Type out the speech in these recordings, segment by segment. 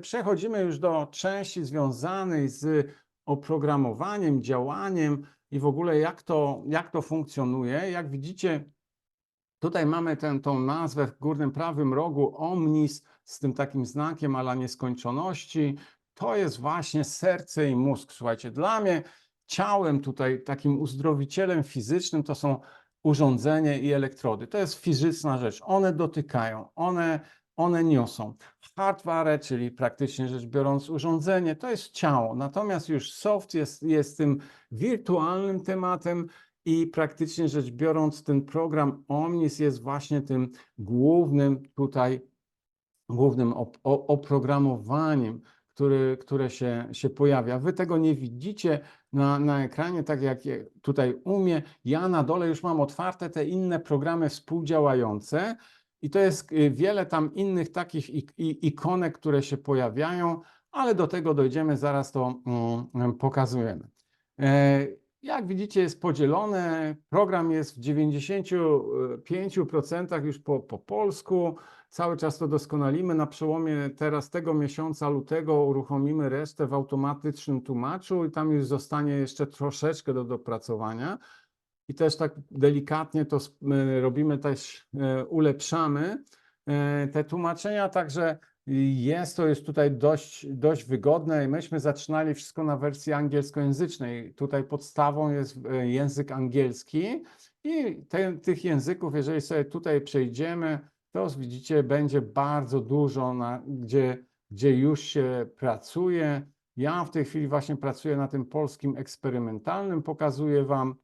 Przechodzimy już do części związanej z oprogramowaniem, działaniem i w ogóle jak to funkcjonuje. Jak widzicie, tutaj mamy tą nazwę w górnym prawym rogu Omnis z tym takim znakiem a la nieskończoności. To jest właśnie serce i mózg. Słuchajcie, dla mnie ciałem tutaj, takim uzdrowicielem fizycznym to są urządzenie i elektrody. To jest fizyczna rzecz. One dotykają, one niosą. Hardware, czyli praktycznie rzecz biorąc urządzenie, to jest ciało. Natomiast już soft jest tym wirtualnym tematem, i praktycznie rzecz biorąc, ten program Omnis jest właśnie tym głównym oprogramowaniem, które się pojawia. Wy tego nie widzicie na ekranie, tak jak tutaj u mnie. Ja na dole już mam otwarte te inne programy współdziałające i to jest wiele tam innych takich ikonek, które się pojawiają, ale do tego dojdziemy, zaraz to pokazujemy. Jak widzicie, jest podzielone. Program jest w 95% już po polsku. Cały czas to doskonalimy. Na przełomie teraz tego miesiąca, lutego, uruchomimy resztę w automatycznym tłumaczu i tam już zostanie jeszcze troszeczkę do dopracowania. I też tak delikatnie to robimy, też ulepszamy te tłumaczenia, także to jest tutaj dość wygodne. Myśmy zaczynali wszystko na wersji angielskojęzycznej. Tutaj podstawą jest język angielski i tych języków, jeżeli sobie tutaj przejdziemy, to widzicie, będzie bardzo dużo, gdzie już się pracuje. Ja w tej chwili właśnie pracuję na tym polskim eksperymentalnym, pokazuję Wam.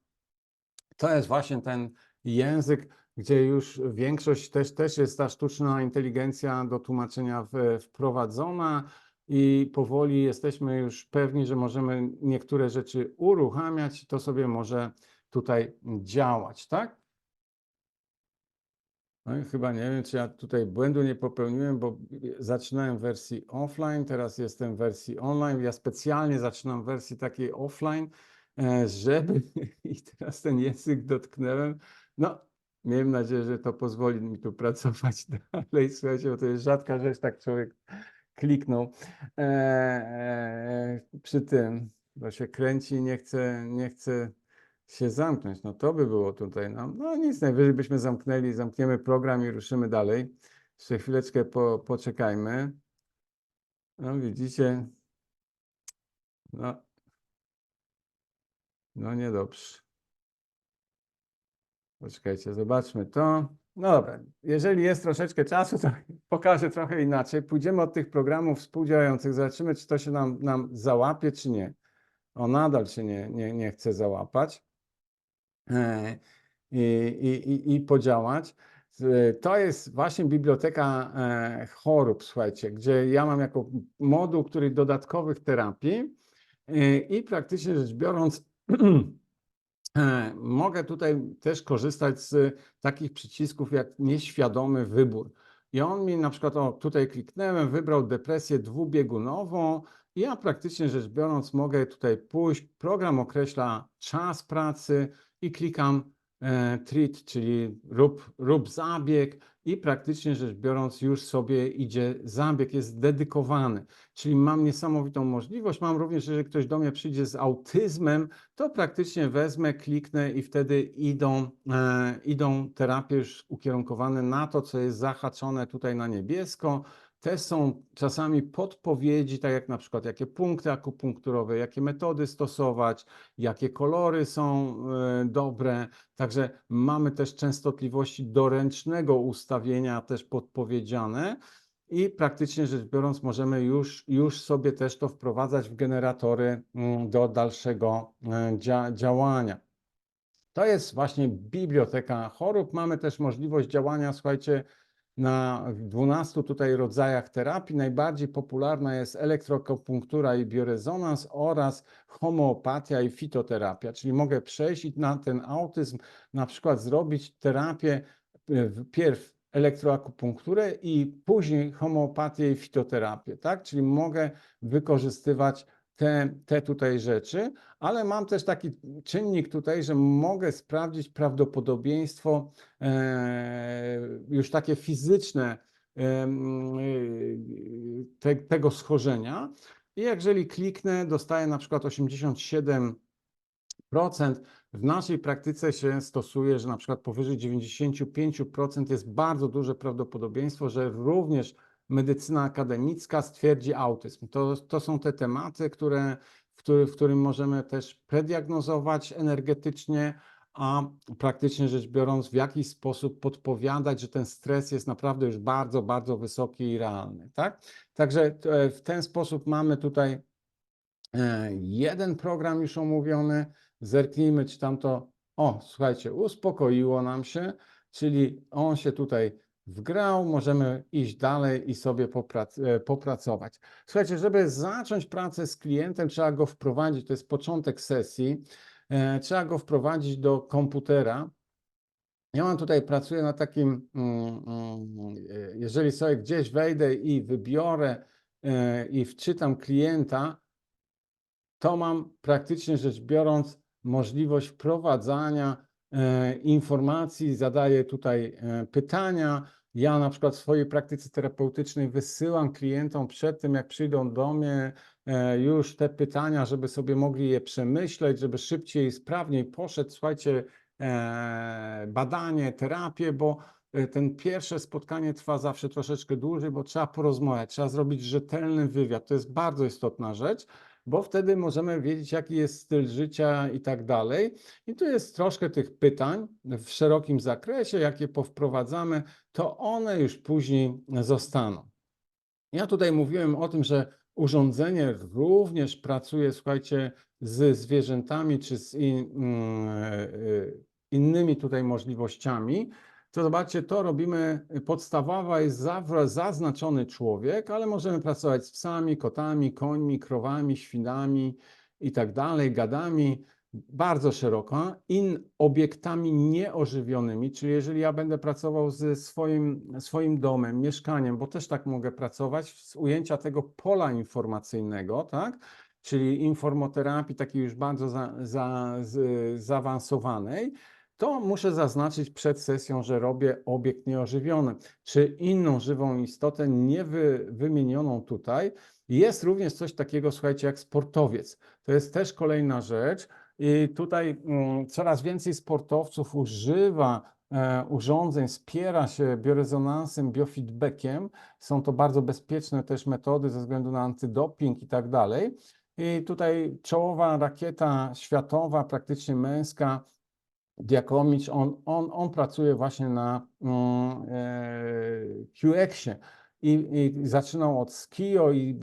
To jest właśnie ten język, gdzie już większość też jest ta sztuczna inteligencja do tłumaczenia wprowadzona i powoli jesteśmy już pewni, że możemy niektóre rzeczy uruchamiać, to sobie może tutaj działać, tak? No i chyba nie wiem, czy ja tutaj błędu nie popełniłem, bo zaczynałem w wersji offline, teraz jestem w wersji online. Ja specjalnie zaczynam w wersji takiej offline, żeby i teraz ten język dotknąłem. No, miejmy nadzieję, że to pozwoli mi tu pracować dalej. Słuchajcie, bo to jest rzadka rzecz, tak człowiek kliknął przy tym, bo się kręci, nie chce się zamknąć. No to by było tutaj nam. No nic, najwyżej byśmy zamkniemy program i ruszymy dalej. Jeszcze chwileczkę poczekajmy. No widzicie, no niedobrze. Poczekajcie, zobaczmy to. No dobra, jeżeli jest troszeczkę czasu, to pokażę trochę inaczej. Pójdziemy od tych programów współdziałających, zobaczymy, czy to się nam załapie, czy nie. O, nadal się nie chce załapać i podziałać. To jest właśnie biblioteka chorób, słuchajcie, gdzie ja mam jako moduł, który dodatkowych terapii i praktycznie rzecz biorąc mogę tutaj też korzystać z takich przycisków jak nieświadomy wybór. I on mi na przykład, o tutaj kliknąłem, wybrał depresję dwubiegunową i ja praktycznie rzecz biorąc mogę tutaj pójść, program określa czas pracy i klikam treat, czyli rób zabieg i praktycznie rzecz biorąc już sobie idzie zabieg, jest dedykowany. Czyli mam niesamowitą możliwość, mam również, jeżeli ktoś do mnie przyjdzie z autyzmem, to praktycznie wezmę, kliknę i wtedy idą terapie już ukierunkowane na to, co jest zahaczone tutaj na niebiesko. Też są czasami podpowiedzi, tak jak na przykład jakie punkty akupunkturowe, jakie metody stosować, jakie kolory są dobre. Także mamy też częstotliwości doręcznego ustawienia też podpowiedziane. I praktycznie rzecz biorąc, możemy już sobie też to wprowadzać w generatory do dalszego działania. To jest właśnie biblioteka chorób. Mamy też możliwość działania, słuchajcie, na 12 tutaj rodzajach terapii. Najbardziej popularna jest elektroakupunktura i biorezonans oraz homeopatia i fitoterapia, czyli mogę przejść i na ten autyzm na przykład zrobić terapię wpierw elektroakupunkturę i później homeopatię i fitoterapię, tak? Czyli mogę wykorzystywać te tutaj rzeczy, ale mam też taki czynnik tutaj, że mogę sprawdzić prawdopodobieństwo już takie fizyczne tego schorzenia. I jeżeli kliknę, dostaję na przykład 87%. W naszej praktyce się stosuje, że na przykład powyżej 95% jest bardzo duże prawdopodobieństwo, że również medycyna akademicka stwierdzi autyzm. To są te tematy, w którym możemy też prediagnozować energetycznie, a praktycznie rzecz biorąc w jakiś sposób podpowiadać, że ten stres jest naprawdę już bardzo, bardzo wysoki i realny, tak? Także w ten sposób mamy tutaj jeden program już omówiony. Zerknijmy, czy tam to, słuchajcie, uspokoiło nam się, czyli on się tutaj wgrał, możemy iść dalej i sobie popracować. Słuchajcie, żeby zacząć pracę z klientem, trzeba go wprowadzić, to jest początek sesji, trzeba go wprowadzić do komputera. Ja mam tutaj, pracuję na takim, jeżeli sobie gdzieś wejdę i wybiorę i wczytam klienta, to mam praktycznie rzecz biorąc możliwość wprowadzania informacji, zadaję tutaj pytania. Ja na przykład w swojej praktyce terapeutycznej wysyłam klientom przed tym, jak przyjdą do mnie, już te pytania, żeby sobie mogli je przemyśleć, żeby szybciej i sprawniej poszedł, słuchajcie, badanie, terapię, bo ten pierwsze spotkanie trwa zawsze troszeczkę dłużej, bo trzeba porozmawiać, trzeba zrobić rzetelny wywiad. To jest bardzo istotna rzecz, bo wtedy możemy wiedzieć, jaki jest styl życia i tak dalej. I tu jest troszkę tych pytań w szerokim zakresie, jakie powprowadzamy, to one już później zostaną. Ja tutaj mówiłem o tym, że urządzenie również pracuje, słuchajcie, z zwierzętami czy z innymi tutaj możliwościami. To zobaczcie, to robimy, podstawowa jest zaznaczony człowiek, ale możemy pracować z psami, kotami, końmi, krowami, świnami i tak dalej, gadami, bardzo szeroko, obiektami nieożywionymi, czyli jeżeli ja będę pracował ze swoim domem, mieszkaniem, bo też tak mogę pracować z ujęcia tego pola informacyjnego, tak? Czyli informoterapii takiej już bardzo zaawansowanej, to muszę zaznaczyć przed sesją, że robię obiekt nieożywiony, czy inną żywą istotę wymienioną tutaj. Jest również coś takiego, słuchajcie, jak sportowiec. To jest też kolejna rzecz. I tutaj coraz więcej sportowców używa urządzeń, wspiera się biorezonansem, biofeedbackiem. Są to bardzo bezpieczne też metody ze względu na antydoping i tak dalej. I tutaj czołowa rakieta światowa, praktycznie męska, Diakomicz, on pracuje właśnie na QX-ie i zaczynał od Skio i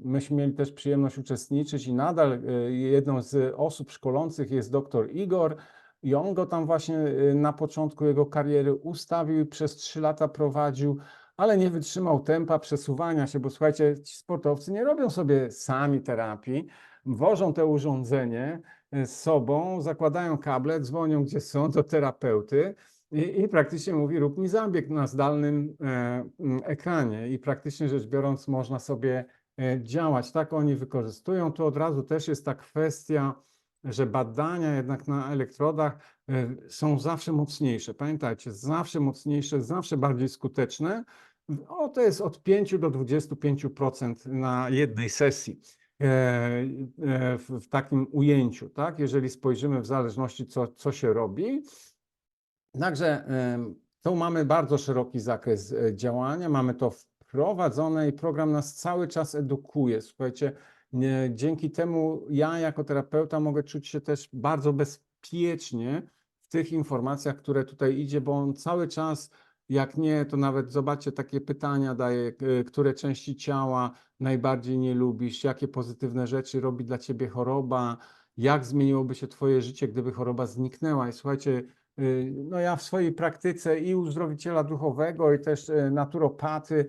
myśmy mieli też przyjemność uczestniczyć i nadal jedną z osób szkolących jest dr Igor i on go tam właśnie na początku jego kariery ustawił i przez 3 lata prowadził, ale nie wytrzymał tempa przesuwania się, bo słuchajcie, ci sportowcy nie robią sobie sami terapii, wożą te urządzenie z sobą, zakładają kable, dzwonią gdzie są do terapeuty i praktycznie mówi, rób mi zabieg na zdalnym ekranie i praktycznie rzecz biorąc można sobie działać. Tak oni wykorzystują. Tu od razu też jest ta kwestia, że badania jednak na elektrodach są zawsze mocniejsze. Pamiętajcie, zawsze mocniejsze, zawsze bardziej skuteczne. To jest od 5 do 25% na jednej sesji. W takim ujęciu, tak? Jeżeli spojrzymy w zależności co się robi. Także tu mamy bardzo szeroki zakres działania, mamy to wprowadzone i program nas cały czas edukuje. Słuchajcie, dzięki temu ja jako terapeuta mogę czuć się też bardzo bezpiecznie w tych informacjach, które tutaj idzie, bo on cały czas, jak nie, to nawet zobaczcie, takie pytania daje, które części ciała najbardziej nie lubisz, jakie pozytywne rzeczy robi dla ciebie choroba, jak zmieniłoby się twoje życie, gdyby choroba zniknęła. I słuchajcie, no ja w swojej praktyce i uzdrowiciela duchowego, i też naturopaty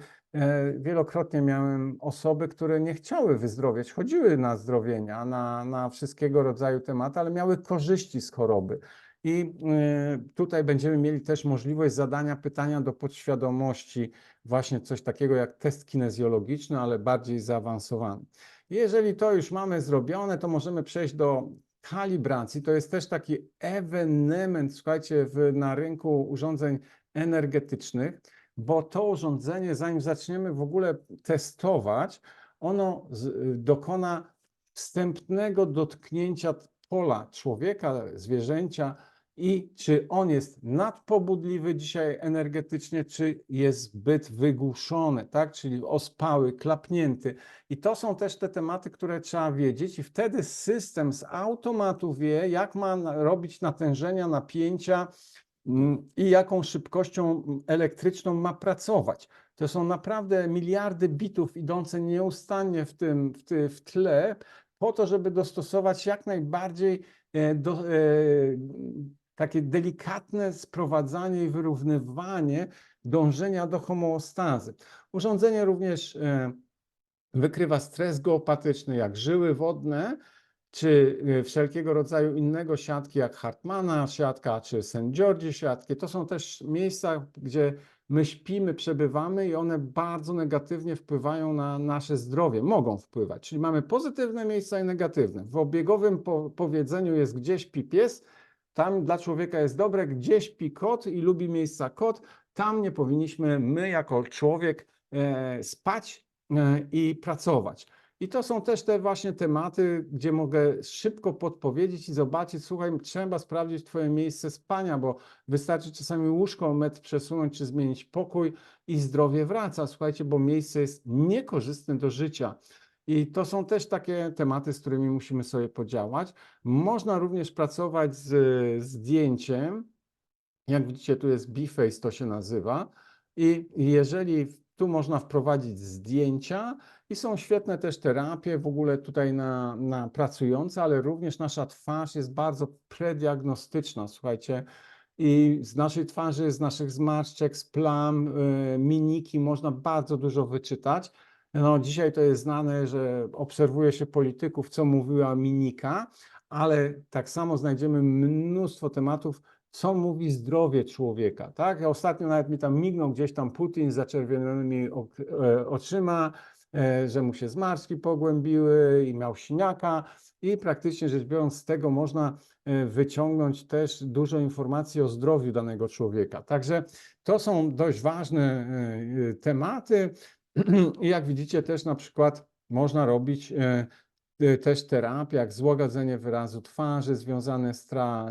wielokrotnie miałem osoby, które nie chciały wyzdrowieć, chodziły na zdrowienia, na wszystkiego rodzaju tematy, ale miały korzyści z choroby. I tutaj będziemy mieli też możliwość zadania pytania do podświadomości, właśnie coś takiego jak test kinezjologiczny, ale bardziej zaawansowany. Jeżeli to już mamy zrobione, to możemy przejść do kalibracji. To jest też taki ewenement, słuchajcie, na rynku urządzeń energetycznych. bo to urządzenie, zanim zaczniemy w ogóle testować, ono dokona wstępnego dotknięcia pola człowieka, zwierzęcia i czy on jest nadpobudliwy dzisiaj energetycznie, czy jest zbyt wygłuszony, tak? Czyli ospały, klapnięty. I to są też te tematy, które trzeba wiedzieć i wtedy system z automatu wie, jak ma robić natężenia, napięcia i jaką szybkością elektryczną ma pracować. To są naprawdę miliardy bitów idące nieustannie w tle, po to, żeby dostosować jak najbardziej takie delikatne sprowadzanie i wyrównywanie dążenia do homeostazy. Urządzenie również wykrywa stres geopatyczny, jak żyły wodne, czy wszelkiego rodzaju innego siatki, jak Hartmana siatka, czy St. George siatki. To są też miejsca, gdzie my śpimy, przebywamy i one bardzo negatywnie wpływają na nasze zdrowie. Mogą wpływać, czyli mamy pozytywne miejsca i negatywne. W obiegowym powiedzeniu jest gdzie śpi pies, tam dla człowieka jest dobre, gdzie śpi kot i lubi miejsca kot, tam nie powinniśmy my jako człowiek spać i pracować. I to są też te właśnie tematy, gdzie mogę szybko podpowiedzieć i zobaczyć, słuchaj, trzeba sprawdzić twoje miejsce spania, bo wystarczy czasami łóżko o metr przesunąć czy zmienić pokój i zdrowie wraca, słuchajcie, bo miejsce jest niekorzystne do życia. I to są też takie tematy, z którymi musimy sobie podziałać. Można również pracować z zdjęciem. Jak widzicie, tu jest B-Face, to się nazywa. I jeżeli tu można wprowadzić zdjęcia i są świetne też terapie w ogóle tutaj na pracujące, ale również nasza twarz jest bardzo prediagnostyczna, słuchajcie. I z naszej twarzy, z naszych zmarszczek, z plam, mimiki można bardzo dużo wyczytać. No, dzisiaj to jest znane, że obserwuje się polityków, co mówiła mimika, ale tak samo znajdziemy mnóstwo tematów, co mówi zdrowie człowieka, tak? Ja ostatnio nawet mi tam mignął gdzieś tam Putin z zaczerwienionymi oczyma, że mu się zmarszczki pogłębiły i miał siniaka i praktycznie rzecz biorąc z tego można wyciągnąć też dużo informacji o zdrowiu danego człowieka. Także to są dość ważne tematy i jak widzicie też na przykład można robić też terapię, jak złagodzenie wyrazu twarzy związane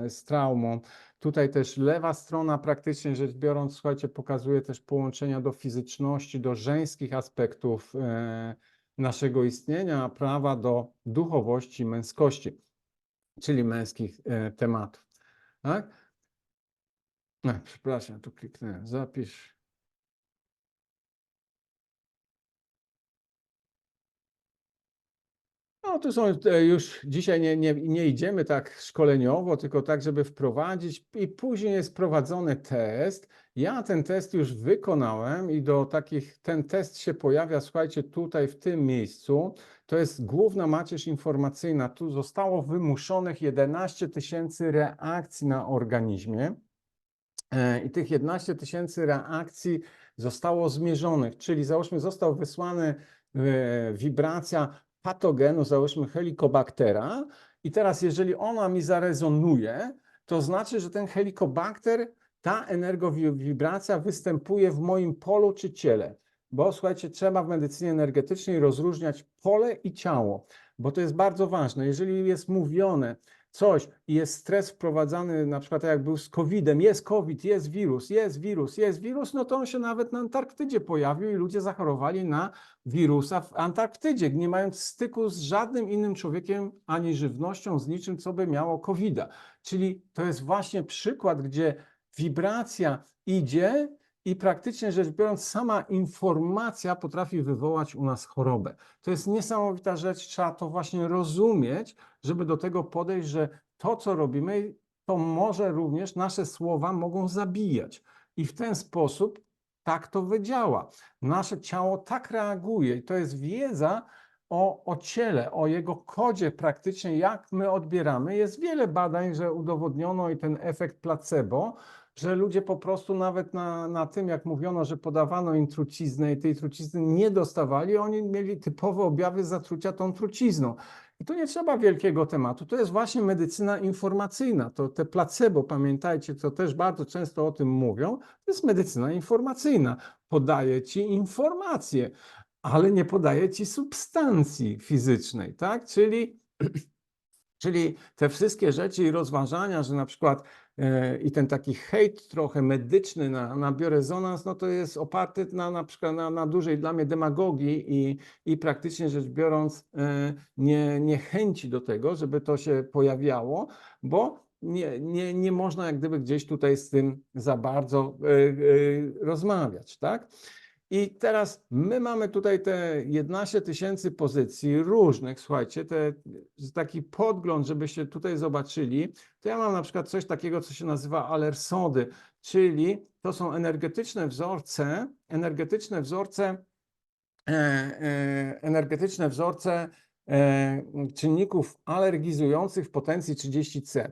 z traumą. Tutaj też lewa strona praktycznie rzecz biorąc, słuchajcie, pokazuje też połączenia do fizyczności, do żeńskich aspektów naszego istnienia, a prawa do duchowości, męskości, czyli męskich tematów. Tak? Przepraszam, tu kliknąłem, zapisz. No, tu są już dzisiaj nie idziemy tak szkoleniowo, tylko tak, żeby wprowadzić i później jest prowadzony test. Ja ten test już wykonałem i ten test się pojawia, słuchajcie, tutaj w tym miejscu. To jest główna macierz informacyjna. Tu zostało wymuszonych 11 000 reakcji na organizmie. I tych 11 000 reakcji zostało zmierzonych, czyli załóżmy został wysłany wibracja patogenu, załóżmy helikobaktera i teraz jeżeli ona mi zarezonuje, to znaczy, że ten helikobakter, ta energowibracja występuje w moim polu czy ciele. Bo słuchajcie, trzeba w medycynie energetycznej rozróżniać pole i ciało, bo to jest bardzo ważne. Jeżeli jest mówione coś i jest stres wprowadzany, na przykład jak był z COVID-em, jest COVID, jest wirus, no to on się nawet na Antarktydzie pojawił i ludzie zachorowali na wirusa w Antarktydzie, nie mając styku z żadnym innym człowiekiem, ani żywnością, z niczym, co by miało COVID-a. Czyli to jest właśnie przykład, gdzie wibracja idzie i praktycznie rzecz biorąc sama informacja potrafi wywołać u nas chorobę. To jest niesamowita rzecz, trzeba to właśnie rozumieć, żeby do tego podejść, że to, co robimy, to może również nasze słowa mogą zabijać. I w ten sposób tak to wydziała. Nasze ciało tak reaguje i to jest wiedza o ciele, o jego kodzie praktycznie, jak my odbieramy. Jest wiele badań, że udowodniono i ten efekt placebo, że ludzie po prostu nawet na tym, jak mówiono, że podawano im truciznę i tej trucizny nie dostawali, oni mieli typowe objawy zatrucia tą trucizną. I tu nie trzeba wielkiego tematu, to jest właśnie medycyna informacyjna, to te placebo, pamiętajcie, to też bardzo często o tym mówią, to jest medycyna informacyjna, podaje ci informacje, ale nie podaje ci substancji fizycznej, tak? Czyli te wszystkie rzeczy i rozważania, że na przykład i ten taki hejt trochę medyczny na biorezonans, no to jest oparty na przykład na dużej dla mnie demagogii i praktycznie rzecz biorąc niechęci do tego, żeby to się pojawiało, bo nie można jak gdyby gdzieś tutaj z tym za bardzo rozmawiać, tak? I teraz my mamy tutaj te 11 000 pozycji różnych, słuchajcie, taki podgląd, żebyście tutaj zobaczyli, to ja mam na przykład coś takiego, co się nazywa Allersody, czyli to są energetyczne wzorce czynników alergizujących w potencji 30C.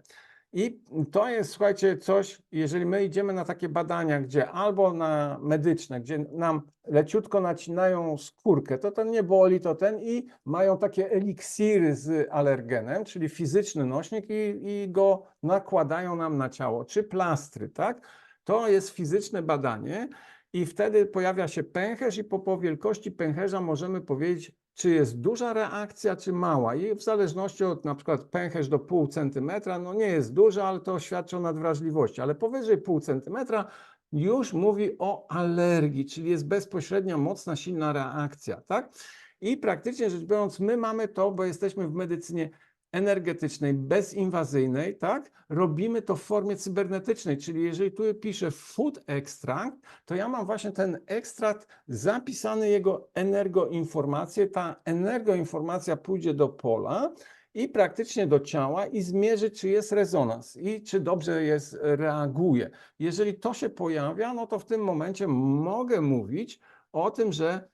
I to jest, słuchajcie, coś, jeżeli my idziemy na takie badania, gdzie albo na medyczne, gdzie nam leciutko nacinają skórkę, to ten nie boli, to ten i mają takie eliksiry z alergenem, czyli fizyczny nośnik i go nakładają nam na ciało, czy plastry, tak? To jest fizyczne badanie i wtedy pojawia się pęcherz i po wielkości pęcherza możemy powiedzieć, czy jest duża reakcja, czy mała. I w zależności od na przykład pęcherz do 0,5 centymetra, no nie jest duża, ale to świadczy o nadwrażliwości, ale powyżej 0,5 centymetra już mówi o alergii, czyli jest bezpośrednia, mocna, silna reakcja, tak? I praktycznie rzecz biorąc, my mamy to, bo jesteśmy w medycynie energetycznej, bezinwazyjnej, tak? Robimy to w formie cybernetycznej, czyli jeżeli tu piszę food extract, to ja mam właśnie ten ekstrakt zapisany, jego energoinformację, ta energoinformacja pójdzie do pola i praktycznie do ciała i zmierzy, czy jest rezonans i czy dobrze reaguje. Jeżeli to się pojawia, no to w tym momencie mogę mówić o tym, że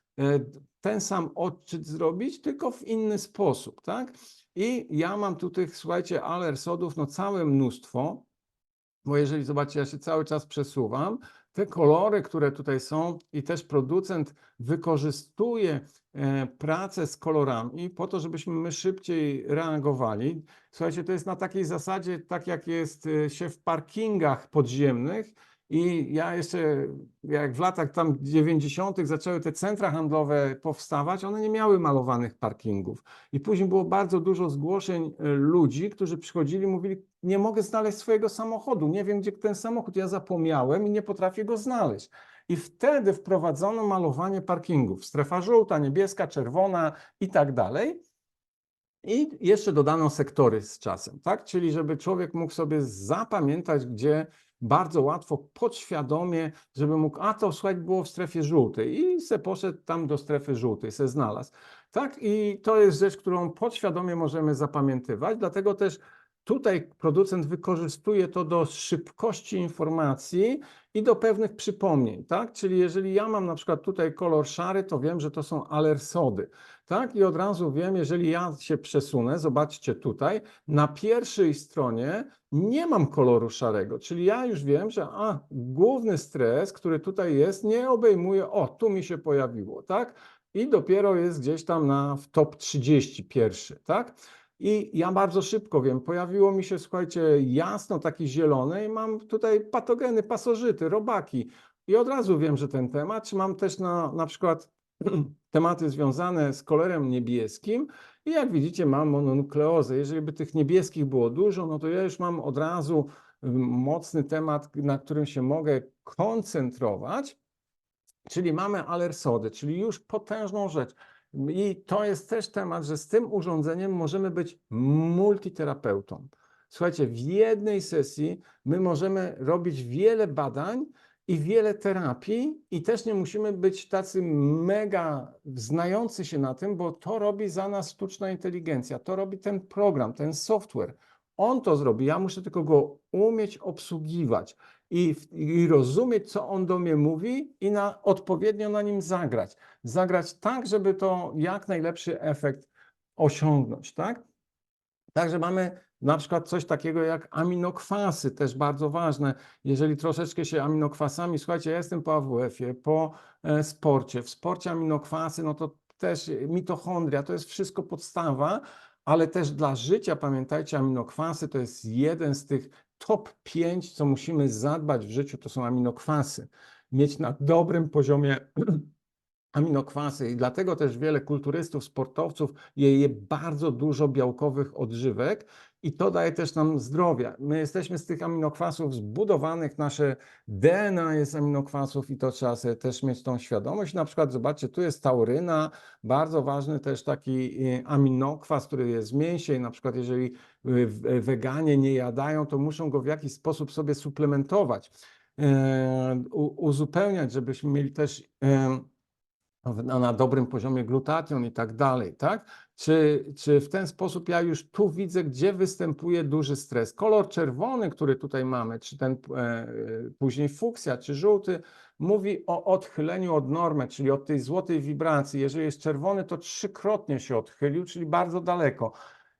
ten sam odczyt zrobić, tylko w inny sposób, tak? I ja mam tu tych, słuchajcie, Allersodów, no całe mnóstwo, bo jeżeli zobaczcie, ja się cały czas przesuwam, te kolory, które tutaj są i też producent wykorzystuje pracę z kolorami po to, żebyśmy my szybciej reagowali. Słuchajcie, to jest na takiej zasadzie, tak jak jest się w parkingach podziemnych i ja jeszcze, jak w latach tam 90. zaczęły te centra handlowe powstawać, one nie miały malowanych parkingów. I później było bardzo dużo zgłoszeń ludzi, którzy przychodzili i mówili, nie mogę znaleźć swojego samochodu, nie wiem, gdzie ten samochód, ja zapomniałem i nie potrafię go znaleźć. I wtedy wprowadzono malowanie parkingów, strefa żółta, niebieska, czerwona i tak dalej. I jeszcze dodano sektory z czasem, tak? Czyli żeby człowiek mógł sobie zapamiętać, gdzie bardzo łatwo, podświadomie, żeby mógł, a to słuchaj, było w strefie żółtej i se poszedł tam do strefy żółtej, se znalazł. Tak? I to jest rzecz, którą podświadomie możemy zapamiętywać, dlatego też tutaj producent wykorzystuje to do szybkości informacji i do pewnych przypomnień, tak? Czyli jeżeli ja mam na przykład tutaj kolor szary, to wiem, że to są Allersody, tak? I od razu wiem, jeżeli ja się przesunę, zobaczcie tutaj, na pierwszej stronie nie mam koloru szarego, czyli ja już wiem, że główny stres, który tutaj jest, nie obejmuje, tu mi się pojawiło, tak? I dopiero jest gdzieś tam w top 30 pierwszy, tak? I ja bardzo szybko wiem, pojawiło mi się, słuchajcie, jasno taki zielony i mam tutaj patogeny, pasożyty, robaki. I od razu wiem, że ten temat, czy mam też na przykład tematy związane z kolorem niebieskim i jak widzicie mam mononukleozę. Jeżeli by tych niebieskich było dużo, no to ja już mam od razu mocny temat, na którym się mogę koncentrować, czyli mamy Allersody, czyli już potężną rzecz. I to jest też temat, że z tym urządzeniem możemy być multiterapeutą. Słuchajcie, w jednej sesji my możemy robić wiele badań i wiele terapii i też nie musimy być tacy mega znający się na tym, bo to robi za nas sztuczna inteligencja, to robi ten program, ten software. On to zrobi, ja muszę tylko go umieć obsługiwać i rozumieć, co on do mnie mówi i odpowiednio na nim zagrać. Zagrać tak, żeby to jak najlepszy efekt osiągnąć, tak? Także mamy na przykład coś takiego jak aminokwasy, też bardzo ważne. Jeżeli troszeczkę się aminokwasami, słuchajcie, ja jestem po AWF-ie, po sporcie. W sporcie aminokwasy, no to też mitochondria, to jest wszystko podstawa, ale też dla życia, pamiętajcie, aminokwasy to jest jeden z tych top 5, co musimy zadbać w życiu, to są aminokwasy. Mieć na dobrym poziomie aminokwasy i dlatego też wiele kulturystów, sportowców je bardzo dużo białkowych odżywek i to daje też nam zdrowie. My jesteśmy z tych aminokwasów zbudowanych, nasze DNA jest z aminokwasów i to trzeba sobie też mieć tą świadomość. Na przykład zobaczcie, tu jest tauryna, bardzo ważny też taki aminokwas, który jest w mięsie i na przykład jeżeli weganie nie jadają, to muszą go w jakiś sposób sobie suplementować, uzupełniać, żebyśmy mieli też na dobrym poziomie glutation i tak dalej, tak? Czy w ten sposób ja już tu widzę, gdzie występuje duży stres? Kolor czerwony, który tutaj mamy, czy ten później fuksja, czy żółty, mówi o odchyleniu od normy, czyli od tej złotej wibracji. Jeżeli jest czerwony, to 3-krotnie się odchylił, czyli bardzo daleko.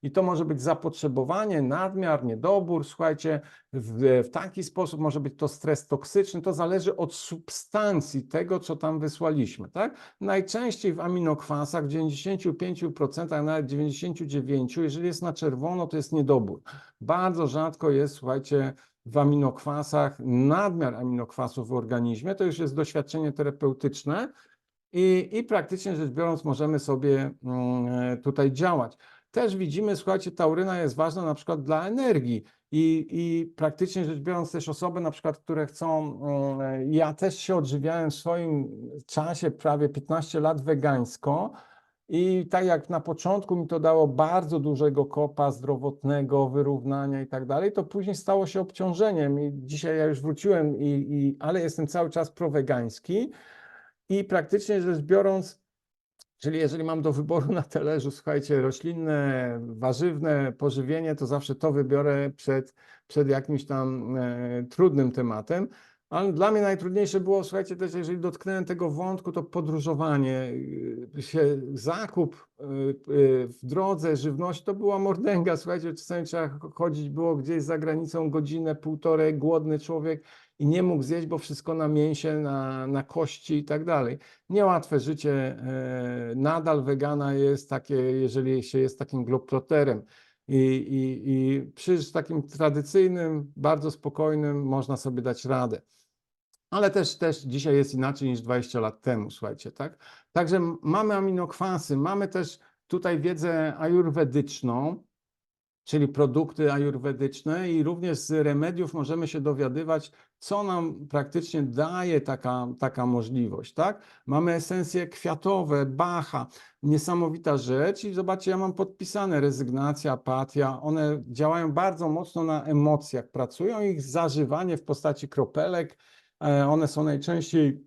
I to może być zapotrzebowanie, nadmiar, niedobór. Słuchajcie, w taki sposób może być to stres toksyczny. To zależy od substancji tego, co tam wysłaliśmy, tak? Najczęściej w aminokwasach, w 95%, a nawet 99%, jeżeli jest na czerwono, to jest niedobór. Bardzo rzadko jest, słuchajcie, w aminokwasach nadmiar aminokwasów w organizmie. To już jest doświadczenie terapeutyczne i praktycznie rzecz biorąc możemy sobie tutaj działać. Też widzimy, słuchajcie, tauryna jest ważna na przykład dla energii i praktycznie rzecz biorąc też osoby na przykład, które chcą, ja też się odżywiałem w swoim czasie prawie 15 lat wegańsko i tak jak na początku mi to dało bardzo dużego kopa zdrowotnego, wyrównania i tak dalej, to później stało się obciążeniem i dzisiaj ja już wróciłem, ale jestem cały czas prowegański i praktycznie rzecz biorąc, czyli jeżeli mam do wyboru na talerzu, słuchajcie, roślinne, warzywne pożywienie, to zawsze to wybiorę przed jakimś tam trudnym tematem. Ale dla mnie najtrudniejsze było, słuchajcie, też jeżeli dotknąłem tego wątku, to podróżowanie, zakup w drodze żywności, to była mordęga, słuchajcie, czasami trzeba chodzić było gdzieś za granicą godzinę, półtorej, głodny człowiek i nie mógł zjeść, bo wszystko na mięsie, na kości i tak dalej. Niełatwe życie, nadal wegana jest takie, jeżeli się jest takim globetrotterem i przy takim tradycyjnym, bardzo spokojnym można sobie dać radę. Ale też dzisiaj jest inaczej niż 20 lat temu, słuchajcie, tak? Także mamy aminokwasy, mamy też tutaj wiedzę ajurwedyczną, czyli produkty ajurwedyczne i również z remediów możemy się dowiadywać, co nam praktycznie daje taka możliwość, tak? Mamy esencje kwiatowe, Bacha, niesamowita rzecz i zobaczcie, ja mam podpisane rezygnacja, apatia, one działają bardzo mocno na emocjach, pracują ich zażywanie w postaci kropelek, one są najczęściej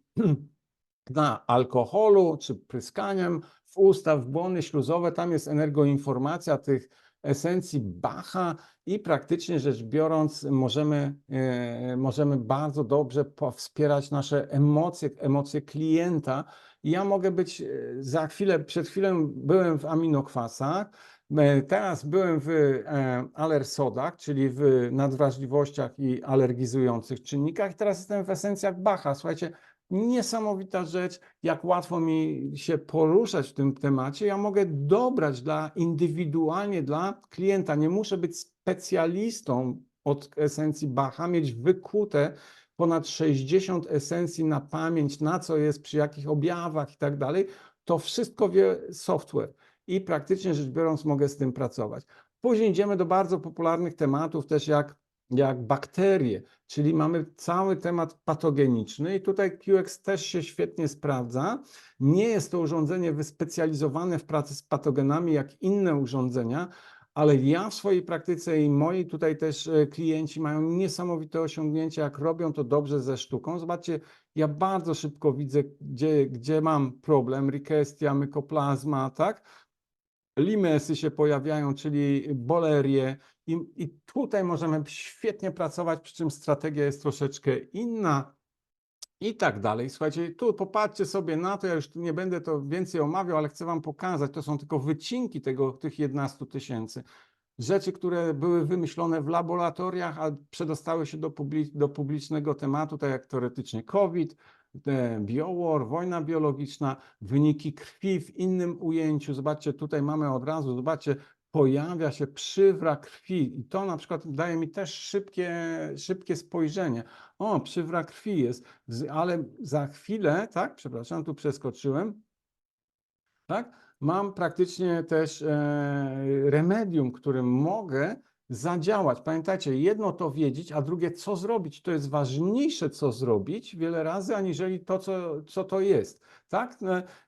na alkoholu czy pryskaniem w usta, w błony śluzowe, tam jest energoinformacja tych esencji Bacha i praktycznie rzecz biorąc możemy bardzo dobrze wspierać nasze emocje klienta. Ja mogę być za chwilę, przed chwilą byłem w aminokwasach, teraz byłem w alersodach, czyli w nadwrażliwościach i alergizujących czynnikach, teraz jestem w esencjach Bacha. Słuchajcie, niesamowita rzecz, jak łatwo mi się poruszać w tym temacie. Ja mogę dobrać indywidualnie dla klienta. Nie muszę być specjalistą od esencji Bacha, mieć wykute ponad 60 esencji na pamięć, na co jest, przy jakich objawach i tak dalej. To wszystko wie software i praktycznie rzecz biorąc mogę z tym pracować. Później idziemy do bardzo popularnych tematów, też jak bakterie, czyli mamy cały temat patogeniczny i tutaj QX też się świetnie sprawdza. Nie jest to urządzenie wyspecjalizowane w pracy z patogenami jak inne urządzenia, ale ja w swojej praktyce i moi tutaj też klienci mają niesamowite osiągnięcia, jak robią to dobrze ze sztuką. Zobaczcie, ja bardzo szybko widzę, gdzie mam problem, rickettsia, mykoplazma, tak? Limesy się pojawiają, czyli bolerie i tutaj możemy świetnie pracować, przy czym strategia jest troszeczkę inna i tak dalej. Słuchajcie, tu popatrzcie sobie na to, ja już nie będę to więcej omawiał, ale chcę wam pokazać, to są tylko wycinki tych 11 000. Rzeczy, które były wymyślone w laboratoriach, a przedostały się do publicznego tematu, tak jak teoretycznie COVID, biowar, wojna biologiczna, wyniki krwi w innym ujęciu. Zobaczcie, tutaj mamy od razu, zobaczcie, pojawia się przywra krwi i to na przykład daje mi też szybkie spojrzenie. O, przywra krwi jest, ale za chwilę, tak, przepraszam, tu przeskoczyłem, tak, mam praktycznie też remedium, którym mogę zadziałać. Pamiętajcie, jedno to wiedzieć, a drugie co zrobić. To jest ważniejsze, co zrobić wiele razy, aniżeli to, co to jest. Tak?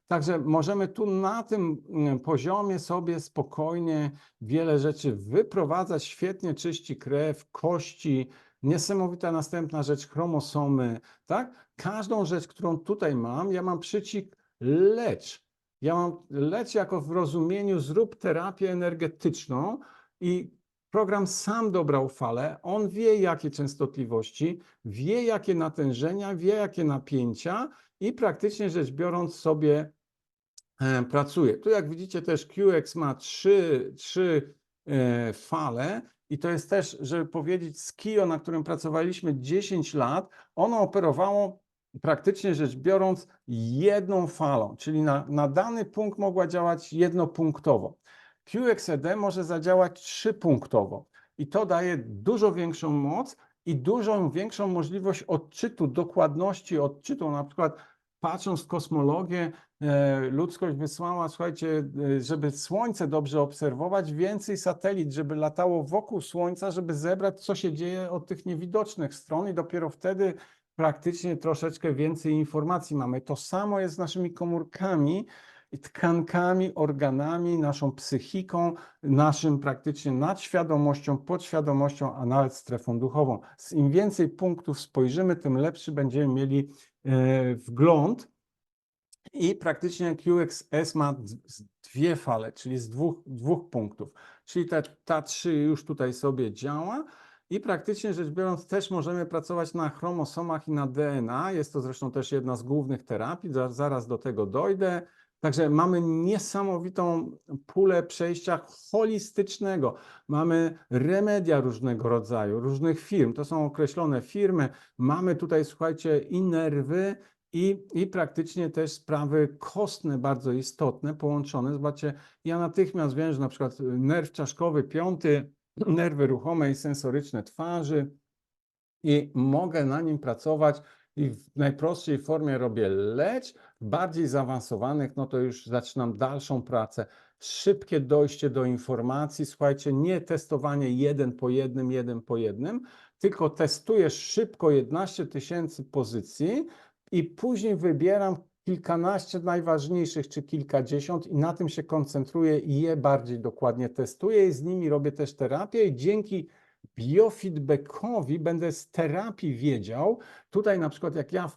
Także możemy tu na tym poziomie sobie spokojnie wiele rzeczy wyprowadzać. Świetnie czyści krew, kości. Niesamowita następna rzecz, chromosomy. Tak? Każdą rzecz, którą tutaj mam, ja mam przycisk lecz. Ja mam lecz jako w rozumieniu zrób terapię energetyczną i program sam dobrał falę, on wie jakie częstotliwości, wie jakie natężenia, wie jakie napięcia i praktycznie rzecz biorąc sobie pracuje. Tu jak widzicie też QX ma trzy fale i to jest też, żeby powiedzieć, Skio, na którym pracowaliśmy 10 lat, ono operowało praktycznie rzecz biorąc jedną falą, czyli na dany punkt mogła działać jednopunktowo. QXED może zadziałać trzypunktowo i to daje dużo większą moc i dużo większą możliwość odczytu, dokładności odczytu, na przykład patrząc w kosmologię, ludzkość wysłała, słuchajcie, żeby Słońce dobrze obserwować, więcej satelit, żeby latało wokół Słońca, żeby zebrać, co się dzieje od tych niewidocznych stron i dopiero wtedy praktycznie troszeczkę więcej informacji mamy. To samo jest z naszymi komórkami, tkankami, organami, naszą psychiką, naszym praktycznie nadświadomością, podświadomością, a nawet strefą duchową. Im więcej punktów spojrzymy, tym lepszy będziemy mieli wgląd i praktycznie QXS ma dwie fale, czyli z dwóch punktów. Czyli ta 3 już tutaj sobie działa i praktycznie rzecz biorąc też możemy pracować na chromosomach i na DNA. Jest to zresztą też jedna z głównych terapii, zaraz do tego dojdę. Także mamy niesamowitą pulę przejścia holistycznego. Mamy remedia różnego rodzaju, różnych firm. To są określone firmy. Mamy tutaj, słuchajcie, i nerwy, i praktycznie też sprawy kostne bardzo istotne, połączone. Zobaczcie, ja natychmiast wiem, że na przykład nerw czaszkowy, piąty, nerwy ruchome i sensoryczne twarzy i mogę na nim pracować i w najprostszej formie robię lecz, w bardziej zaawansowanych, no to już zaczynam dalszą pracę. Szybkie dojście do informacji, słuchajcie, nie testowanie jeden po jednym, tylko testuję szybko 11 000 pozycji i później wybieram kilkanaście najważniejszych, czy kilkadziesiąt i na tym się koncentruję i je bardziej dokładnie testuję i z nimi robię też terapię i dzięki biofeedbackowi będę z terapii wiedział, tutaj na przykład jak ja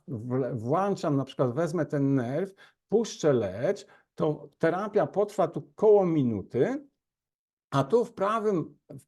włączam, na przykład wezmę ten nerw, puszczę lecz, to terapia potrwa tu koło minuty, a tu w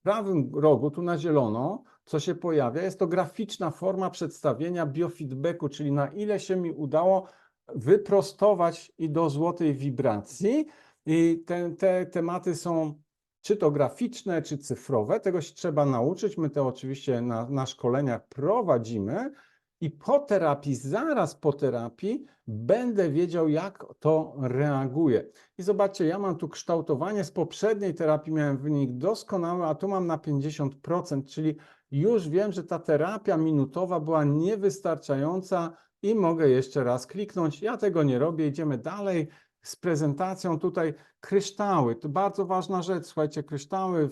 prawym rogu, tu na zielono, co się pojawia, jest to graficzna forma przedstawienia biofeedbacku, czyli na ile się mi udało wyprostować i do złotej wibracji. I te tematy są czy to graficzne, czy cyfrowe. Tego się trzeba nauczyć. My to oczywiście na szkoleniach prowadzimy. I po terapii, zaraz po terapii, będę wiedział, jak to reaguje. I zobaczcie, ja mam tu kształtowanie z poprzedniej terapii, miałem wynik doskonały, a tu mam na 50%, czyli już wiem, że ta terapia minutowa była niewystarczająca i mogę jeszcze raz kliknąć. Ja tego nie robię, idziemy dalej z prezentacją. Tutaj kryształy, to bardzo ważna rzecz. Słuchajcie, kryształy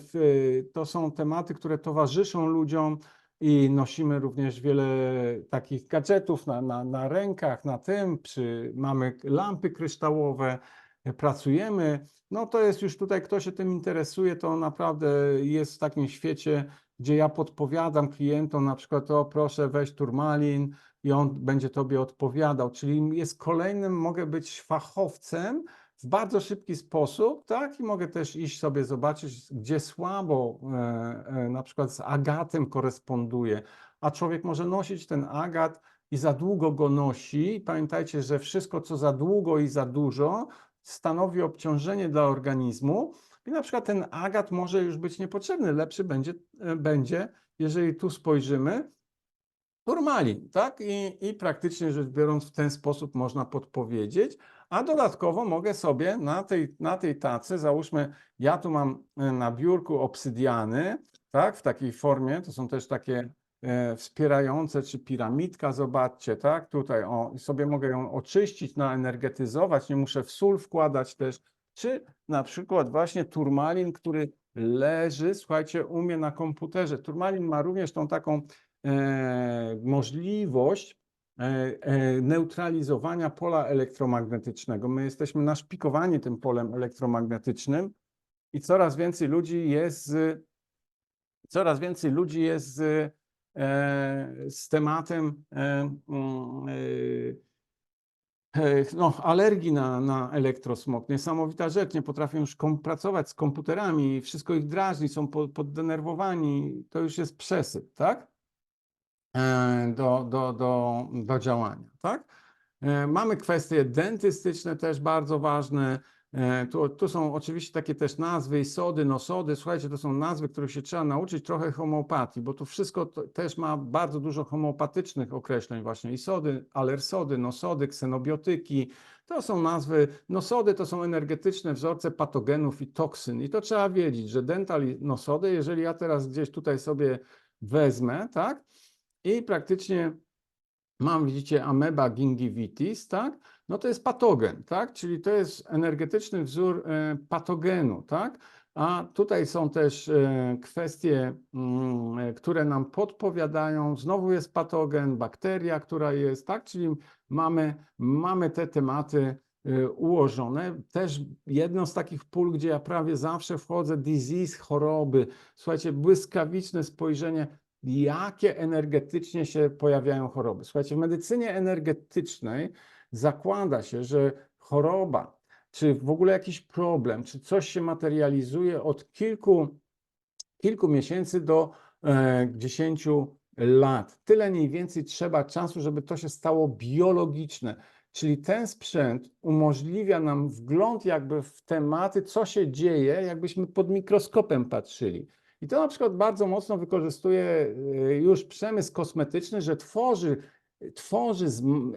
to są tematy, które towarzyszą ludziom i nosimy również wiele takich gadżetów na rękach, na tym, mamy lampy kryształowe, pracujemy. No to jest już tutaj, kto się tym interesuje, to naprawdę jest w takim świecie, gdzie ja podpowiadam klientom na przykład, o proszę weź turmalin i on będzie tobie odpowiadał, czyli jest kolejnym, mogę być fachowcem w bardzo szybki sposób, tak? I mogę też iść sobie zobaczyć, gdzie słabo na przykład z agatem koresponduje, a człowiek może nosić ten agat i za długo go nosi. Pamiętajcie, że wszystko, co za długo i za dużo, stanowi obciążenie dla organizmu i na przykład ten agat może już być niepotrzebny. Lepszy będzie, jeżeli tu spojrzymy, turmalin, tak? I praktycznie rzecz biorąc w ten sposób można podpowiedzieć, A dodatkowo mogę sobie na tej tacy, załóżmy, ja tu mam na biurku obsydiany, tak, w takiej formie, to są też takie wspierające, czy piramidka, zobaczcie, tak, tutaj, o, i sobie mogę ją oczyścić, naenergetyzować, nie muszę w sól wkładać też, czy na przykład właśnie turmalin, który leży, słuchajcie, u mnie na komputerze. Turmalin ma również tą taką możliwość neutralizowania pola elektromagnetycznego. My jesteśmy naszpikowani tym polem elektromagnetycznym i coraz więcej ludzi jest z tematem no, alergii na elektrosmog. Niesamowita rzecz, nie potrafią już pracować z komputerami, wszystko ich drażni, są poddenerwowani, to już jest przesyp, tak? Do działania, tak? Mamy kwestie dentystyczne też bardzo ważne. Tu są oczywiście takie też nazwy, isody, nosody. Słuchajcie, to są nazwy, których się trzeba nauczyć, trochę homeopatii, bo tu wszystko też ma bardzo dużo homeopatycznych określeń właśnie. Isody, alersody, nosody, ksenobiotyki. To są nazwy, nosody to są energetyczne wzorce patogenów i toksyn. I to trzeba wiedzieć, że dental i nosody, jeżeli ja teraz gdzieś tutaj sobie wezmę, tak? I praktycznie mam, widzicie, ameba gingivitis, tak? No to jest patogen, tak? Czyli to jest energetyczny wzór patogenu, tak? A tutaj są też kwestie, które nam podpowiadają, znowu jest patogen, bakteria, która jest, tak? Czyli mamy te tematy ułożone. Też jedno z takich pól, gdzie ja prawie zawsze wchodzę, disease, choroby. Słuchajcie, błyskawiczne spojrzenie, jakie energetycznie się pojawiają choroby. Słuchajcie, w medycynie energetycznej zakłada się, że choroba, czy w ogóle jakiś problem, czy coś się materializuje od kilku miesięcy do 10 lat. Tyle mniej więcej trzeba czasu, żeby to się stało biologiczne. Czyli ten sprzęt umożliwia nam wgląd jakby w tematy, co się dzieje, jakbyśmy pod mikroskopem patrzyli. I to na przykład bardzo mocno wykorzystuje już przemysł kosmetyczny, że tworzy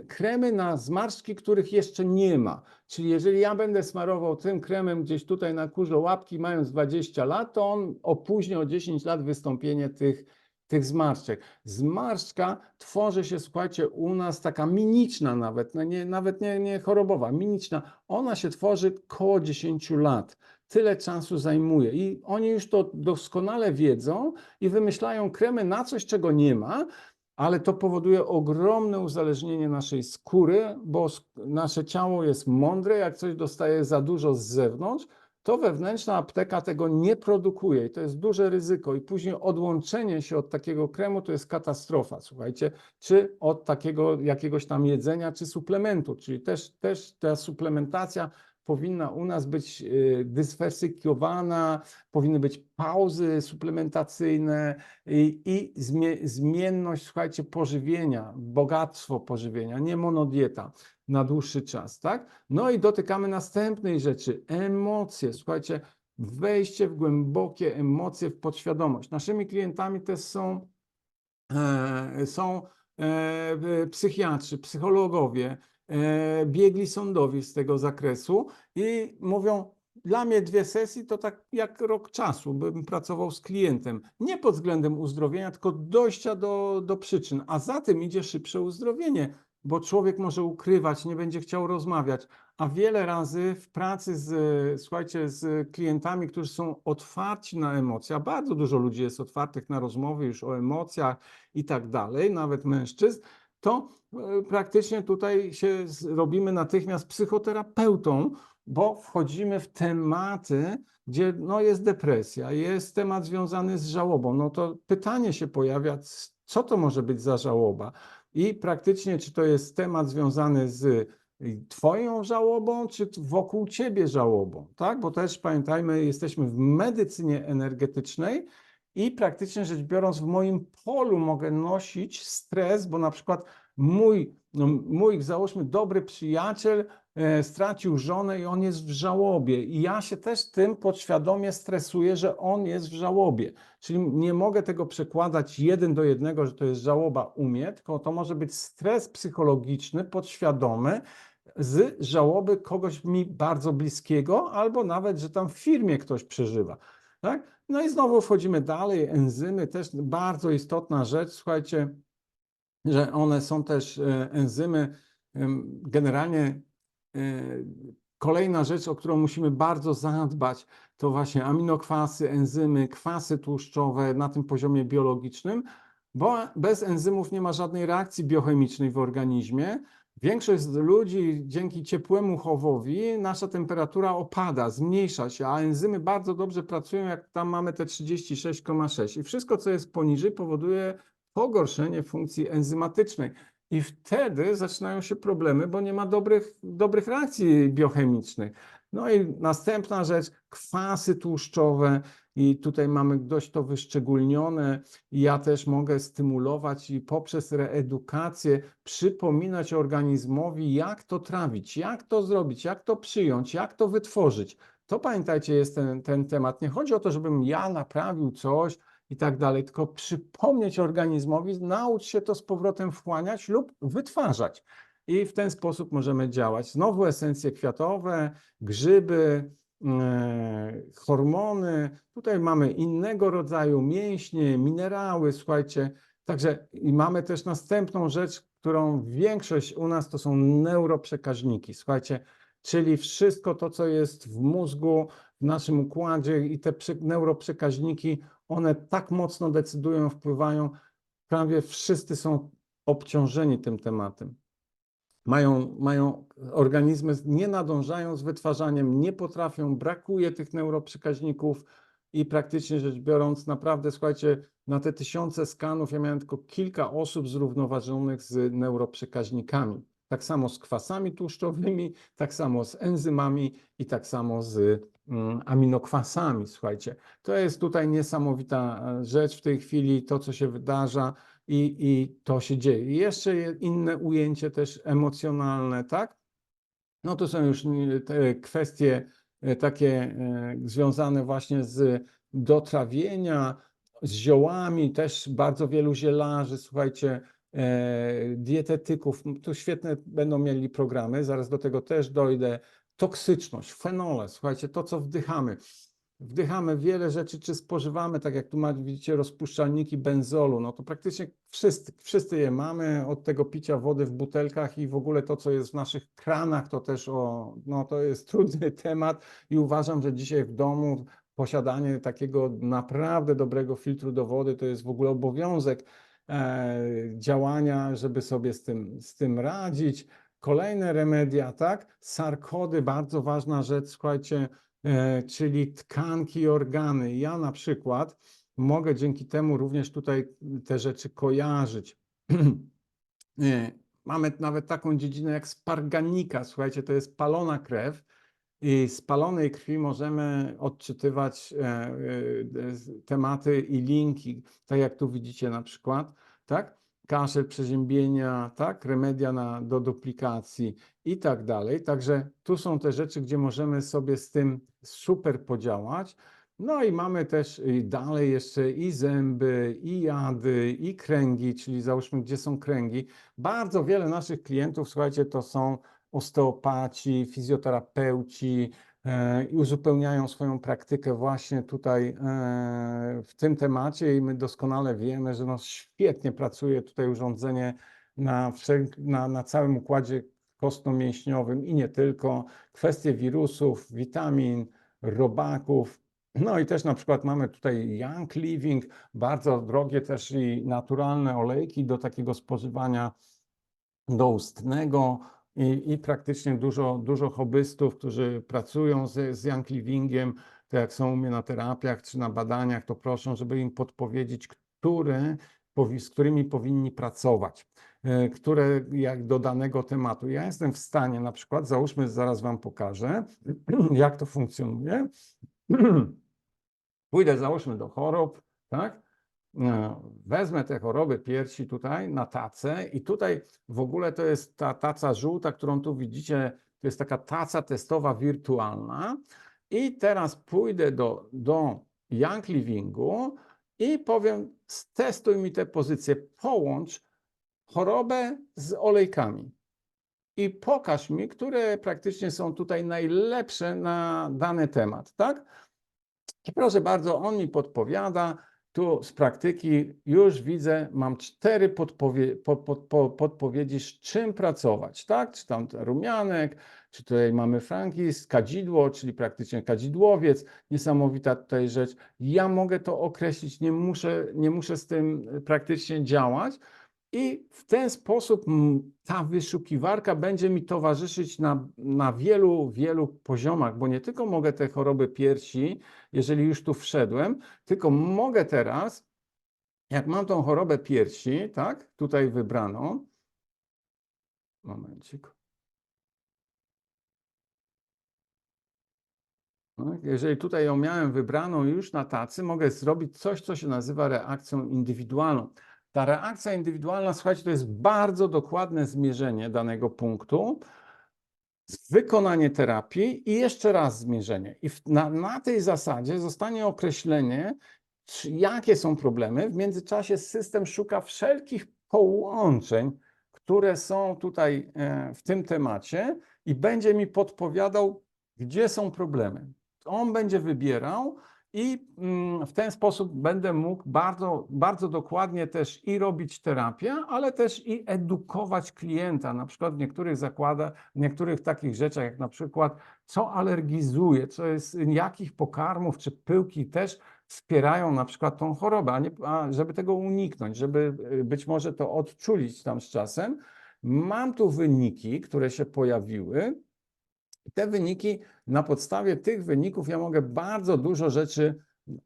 kremy na zmarszczki, których jeszcze nie ma. Czyli jeżeli ja będę smarował tym kremem gdzieś tutaj na kurze łapki, mając 20 lat, to on opóźni o 10 lat wystąpienie tych zmarszczek. Zmarszczka tworzy się, słuchajcie, u nas taka mimiczna nawet, no nawet nie chorobowa, mimiczna. Ona się tworzy koło 10 lat. Tyle czasu zajmuje i oni już to doskonale wiedzą i wymyślają kremy na coś, czego nie ma, ale to powoduje ogromne uzależnienie naszej skóry, bo nasze ciało jest mądre, jak coś dostaje za dużo z zewnątrz, to wewnętrzna apteka tego nie produkuje i to jest duże ryzyko i później odłączenie się od takiego kremu to jest katastrofa, słuchajcie, czy od takiego jakiegoś tam jedzenia, czy suplementu, czyli też ta suplementacja powinna u nas być dywersyfikowana, powinny być pauzy suplementacyjne i zmienność, słuchajcie, pożywienia, bogactwo pożywienia, nie monodieta na dłuższy czas, tak? No i dotykamy następnej rzeczy, emocje, słuchajcie, wejście w głębokie emocje, w podświadomość. Naszymi klientami też są psychiatrzy, psychologowie, biegli sądowi z tego zakresu i mówią, dla mnie 2 sesje to tak jak rok czasu, bym pracował z klientem. Nie pod względem uzdrowienia, tylko dojścia do przyczyn, a za tym idzie szybsze uzdrowienie, bo człowiek może ukrywać, nie będzie chciał rozmawiać, a wiele razy w pracy słuchajcie, z klientami, którzy są otwarci na emocje, a bardzo dużo ludzi jest otwartych na rozmowy już o emocjach i tak dalej, nawet mężczyzn, to praktycznie tutaj się robimy natychmiast psychoterapeutą, bo wchodzimy w tematy, gdzie no, jest depresja, jest temat związany z żałobą. No to pytanie się pojawia, co to może być za żałoba? I praktycznie, czy to jest temat związany z Twoją żałobą, czy wokół Ciebie żałobą, tak? Bo też pamiętajmy, jesteśmy w medycynie energetycznej i praktycznie rzecz biorąc w moim polu mogę nosić stres, bo na przykład mój załóżmy dobry przyjaciel stracił żonę i on jest w żałobie i ja się też tym podświadomie stresuję, że on jest w żałobie. Czyli nie mogę tego przekładać 1 do 1, że to jest żałoba u mnie, tylko to może być stres psychologiczny, podświadomy, z żałoby kogoś mi bardzo bliskiego, albo nawet, że tam w firmie ktoś przeżywa. Tak? No i znowu wchodzimy dalej, enzymy, też bardzo istotna rzecz, słuchajcie, że one są też enzymy, generalnie kolejna rzecz, o którą musimy bardzo zadbać, to właśnie aminokwasy, enzymy, kwasy tłuszczowe na tym poziomie biologicznym, bo bez enzymów nie ma żadnej reakcji biochemicznej w organizmie. Większość z ludzi dzięki ciepłemu chowowi nasza temperatura opada, zmniejsza się, a enzymy bardzo dobrze pracują, jak tam mamy te 36,6 i wszystko, co jest poniżej, powoduje pogorszenie funkcji enzymatycznej. I wtedy zaczynają się problemy, bo nie ma dobrych reakcji biochemicznych. No i następna rzecz, kwasy tłuszczowe. I tutaj mamy dość to wyszczególnione. Ja też mogę stymulować i poprzez reedukację przypominać organizmowi, jak to trawić, jak to zrobić, jak to przyjąć, jak to wytworzyć. To pamiętajcie, jest ten temat. Nie chodzi o to, żebym ja naprawił coś i tak dalej, tylko przypomnieć organizmowi, naucz się to z powrotem wchłaniać lub wytwarzać. I w ten sposób możemy działać. Znowu esencje kwiatowe, grzyby, hormony. Tutaj mamy innego rodzaju mięśnie, minerały, słuchajcie. Także i mamy też następną rzecz, którą większość u nas to są neuroprzekaźniki. Słuchajcie, czyli wszystko to, co jest w mózgu, w naszym układzie i te neuroprzekaźniki, one tak mocno decydują, wpływają. Prawie wszyscy są obciążeni tym tematem. Mają organizmy, nie nadążają z wytwarzaniem, nie potrafią, brakuje tych neuroprzekaźników i praktycznie rzecz biorąc, naprawdę, słuchajcie, na te tysiące skanów ja miałem tylko kilka osób zrównoważonych z neuroprzekaźnikami. Tak samo z kwasami tłuszczowymi, tak samo z enzymami i tak samo z aminokwasami, słuchajcie. To jest tutaj niesamowita rzecz w tej chwili, to co się wydarza. I to się dzieje. I jeszcze inne ujęcie też emocjonalne, tak? No to są już te kwestie takie związane właśnie z dotrawienia, z ziołami, też bardzo wielu zielarzy, słuchajcie, dietetyków, tu świetne będą mieli programy, zaraz do tego też dojdę. Toksyczność, fenole, słuchajcie, to co wdychamy. Wdychamy wiele rzeczy, czy spożywamy, tak jak tu widzicie, rozpuszczalniki benzolu, no to praktycznie wszyscy je mamy, od tego picia wody w butelkach i w ogóle to, co jest w naszych kranach, to też no to jest trudny temat i uważam, że dzisiaj w domu posiadanie takiego naprawdę dobrego filtru do wody to jest w ogóle obowiązek działania, żeby sobie z tym radzić. Kolejne remedia, tak? Sarkody, bardzo ważna rzecz, słuchajcie, czyli tkanki i organy. Ja na przykład mogę dzięki temu również tutaj te rzeczy kojarzyć. Mamy nawet taką dziedzinę jak sparganika. Słuchajcie, to jest palona krew i z palonej krwi możemy odczytywać tematy i linki, tak jak tu widzicie na przykład, tak? Kaszel, przeziębienia, tak? Remedia do duplikacji i tak dalej. Także tu są te rzeczy, gdzie możemy sobie z tym super podziałać. No i mamy też dalej jeszcze i zęby, i jady, i kręgi, czyli załóżmy, gdzie są kręgi. Bardzo wiele naszych klientów, słuchajcie, to są osteopaci, fizjoterapeuci i uzupełniają swoją praktykę właśnie tutaj w tym temacie i my doskonale wiemy, że no świetnie pracuje tutaj urządzenie na całym układzie kostno-mięśniowym i nie tylko. Kwestie wirusów, witamin, robaków. No i też na przykład mamy tutaj Young Living, bardzo drogie też i naturalne olejki do takiego spożywania doustnego i praktycznie dużo hobbystów, którzy pracują z Young Livingiem, to jak są u mnie na terapiach czy na badaniach, to proszą, żeby im podpowiedzieć, z którymi powinni pracować, które jak do danego tematu. Ja jestem w stanie na przykład, załóżmy, zaraz Wam pokażę, jak to funkcjonuje. Pójdę, załóżmy, do chorób, tak? Wezmę te choroby piersi tutaj na tacę i tutaj w ogóle to jest ta taca żółta, którą tu widzicie, to jest taka taca testowa wirtualna i teraz pójdę do Young Livingu i powiem, stestuj mi te pozycje, połącz chorobę z olejkami. i pokaż mi, które praktycznie są tutaj najlepsze na dany temat, tak? I proszę bardzo, on mi podpowiada, tu z praktyki już widzę, mam 4 podpowiedzi, z czym pracować, tak? Czy tam rumianek, czy tutaj mamy frankis, kadzidło, czyli praktycznie kadzidłowiec, niesamowita tutaj rzecz. Ja mogę to określić, nie muszę z tym praktycznie działać. I w ten sposób ta wyszukiwarka będzie mi towarzyszyć na wielu poziomach, bo nie tylko mogę te choroby piersi, jeżeli już tu wszedłem, tylko mogę teraz, jak mam tą chorobę piersi, tak, tutaj wybraną, momencik. No, jeżeli tutaj ją miałem wybraną już na tacy, mogę zrobić coś, co się nazywa reakcją indywidualną. Ta reakcja indywidualna, słuchajcie, to jest bardzo dokładne zmierzenie danego punktu, wykonanie terapii i jeszcze raz zmierzenie. I na tej zasadzie zostanie określenie, jakie są problemy. W międzyczasie system szuka wszelkich połączeń, które są tutaj w tym temacie i będzie mi podpowiadał, gdzie są problemy. On będzie wybierał i w ten sposób będę mógł bardzo dokładnie też i robić terapię, ale też i edukować klienta, na przykład w niektórych zakładach, w niektórych takich rzeczach, jak na przykład co alergizuje, jakich pokarmów czy pyłki też wspierają na przykład tą chorobę, a żeby tego uniknąć, żeby być może to odczulić tam z czasem. Mam tu wyniki, które się pojawiły. Te wyniki, na podstawie tych wyników ja mogę bardzo dużo rzeczy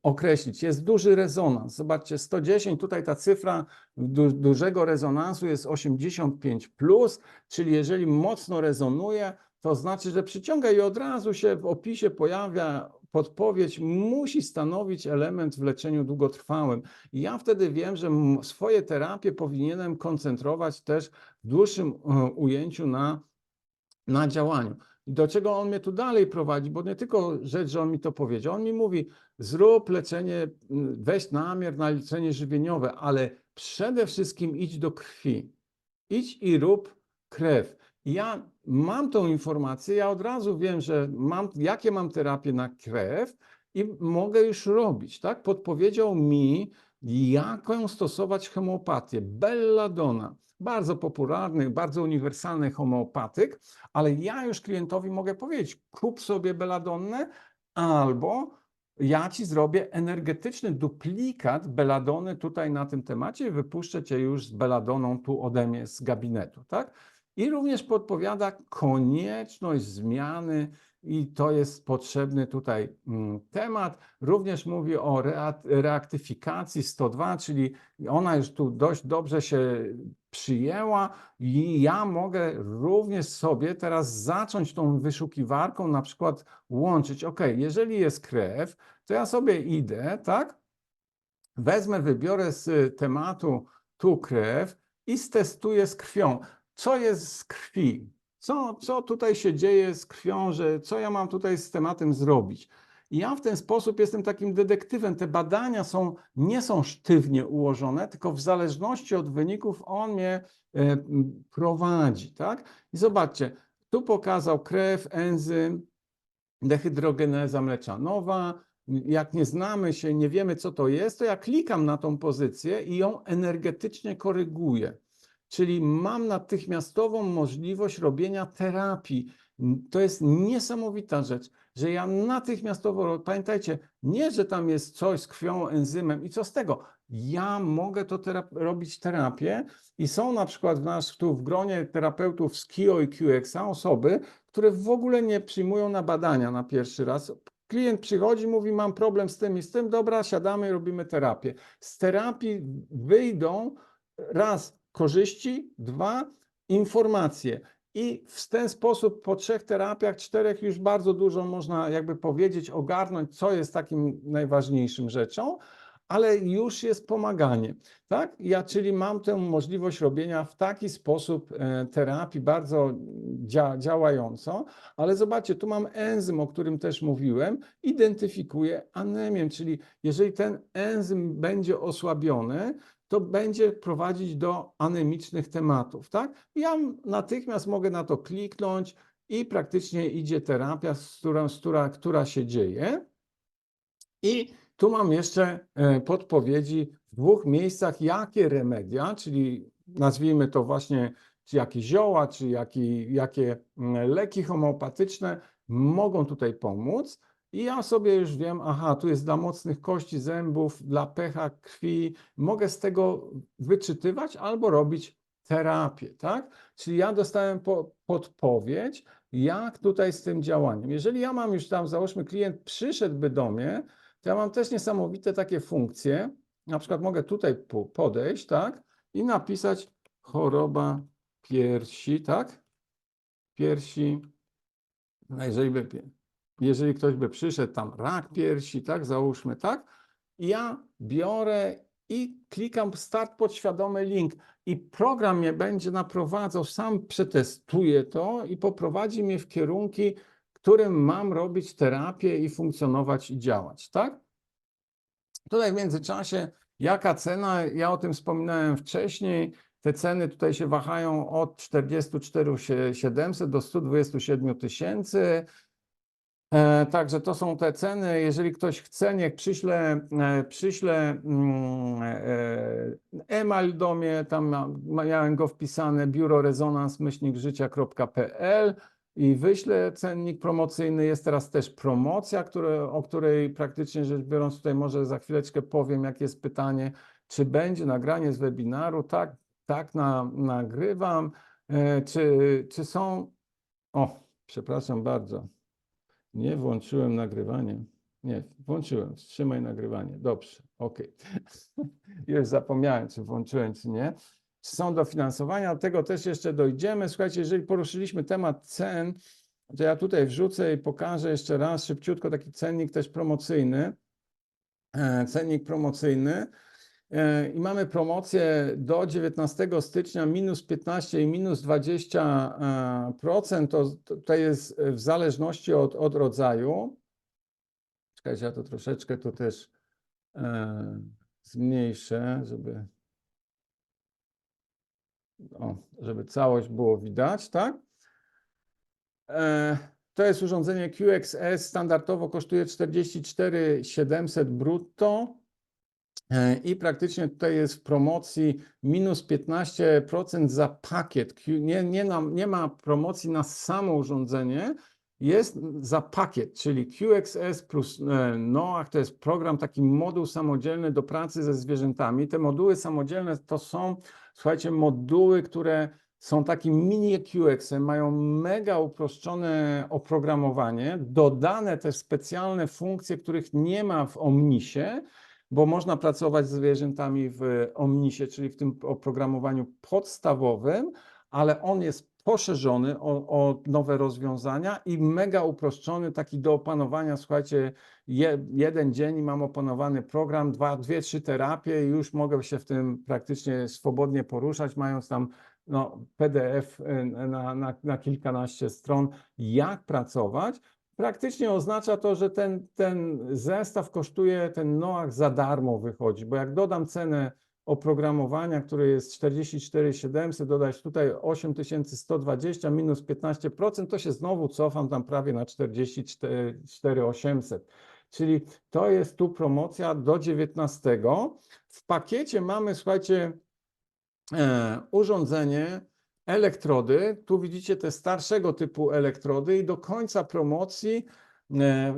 określić. Jest duży rezonans. Zobaczcie, 110, tutaj ta cyfra dużego rezonansu jest 85+, czyli jeżeli mocno rezonuje, to znaczy, że przyciąga i od razu się w opisie pojawia podpowiedź, musi stanowić element w leczeniu długotrwałym. I ja wtedy wiem, że swoje terapie powinienem koncentrować też w dłuższym ujęciu na działaniu. I do czego on mnie tu dalej prowadzi, bo nie tylko rzecz, że on mi to powiedział, on mi mówi, zrób leczenie, weź namiar na leczenie żywieniowe, ale przede wszystkim idź do krwi. Idź i rób krew. I ja mam tą informację, ja od razu wiem, że jakie mam terapie na krew i mogę już robić, tak? Podpowiedział mi, jaką stosować homeopatię. Belladonna. Bardzo popularny, bardzo uniwersalny homeopatyk, ale ja już klientowi mogę powiedzieć, kup sobie belladonnę albo ja ci zrobię energetyczny duplikat belladony tutaj na tym temacie i wypuszczę cię już z belladoną tu ode mnie z gabinetu, tak? I również podpowiada konieczność zmiany i to jest potrzebny tutaj temat. Również mówi o reaktyfikacji 102, czyli ona już tu dość dobrze się przyjęła i ja mogę również sobie teraz zacząć tą wyszukiwarką na przykład łączyć. Ok, jeżeli jest krew, to ja sobie idę, tak? Wezmę, wybiorę z tematu tu krew i stestuję z krwią. Co jest z krwi? Co tutaj się dzieje z krwią, co ja mam tutaj z tematem zrobić? I ja w ten sposób jestem takim detektywem. Te badania nie są sztywnie ułożone, tylko w zależności od wyników on mnie prowadzi, tak? I zobaczcie, tu pokazał krew, enzym, dehydrogeneza mleczanowa. Jak nie znamy się, nie wiemy, co to jest, to ja klikam na tą pozycję i ją energetycznie koryguję. Czyli mam natychmiastową możliwość robienia terapii. To jest niesamowita rzecz, że ja natychmiastowo, pamiętajcie, nie, że tam jest coś z krwią, enzymem i co z tego. Ja mogę to robić terapię i są na przykład tu w gronie terapeutów z KIO i QX-a osoby, które w ogóle nie przyjmują na badania na pierwszy raz. Klient przychodzi, mówi, mam problem z tym i z tym, dobra, siadamy, robimy terapię. Z terapii wyjdą raz korzyści, 2 informacje. I w ten sposób po 3 terapiach, 4 już bardzo dużo można jakby powiedzieć, ogarnąć, co jest takim najważniejszym rzeczą, ale już jest pomaganie, tak? Czyli mam tę możliwość robienia w taki sposób terapii bardzo działającą, ale zobaczcie, tu mam enzym, o którym też mówiłem, identyfikuje anemię, czyli jeżeli ten enzym będzie osłabiony, to będzie prowadzić do anemicznych tematów, tak? Ja natychmiast mogę na to kliknąć i praktycznie idzie terapia, która się dzieje. I tu mam jeszcze podpowiedzi w 2 miejscach, jakie remedia, czyli nazwijmy to właśnie, czy jakie zioła, czy jakie leki homeopatyczne mogą tutaj pomóc. I ja sobie już wiem, aha, tu jest dla mocnych kości, zębów, dla pH krwi. Mogę z tego wyczytywać albo robić terapię, tak? Czyli ja dostałem podpowiedź, jak tutaj z tym działaniem. Jeżeli ja mam już tam, załóżmy, klient przyszedłby do mnie, to ja mam też niesamowite takie funkcje. Na przykład mogę tutaj podejść, tak? I napisać choroba piersi, tak? Piersi. No jeżeli ktoś by przyszedł tam, rak piersi, tak? Załóżmy, tak? I ja biorę i klikam start podświadomy link i program mnie będzie naprowadzał, sam przetestuję to i poprowadzi mnie w kierunki, którym mam robić terapię i funkcjonować i działać, tak? Tutaj w międzyczasie, jaka cena? Ja o tym wspominałem wcześniej. Te ceny tutaj się wahają od 44 700 do 127 000. Także to są te ceny. Jeżeli ktoś chce, niech przyśle e-mail do mnie, tam miałem go wpisane biurorezonans@życia.pl i wyślę cennik promocyjny. Jest teraz też promocja, o której praktycznie rzecz biorąc tutaj może za chwileczkę powiem, jakie jest pytanie, czy będzie nagranie z webinaru. Tak, nagrywam. Czy są... O, przepraszam bardzo. Nie włączyłem nagrywanie. Nie, włączyłem. Wstrzymaj nagrywanie. Dobrze, ok. Już zapomniałem, czy włączyłem, czy nie. Są dofinansowania, do tego też jeszcze dojdziemy. Słuchajcie, jeżeli poruszyliśmy temat cen, to ja tutaj wrzucę i pokażę jeszcze raz szybciutko taki cennik też promocyjny. Cennik promocyjny. I mamy promocję do 19 stycznia minus 15 i minus 20%. To jest w zależności od rodzaju. Czekajcie, ja to troszeczkę tu też zmniejszę, żeby całość było widać, tak? To jest urządzenie QXS, standardowo kosztuje 44 700 brutto. I praktycznie tutaj jest w promocji minus 15% za pakiet. Nie ma promocji na samo urządzenie, jest za pakiet, czyli QXS plus NOAH to jest program, taki moduł samodzielny do pracy ze zwierzętami. Te moduły samodzielne to są, słuchajcie, moduły, które są takim mini QX-em, mają mega uproszczone oprogramowanie, dodane też specjalne funkcje, których nie ma w Omnisie, bo można pracować z zwierzętami w Omnisie, czyli w tym oprogramowaniu podstawowym, ale on jest poszerzony o nowe rozwiązania i mega uproszczony, taki do opanowania. Słuchajcie, jeden dzień i mam opanowany program, 2-3 terapie i już mogę się w tym praktycznie swobodnie poruszać, mając tam PDF na kilkanaście stron, jak pracować. Praktycznie oznacza to, że ten zestaw kosztuje, ten NOAH za darmo wychodzi, bo jak dodam cenę oprogramowania, które jest 44 700, dodać tutaj 8120 minus 15%, to się znowu cofam tam prawie na 44 800. Czyli to jest tu promocja do 19. W pakiecie mamy, słuchajcie, urządzenie, elektrody. Tu widzicie te starszego typu elektrody i do końca promocji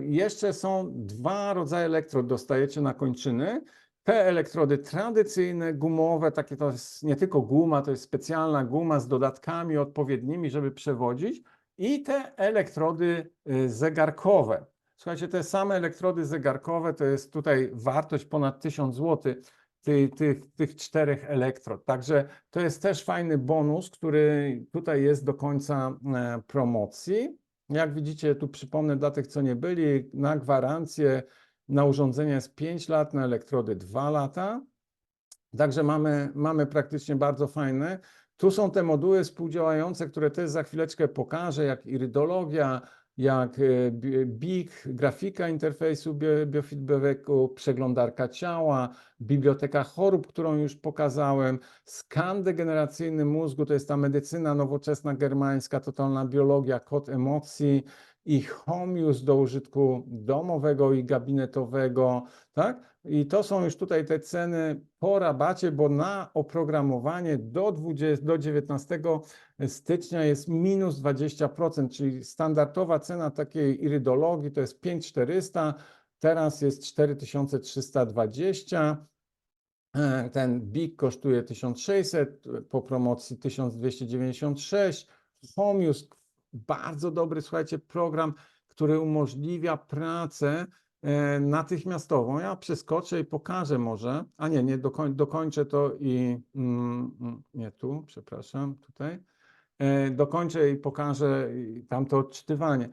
jeszcze są 2 rodzaje elektrod, dostajecie na kończyny. Te elektrody tradycyjne, gumowe, takie to jest nie tylko guma, to jest specjalna guma z dodatkami odpowiednimi, żeby przewodzić, i te elektrody zegarkowe. Słuchajcie, te same elektrody zegarkowe to jest tutaj wartość ponad 1000 zł. Tych 4 elektrod. Także to jest też fajny bonus, który tutaj jest do końca promocji. Jak widzicie, tu przypomnę dla tych, co nie byli, na gwarancję na urządzenie jest 5 lat, na elektrody 2 lata. Także mamy praktycznie bardzo fajne. Tu są te moduły współdziałające, które też za chwileczkę pokażę, jak irydologia, jak BIG, grafika interfejsu biofeedbacku, przeglądarka ciała, biblioteka chorób, którą już pokazałem, skan degeneracyjny mózgu, to jest ta medycyna nowoczesna germańska, totalna biologia, kod emocji i Homius do użytku domowego i gabinetowego, tak? I to są już tutaj te ceny po rabacie, bo na oprogramowanie do 19 stycznia jest minus 20%, czyli standardowa cena takiej irydologii to jest 5400, teraz jest 4320. Ten BIG kosztuje 1600, po promocji 1296. Homius, bardzo dobry, słuchajcie, program, który umożliwia pracę natychmiastową. Ja przeskoczę i pokażę może, a nie, dokończę to i nie tu, przepraszam, tutaj. Dokończę i pokażę tamto odczytywanie.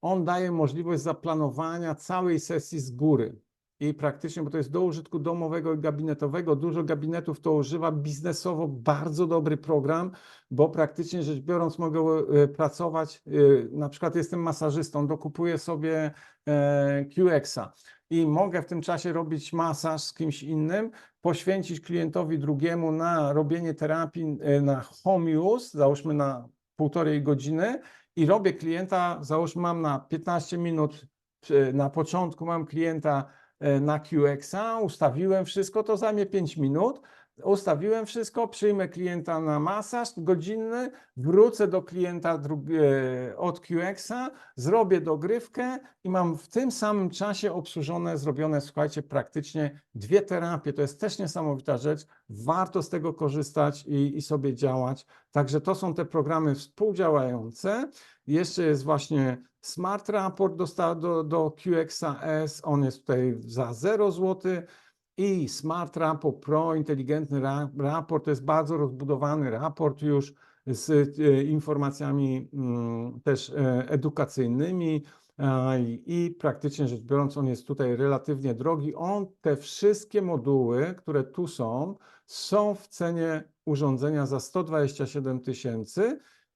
On daje możliwość zaplanowania całej sesji z góry. I praktycznie, bo to jest do użytku domowego i gabinetowego, dużo gabinetów to używa biznesowo, bardzo dobry program, bo praktycznie rzecz biorąc mogę pracować, na przykład jestem masażystą, dokupuję sobie QX-a i mogę w tym czasie robić masaż z kimś innym, poświęcić klientowi drugiemu na robienie terapii na home use, załóżmy na 1,5 godziny i robię klienta, załóżmy mam na 15 minut, na początku mam klienta na QX-a, ustawiłem wszystko, to zajmie 5 minut, ustawiłem wszystko, przyjmę klienta na masaż godzinny, wrócę do klienta od QX-a, zrobię dogrywkę i mam w tym samym czasie zrobione, słuchajcie, praktycznie 2 terapie. To jest też niesamowita rzecz, warto z tego korzystać i sobie działać. Także to są te programy współdziałające. Jeszcze jest właśnie Smart Raport do QX-a S, on jest tutaj za 0 zł. I Smart Raport Pro, inteligentny raport, to jest bardzo rozbudowany raport już z informacjami też edukacyjnymi i praktycznie rzecz biorąc on jest tutaj relatywnie drogi. Te wszystkie moduły, które tu są w cenie urządzenia za 127 000,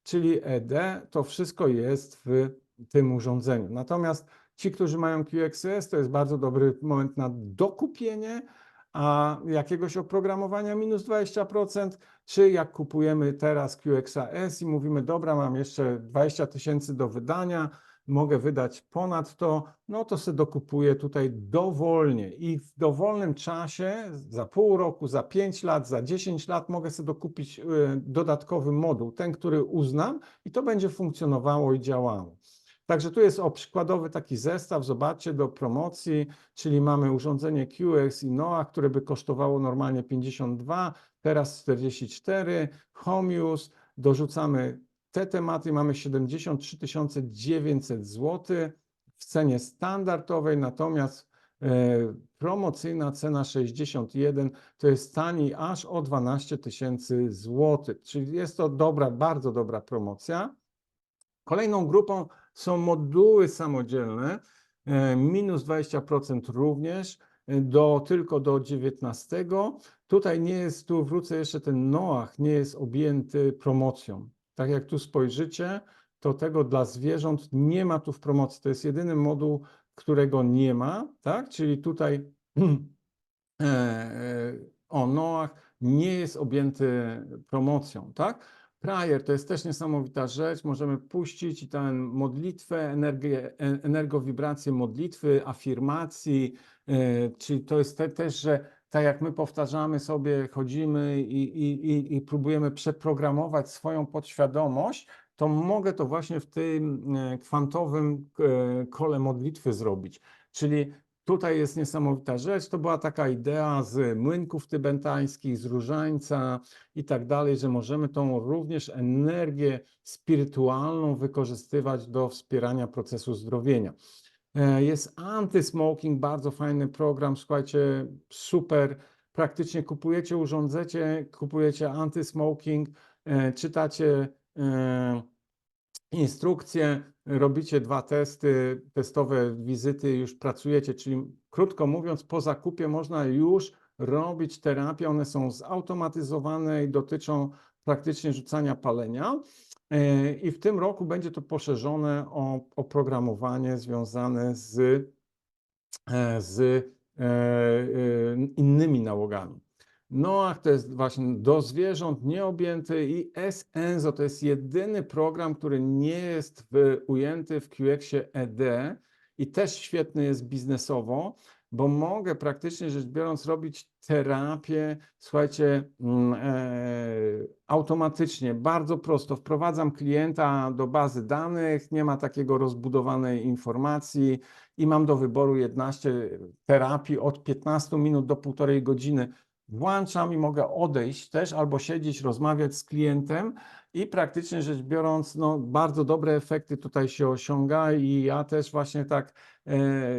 czyli ED, to wszystko jest w tym urządzeniu. Natomiast ci, którzy mają QXS, to jest bardzo dobry moment na dokupienie, a jakiegoś oprogramowania minus 20%, czy jak kupujemy teraz QXS i mówimy, dobra, mam jeszcze 20 000 do wydania, mogę wydać ponad to, no to sobie dokupuję tutaj dowolnie i w dowolnym czasie, za pół roku, za 5 lat, za 10 lat mogę sobie dokupić dodatkowy moduł, ten, który uznam i to będzie funkcjonowało i działało. Także tu jest przykładowy taki zestaw, zobaczcie, do promocji, czyli mamy urządzenie QX i Noah, które by kosztowało normalnie 52, teraz 44, Homius, dorzucamy te tematy, mamy 73 900 zł w cenie standardowej, natomiast promocyjna cena 61 to jest taniej aż o 12 000 zł, czyli jest to dobra, bardzo dobra promocja. Kolejną grupą są moduły samodzielne, minus 20% również, tylko do 19. Tutaj nie jest, tu wrócę jeszcze, ten Noach nie jest objęty promocją. Tak jak tu spojrzycie, to tego dla zwierząt nie ma tu w promocji. To jest jedyny moduł, którego nie ma, tak? Czyli tutaj Noach nie jest objęty promocją, tak? Prayer to jest też niesamowita rzecz, możemy puścić i tę modlitwę, energowibrację modlitwy, afirmacji, czyli to jest też, że tak jak my powtarzamy sobie, chodzimy i próbujemy przeprogramować swoją podświadomość, to mogę to właśnie w tym kwantowym kole modlitwy zrobić. Czyli tutaj jest niesamowita rzecz, to była taka idea z młynków tybetańskich, z różańca i tak dalej, że możemy tą również energię spirytualną wykorzystywać do wspierania procesu zdrowienia. Jest anti-smoking, bardzo fajny program, słuchajcie, super, praktycznie kupujecie urządzenie, kupujecie anti-smoking, czytacie instrukcje, robicie 2 testy, testowe wizyty, już pracujecie, czyli krótko mówiąc, po zakupie można już robić terapię, one są zautomatyzowane i dotyczą praktycznie rzucania palenia. I w tym roku będzie to poszerzone o oprogramowanie związane z innymi nałogami. NOAH to jest właśnie do zwierząt nieobjęty i SENSO to jest jedyny program, który nie jest ujęty w QX-ie ED i też świetny jest biznesowo, bo mogę praktycznie rzecz biorąc robić terapię, słuchajcie, automatycznie, bardzo prosto. Wprowadzam klienta do bazy danych, nie ma takiego rozbudowanej informacji i mam do wyboru 11 terapii od 15 minut do 1,5 godziny. Włączam i mogę odejść też albo siedzieć, rozmawiać z klientem i praktycznie rzecz biorąc, no, bardzo dobre efekty tutaj się osiąga i ja też właśnie tak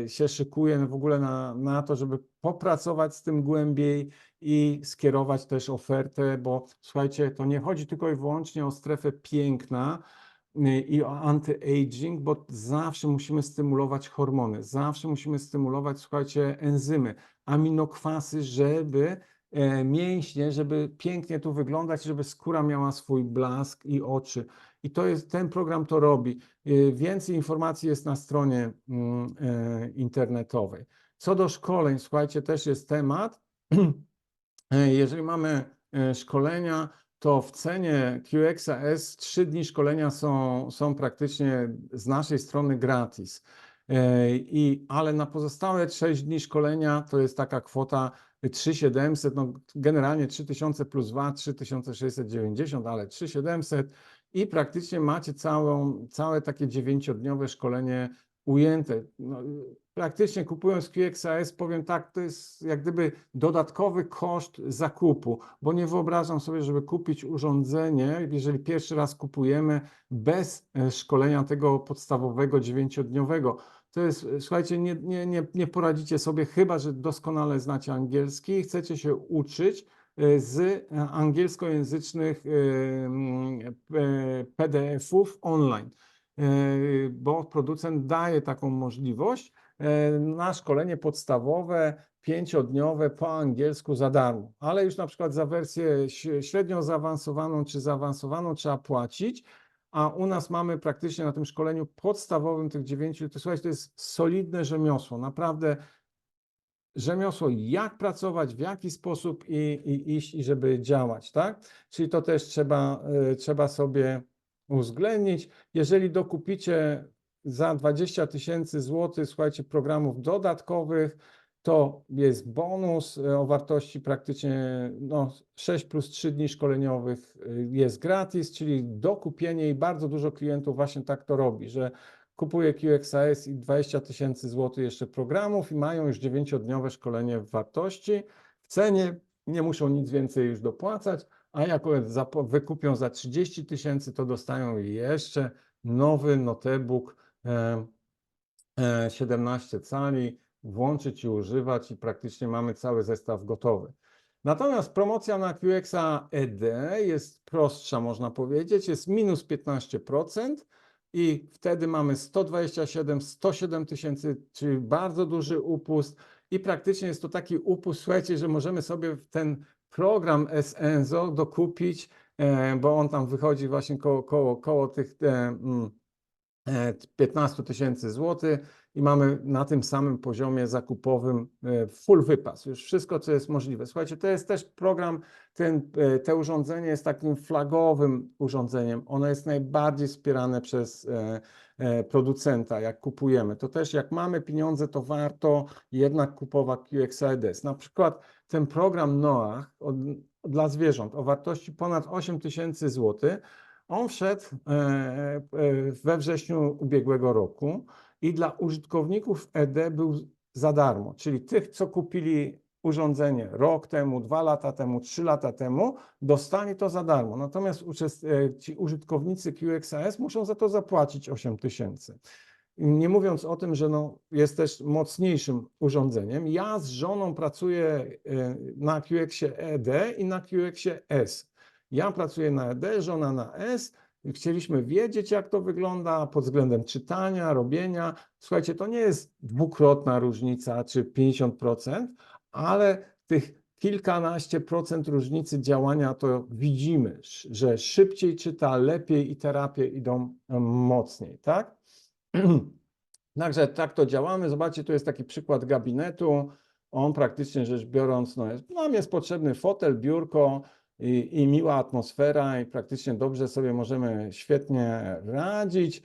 się szykuję w ogóle na to, żeby popracować z tym głębiej i skierować też ofertę, bo słuchajcie, to nie chodzi tylko i wyłącznie o strefę piękna i o anti-aging, bo zawsze musimy stymulować hormony, zawsze musimy stymulować, słuchajcie, enzymy, aminokwasy, żeby mięśnie, żeby pięknie tu wyglądać, żeby skóra miała swój blask i oczy. I to jest, ten program to robi. Więcej informacji jest na stronie internetowej. Co do szkoleń, słuchajcie, też jest temat. Jeżeli mamy szkolenia, to w cenie QXAS 3 dni szkolenia są praktycznie z naszej strony gratis. Ale na pozostałe 6 dni szkolenia to jest taka kwota 3700, no generalnie 3000 plus VAT, 3690, ale 3700 i praktycznie macie całe takie 9-dniowe szkolenie ujęte. No, praktycznie kupując QXAS, powiem tak, to jest jak gdyby dodatkowy koszt zakupu, bo nie wyobrażam sobie, żeby kupić urządzenie, jeżeli pierwszy raz kupujemy bez szkolenia tego podstawowego 9-dniowego. To jest, słuchajcie, nie poradzicie sobie, chyba że doskonale znacie angielski i chcecie się uczyć z angielskojęzycznych PDF-ów online, bo producent daje taką możliwość na szkolenie podstawowe 5-dniowe po angielsku za darmo, ale już na przykład za wersję średnio zaawansowaną czy zaawansowaną trzeba płacić, a u nas mamy praktycznie na tym szkoleniu podstawowym tych 9, to słuchajcie, to jest solidne rzemiosło, naprawdę rzemiosło, jak pracować, w jaki sposób i iść i żeby działać, tak? Czyli to też trzeba sobie uwzględnić. Jeżeli dokupicie za 20 000 złotych, słuchajcie, programów dodatkowych, to jest bonus o wartości praktycznie 6 plus 3 dni szkoleniowych jest gratis, czyli dokupienie i bardzo dużo klientów właśnie tak to robi, że kupuje QXAS i 20 000 złotych jeszcze programów i mają już 9-dniowe szkolenie w wartości. W cenie nie muszą nic więcej już dopłacać, a jak wykupią za 30 000, to dostają jeszcze nowy notebook 17 cali, włączyć i używać i praktycznie mamy cały zestaw gotowy. Natomiast promocja na QXA ED jest prostsza, można powiedzieć, jest minus 15% i wtedy mamy 127, 107 tysięcy, czyli bardzo duży upust i praktycznie jest to taki upust, słuchajcie, że możemy sobie ten program SENSO dokupić, bo on tam wychodzi właśnie koło tych 15 000 złotych i mamy na tym samym poziomie zakupowym full wypas, już wszystko, co jest możliwe. Słuchajcie, to jest też program, to urządzenie jest takim flagowym urządzeniem. Ono jest najbardziej wspierane przez producenta, jak kupujemy. To też jak mamy pieniądze, to warto jednak kupować QXADS. Na przykład ten program NOAH dla zwierząt o wartości ponad 8 000 złotych, on wszedł we wrześniu ubiegłego roku i dla użytkowników ED był za darmo, czyli tych, co kupili urządzenie rok temu, 2 lata temu, 3 lata temu, dostali to za darmo. Natomiast ci użytkownicy QXAS muszą za to zapłacić 8 000. Nie mówiąc o tym, że jest też mocniejszym urządzeniem. Ja z żoną pracuję na QX-ie ED i na QX-ie S. Ja pracuję na ED, żona na S. Chcieliśmy wiedzieć, jak to wygląda pod względem czytania, robienia. Słuchajcie, to nie jest dwukrotna różnica czy 50%, ale tych kilkanaście procent różnicy działania to widzimy, że szybciej czyta, lepiej i terapie idą mocniej, tak? Także tak to działamy. Zobaczcie, tu jest taki przykład gabinetu. On praktycznie rzecz biorąc, nam jest potrzebny fotel, biurko i miła atmosfera i praktycznie dobrze sobie możemy świetnie radzić.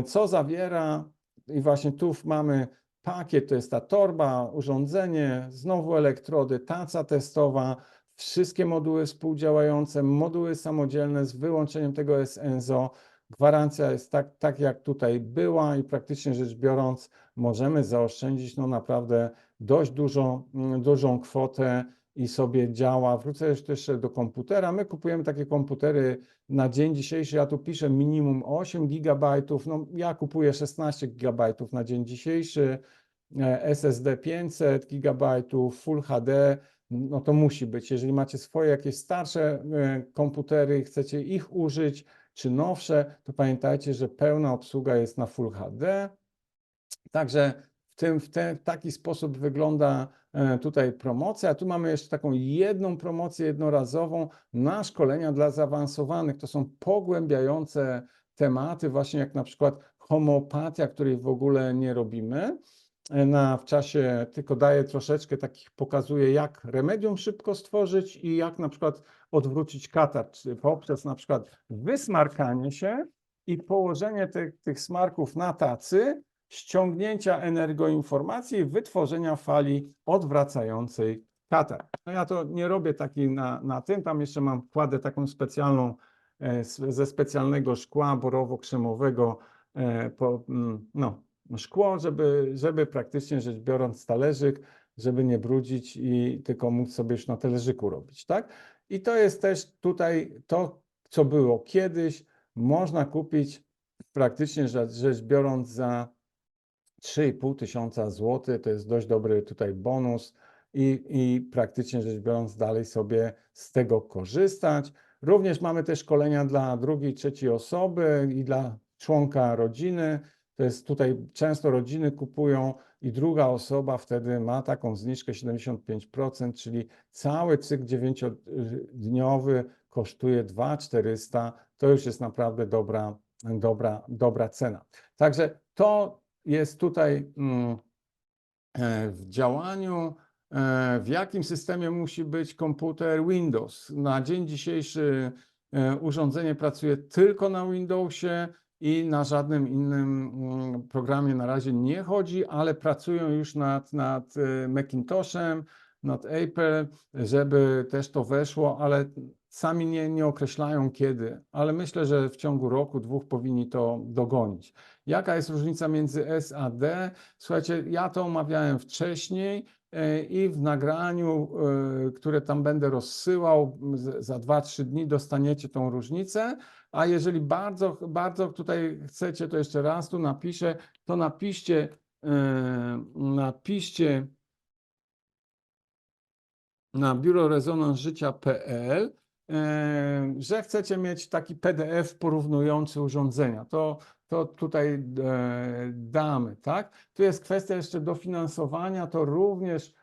Co zawiera? I właśnie tu mamy pakiet, to jest ta torba, urządzenie, znowu elektrody, taca testowa, wszystkie moduły współdziałające, moduły samodzielne z wyłączeniem tego SNZO. Gwarancja jest tak jak tutaj była i praktycznie rzecz biorąc możemy zaoszczędzić naprawdę dość dużą kwotę i sobie działa. Wrócę jeszcze do komputera. My kupujemy takie komputery na dzień dzisiejszy. Ja tu piszę minimum 8 GB. Ja kupuję 16 GB na dzień dzisiejszy. SSD 500 GB, Full HD. To musi być. Jeżeli macie swoje jakieś starsze komputery i chcecie ich użyć, czy nowsze, to pamiętajcie, że pełna obsługa jest na Full HD. Także w taki sposób wygląda tutaj promocja. Tu mamy jeszcze taką jedną promocję jednorazową na szkolenia dla zaawansowanych. To są pogłębiające tematy, właśnie jak na przykład homeopatia, której w ogóle nie robimy w czasie, tylko daję troszeczkę takich, pokazuję jak remedium szybko stworzyć i jak na przykład odwrócić katar, poprzez na przykład wysmarkanie się i położenie tych smarków na tacy, ściągnięcia energoinformacji i wytworzenia fali odwracającej katar. Ja to nie robię takiej na tym, tam jeszcze kładę taką specjalną, ze specjalnego szkła borowo-krzemowego, szkło, żeby praktycznie rzecz biorąc talerzyk, żeby nie brudzić i tylko móc sobie już na talerzyku robić, tak? I to jest też tutaj to, co było kiedyś, można kupić praktycznie rzecz biorąc za 3,5 tysiąca złotych, to jest dość dobry tutaj bonus i praktycznie rzecz biorąc dalej sobie z tego korzystać. Również mamy te szkolenia dla drugiej, trzeciej osoby i dla członka rodziny. To jest tutaj często rodziny kupują i druga osoba wtedy ma taką zniżkę 75%, czyli cały cykl 9-dniowy kosztuje 2400. To już jest naprawdę dobra cena. Także to jest tutaj w działaniu. W jakim systemie musi być komputer Windows? Na dzień dzisiejszy urządzenie pracuje tylko na Windowsie i na żadnym innym programie na razie nie chodzi, ale pracują już nad Macintoshem, nad Apple, żeby też to weszło, ale sami nie określają kiedy, ale myślę, że w ciągu roku, dwóch powinni to dogonić. Jaka jest różnica między S a D? Słuchajcie, ja to omawiałem wcześniej i w nagraniu, które tam będę rozsyłał, za 2-3 dni dostaniecie tą różnicę, a jeżeli bardzo tutaj chcecie, to jeszcze raz tu napiszę, to napiszcie na biurorezonanceżycia.pl, że chcecie mieć taki PDF porównujący urządzenia. To tutaj damy, tak? Tu jest kwestia jeszcze dofinansowania, to również,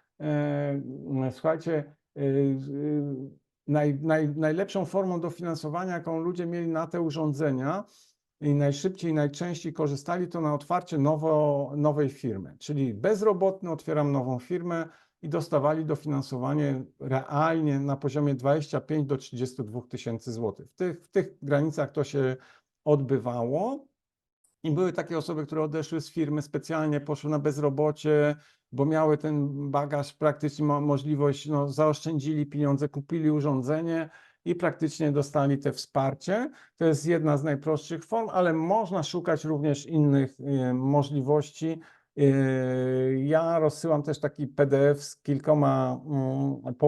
słuchajcie, najlepszą formą dofinansowania, jaką ludzie mieli na te urządzenia i najszybciej, najczęściej korzystali, to na otwarcie nowej firmy, czyli bezrobotny, otwieram nową firmę i dostawali dofinansowanie realnie na poziomie 25 do 32 tysięcy złotych. W tych granicach to się odbywało i były takie osoby, które odeszły z firmy, specjalnie poszły na bezrobocie, bo miały ten bagaż, praktycznie możliwość, zaoszczędzili pieniądze, kupili urządzenie i praktycznie dostali te wsparcie. To jest jedna z najprostszych form, ale można szukać również innych możliwości. Ja rozsyłam też taki PDF z kilkoma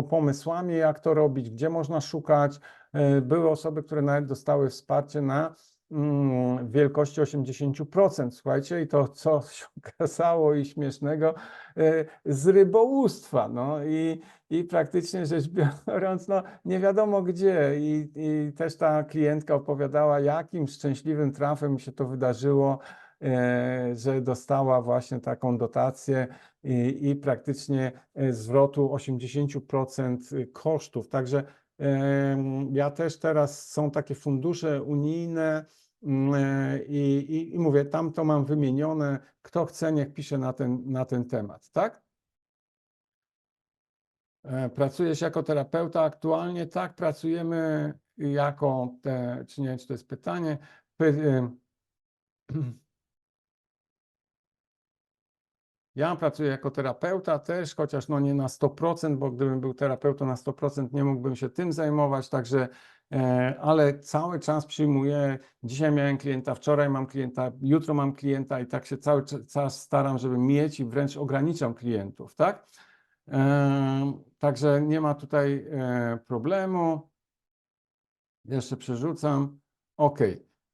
pomysłami, jak to robić, gdzie można szukać. Były osoby, które nawet dostały wsparcie na wielkości 80%, słuchajcie, i to co się okazało i śmiesznego, z rybołówstwa, i praktycznie rzecz biorąc, nie wiadomo gdzie i też ta klientka opowiadała, jakim szczęśliwym trafem się to wydarzyło, że dostała właśnie taką dotację i praktycznie zwrotu 80% kosztów. Także ja też teraz są takie fundusze unijne i mówię, tam to mam wymienione, kto chce, niech pisze na ten temat, tak? Pracujesz jako terapeuta aktualnie? Tak, pracujemy jako, czy nie wiem, czy to jest pytanie. Ja pracuję jako terapeuta też, chociaż no nie na 100%, bo gdybym był terapeutą na 100%, nie mógłbym się tym zajmować, także, ale cały czas przyjmuję. Dzisiaj miałem klienta, wczoraj mam klienta, jutro mam klienta i tak się cały czas staram, żeby mieć i wręcz ograniczam klientów, tak? Także nie ma tutaj problemu. Jeszcze przerzucam. OK.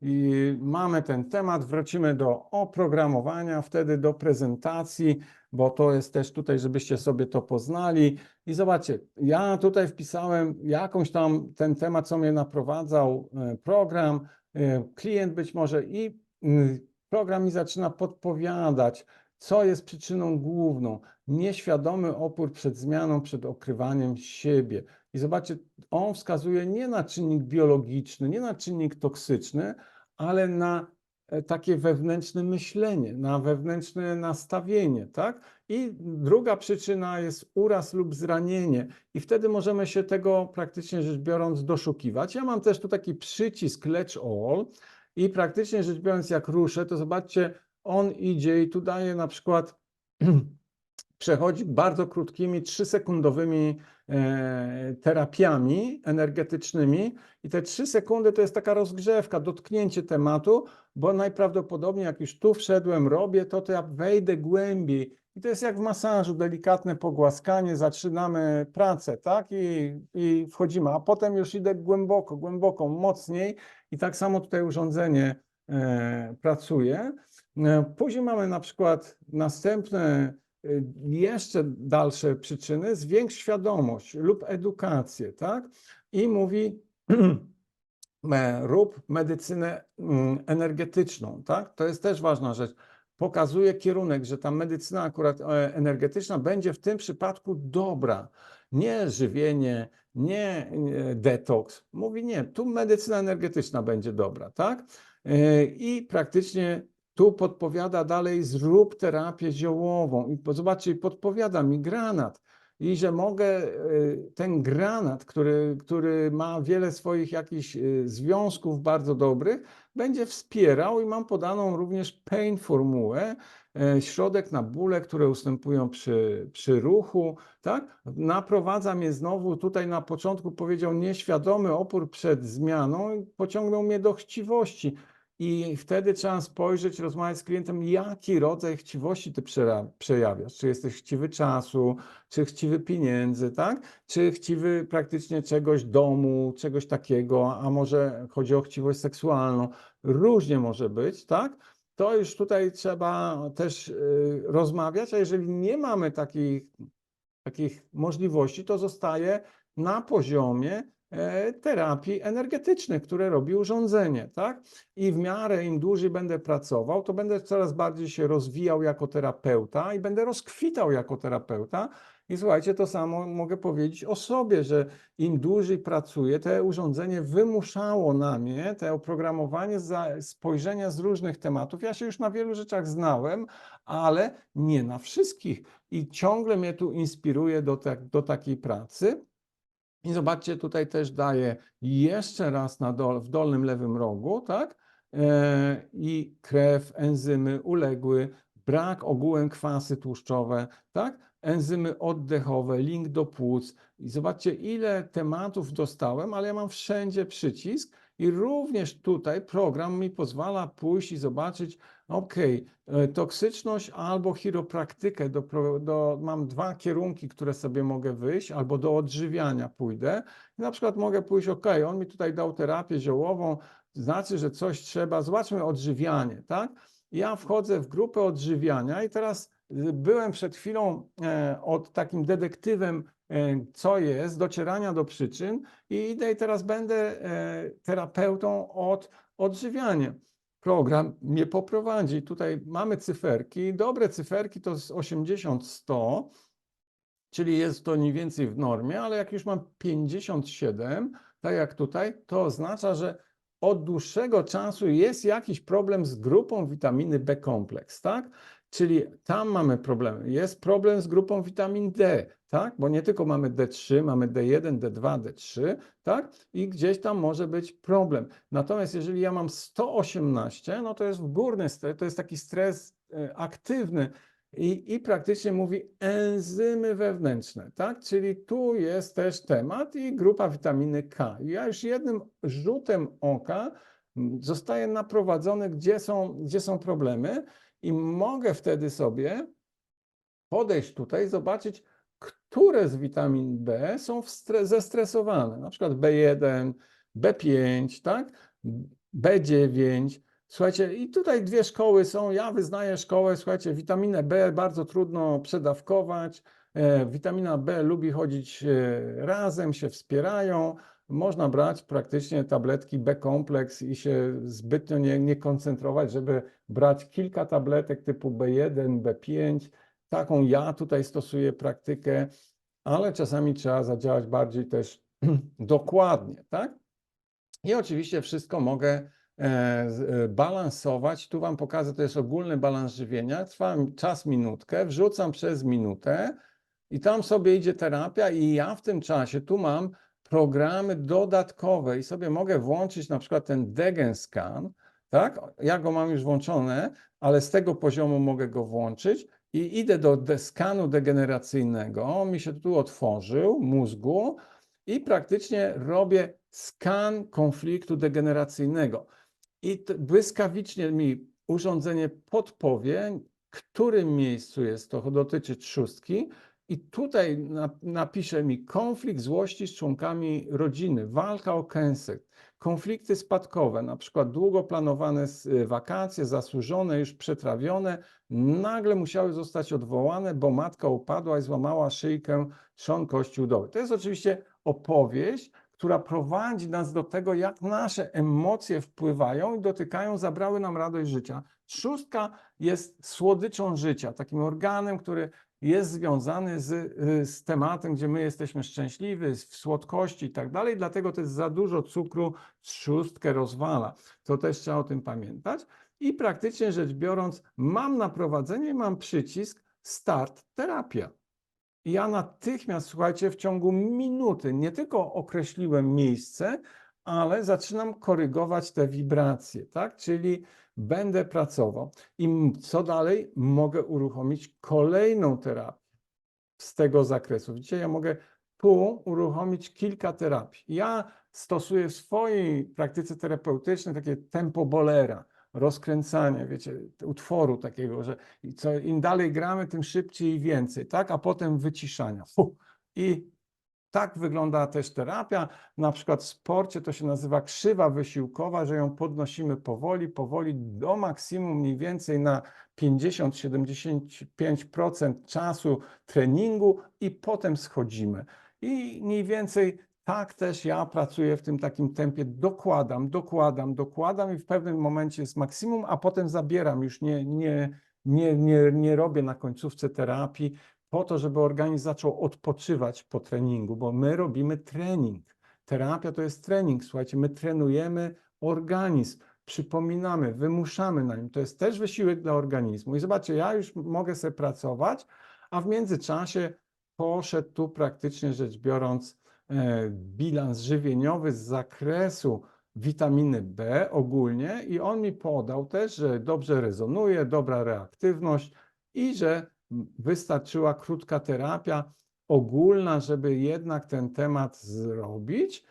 I mamy ten temat, wrócimy do oprogramowania, wtedy do prezentacji, bo to jest też tutaj, żebyście sobie to poznali. I zobaczcie, ja tutaj wpisałem jakąś tam ten temat, co mnie naprowadzał program, klient być może i program mi zaczyna podpowiadać, co jest przyczyną główną. Nieświadomy opór przed zmianą, przed okrywaniem siebie. I zobaczcie, on wskazuje nie na czynnik biologiczny, nie na czynnik toksyczny, ale na takie wewnętrzne myślenie, na wewnętrzne nastawienie, tak? I druga przyczyna jest uraz lub zranienie. I wtedy możemy się tego praktycznie rzecz biorąc doszukiwać. Ja mam też tu taki przycisk Lecz All i praktycznie rzecz biorąc jak ruszę, to zobaczcie, on idzie i tu daje na przykład przechodzi bardzo krótkimi, 3-sekundowymi terapiami energetycznymi i te 3 sekundy to jest taka rozgrzewka, dotknięcie tematu, bo najprawdopodobniej jak już tu wszedłem, robię to ja wejdę głębiej i to jest jak w masażu, delikatne pogłaskanie, zaczynamy pracę, tak? I wchodzimy, a potem już idę głęboko, mocniej i tak samo tutaj urządzenie pracuje. Później mamy na przykład następne jeszcze dalsze przyczyny, zwiększ świadomość lub edukację, tak? I mówi, rób medycynę energetyczną, tak? To jest też ważna rzecz. Pokazuje kierunek, że ta medycyna akurat energetyczna będzie w tym przypadku dobra. Nie żywienie, nie detoks. Mówi nie, tu medycyna energetyczna będzie dobra, tak? I praktycznie tu podpowiada dalej, zrób terapię ziołową. I zobaczcie, podpowiada mi granat. I że mogę ten granat, który ma wiele swoich jakichś związków bardzo dobrych, będzie wspierał i mam podaną również pain formułę, środek na bóle, które ustępują przy ruchu, tak? Naprowadza mnie znowu, tutaj na początku powiedział nieświadomy opór przed zmianą i pociągnął mnie do chciwości. I wtedy trzeba spojrzeć, rozmawiać z klientem, jaki rodzaj chciwości ty przejawiasz. Czy jesteś chciwy czasu, czy chciwy pieniędzy, tak? Czy chciwy praktycznie czegoś, domu, czegoś takiego, a może chodzi o chciwość seksualną. Różnie może być, tak? To już tutaj trzeba też rozmawiać, a jeżeli nie mamy takich możliwości, to zostaje na poziomie terapii energetycznych, które robi urządzenie, tak? I w miarę im dłużej będę pracował, to będę coraz bardziej się rozwijał jako terapeuta i będę rozkwitał jako terapeuta. I słuchajcie, to samo mogę powiedzieć o sobie, że im dłużej pracuję, to urządzenie wymuszało na mnie, to oprogramowanie spojrzenia z różnych tematów. Ja się już na wielu rzeczach znałem, ale nie na wszystkich. I ciągle mnie tu inspiruje do takiej pracy. I zobaczcie, tutaj też daję jeszcze raz w dolnym lewym rogu, tak? I krew, enzymy uległy, brak ogółem kwasy tłuszczowe, tak? Enzymy oddechowe, link do płuc. I zobaczcie, ile tematów dostałem, ale ja mam wszędzie przycisk i również tutaj program mi pozwala pójść i zobaczyć, OK, toksyczność albo chiropraktykę, mam 2 kierunki, które sobie mogę wyjść, albo do odżywiania pójdę. I na przykład mogę pójść, OK, on mi tutaj dał terapię ziołową, znaczy, że coś trzeba, zobaczmy odżywianie, tak? Ja wchodzę w grupę odżywiania i teraz byłem przed chwilą od takim detektywem, co jest, docierania do przyczyn i idę i teraz będę terapeutą od odżywiania. program mnie poprowadzi. Tutaj mamy cyferki. Dobre cyferki to jest 80-100, czyli jest to mniej więcej w normie, ale jak już mam 57, tak jak tutaj, to oznacza, że od dłuższego czasu jest jakiś problem z grupą witaminy B kompleks, tak? Czyli tam mamy problemy. Jest problem z grupą witamin D, tak? Bo nie tylko mamy D3, mamy D1, D2, D3, tak? I gdzieś tam może być problem. Natomiast jeżeli ja mam 118, no to jest górny stres, to jest taki stres aktywny, i praktycznie mówi enzymy wewnętrzne, tak? Czyli tu jest też temat i grupa witaminy K. I ja już jednym rzutem oka zostaję naprowadzony, gdzie są problemy i mogę wtedy sobie podejść tutaj, zobaczyć, które z witamin B są zestresowane. Na przykład B1, B5, tak? B9. Słuchajcie, i tutaj dwie szkoły są. Ja wyznaję szkołę, słuchajcie, witaminę B bardzo trudno przedawkować. Witamina B lubi chodzić razem, się wspierają. Można brać praktycznie tabletki B-kompleks i się zbytnio nie koncentrować, żeby brać kilka tabletek typu B1, B5. Taką ja tutaj stosuję praktykę, ale czasami trzeba zadziałać bardziej też dokładnie, tak? I oczywiście wszystko mogę balansować. Tu Wam pokażę, to jest ogólny balans żywienia. Trwa czas minutkę, wrzucam przez minutę i tam sobie idzie terapia i ja w tym czasie tu mam programy dodatkowe i sobie mogę włączyć na przykład ten DegenScan, tak? Ja go mam już włączone, ale z tego poziomu mogę go włączyć i idę do skanu degeneracyjnego. On mi się tu otworzył, mózgu, i praktycznie robię skan konfliktu degeneracyjnego. I błyskawicznie mi urządzenie podpowie, w którym miejscu jest to, dotyczy trzustki. I tutaj napisze mi konflikt złości z członkami rodziny, walka o kęsek, konflikty spadkowe, na przykład długo planowane wakacje, zasłużone, już przetrawione, nagle musiały zostać odwołane, bo matka upadła i złamała szyjkę trzon kości udowej. To jest oczywiście opowieść, która prowadzi nas do tego, jak nasze emocje wpływają i dotykają, zabrały nam radość życia. Trzustka jest słodyczą życia, takim organem, który jest związany z tematem, gdzie my jesteśmy szczęśliwi, w słodkości i tak dalej, dlatego to jest za dużo cukru, trzustkę rozwala. To też trzeba o tym pamiętać. I praktycznie rzecz biorąc, mam naprowadzenie, mam przycisk start terapia. I ja natychmiast, słuchajcie, w ciągu minuty nie tylko określiłem miejsce, ale zaczynam korygować te wibracje, tak? Czyli będę pracował. I co dalej? Mogę uruchomić kolejną terapię z tego zakresu. Widzicie, ja mogę tu uruchomić kilka terapii. Ja stosuję w swojej praktyce terapeutycznej takie tempo bolera, rozkręcanie, wiecie, utworu takiego, że im dalej gramy, tym szybciej i więcej, tak? A potem wyciszania. I tak wygląda też terapia. Na przykład w sporcie to się nazywa krzywa wysiłkowa, że ją podnosimy powoli do maksimum mniej więcej na 50-75% czasu treningu i potem schodzimy. I mniej więcej tak też ja pracuję w tym takim tempie, dokładam i w pewnym momencie jest maksimum, a potem zabieram, już nie robię na końcówce terapii, po to, żeby organizm zaczął odpoczywać po treningu, bo my robimy trening. Terapia to jest trening, słuchajcie, my trenujemy organizm, przypominamy, wymuszamy na nim. To jest też wysiłek dla organizmu. I zobaczcie, ja już mogę sobie pracować, a w międzyczasie poszedł tu praktycznie rzecz biorąc bilans żywieniowy z zakresu witaminy B ogólnie i on mi podał też, że dobrze rezonuje, dobra reaktywność i że wystarczyła krótka terapia ogólna, żeby jednak ten temat zrobić.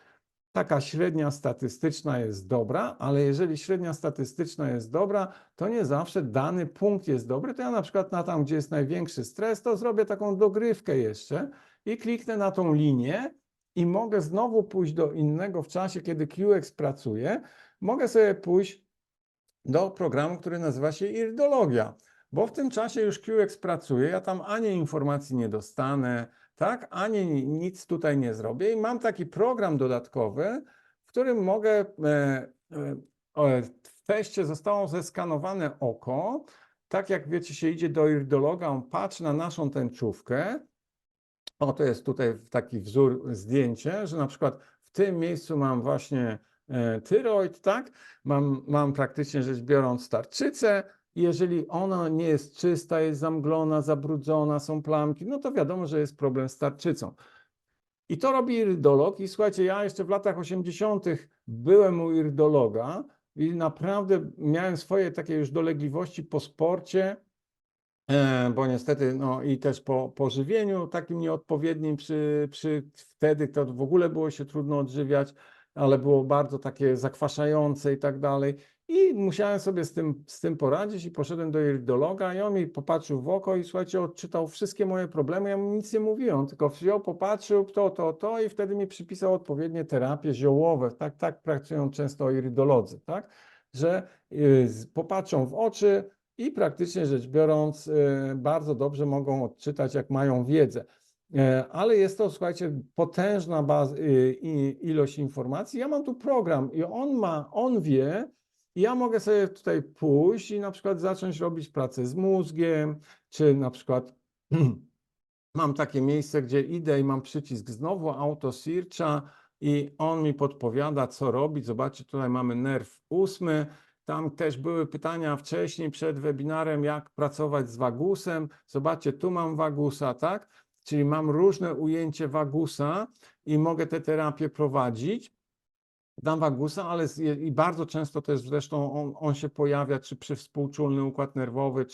Taka średnia statystyczna jest dobra, ale jeżeli średnia statystyczna jest dobra, to nie zawsze dany punkt jest dobry. To ja na przykład na tam, gdzie jest największy stres, to zrobię taką dogrywkę jeszcze i kliknę na tą linię i mogę znowu pójść do innego w czasie, kiedy QX pracuje. Mogę sobie pójść do programu, który nazywa się Iridologia, bo w tym czasie już QX pracuje, ja tam ani informacji nie dostanę, tak, ani nic tutaj nie zrobię i mam taki program dodatkowy, w którym mogę teście zostało zeskanowane oko. Tak jak wiecie, się idzie do iridologa, on patrzy na naszą tęczówkę. O, to jest tutaj taki wzór, zdjęcie, że na przykład w tym miejscu mam właśnie tyroid, tak? Mam praktycznie rzecz biorąc tarczycę. Jeżeli ona nie jest czysta, jest zamglona, zabrudzona, są plamki, no to wiadomo, że jest problem z tarczycą. I to robi iridolog. I słuchajcie, ja jeszcze w latach 80. byłem u iridologa i naprawdę miałem swoje takie już dolegliwości po sporcie, bo niestety, no i też po żywieniu takim nieodpowiednim, wtedy to w ogóle było się trudno odżywiać, ale było bardzo takie zakwaszające i tak dalej. I musiałem sobie z tym poradzić i poszedłem do iridologa i on mi popatrzył w oko i słuchajcie, odczytał wszystkie moje problemy. Ja mu nic nie mówiłem, tylko wziął, popatrzył, to i wtedy mi przypisał odpowiednie terapie ziołowe. Tak pracują często iridolodzy, tak? Że popatrzą w oczy, i praktycznie rzecz biorąc, bardzo dobrze mogą odczytać, jak mają wiedzę. Ale jest to, słuchajcie, potężna ilość informacji. Ja mam tu program i on wie, i ja mogę sobie tutaj pójść i na przykład zacząć robić pracę z mózgiem, czy na przykład mam takie miejsce, gdzie idę i mam przycisk znowu auto searcha i on mi podpowiada, co robić. Zobaczcie, tutaj mamy nerw 8. Tam też były pytania wcześniej przed webinarem, jak pracować z wagusem. Zobaczcie, tu mam wagusa, tak? Czyli mam różne ujęcie wagusa i mogę te terapie prowadzić. Dam wagusa, ale i bardzo często też zresztą on się pojawia, czy przywspółczulny układ nerwowy,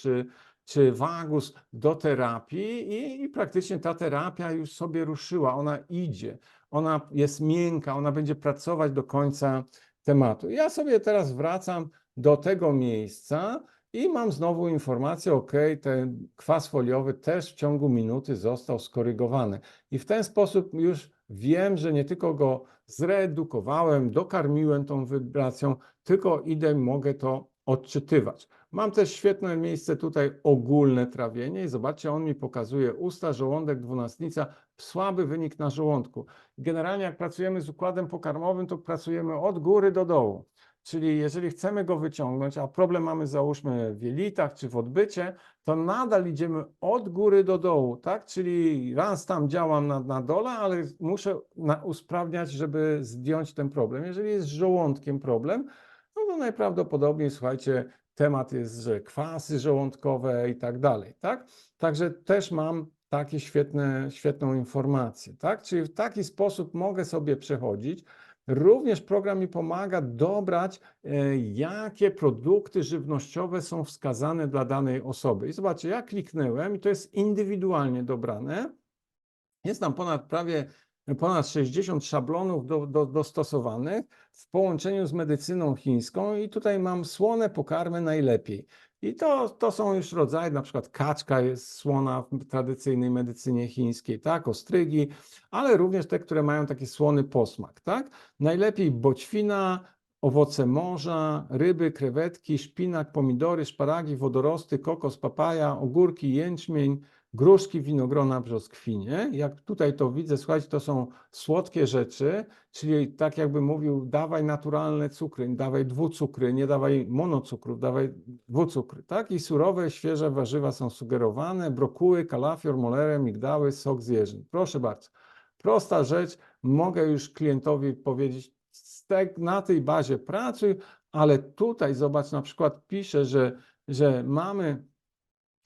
czy wagus do terapii i praktycznie ta terapia już sobie ruszyła, ona idzie, ona jest miękka, ona będzie pracować do końca tematu. Ja sobie teraz wracam do tego miejsca i mam znowu informację, ok, ten kwas foliowy też w ciągu minuty został skorygowany. I w ten sposób już wiem, że nie tylko go zredukowałem, dokarmiłem tą wibracją, tylko idę i mogę to odczytywać. Mam też świetne miejsce tutaj ogólne trawienie i zobaczcie, on mi pokazuje usta, żołądek, dwunastnica, słaby wynik na żołądku. Generalnie jak pracujemy z układem pokarmowym, to pracujemy od góry do dołu. Czyli jeżeli chcemy go wyciągnąć, a problem mamy załóżmy w jelitach czy w odbycie, to nadal idziemy od góry do dołu, tak? Czyli raz tam działam na dole, ale muszę usprawniać, żeby zdjąć ten problem. Jeżeli jest z żołądkiem problem, no to najprawdopodobniej, słuchajcie, temat jest, że kwasy żołądkowe i tak dalej, tak? Także też mam takie świetną informację, tak? Czyli w taki sposób mogę sobie przechodzić. Również program mi pomaga dobrać, jakie produkty żywnościowe są wskazane dla danej osoby. I zobaczcie, ja kliknąłem i to jest indywidualnie dobrane. Jest tam ponad 60 szablonów dostosowanych w połączeniu z medycyną chińską i tutaj mam słone pokarmy najlepiej. I to są już rodzaje, na przykład kaczka jest słona w tradycyjnej medycynie chińskiej, tak, ostrygi, ale również te, które mają taki słony posmak, tak. Najlepiej boćwina, owoce morza, ryby, krewetki, szpinak, pomidory, szparagi, wodorosty, kokos, papaja, ogórki, jęczmień, gruszki, winogrona, brzoskwinie. Jak tutaj to widzę, słuchajcie, to są słodkie rzeczy, czyli tak jakby mówił, dawaj naturalne cukry, dawaj dwucukry, nie dawaj monocukrów, dawaj dwucukry, tak? I surowe, świeże warzywa są sugerowane, brokuły, kalafior, molerę, migdały, sok z jeżyn. Proszę bardzo. Prosta rzecz, mogę już klientowi powiedzieć, na tej bazie pracuj, ale tutaj zobacz, na przykład pisze, że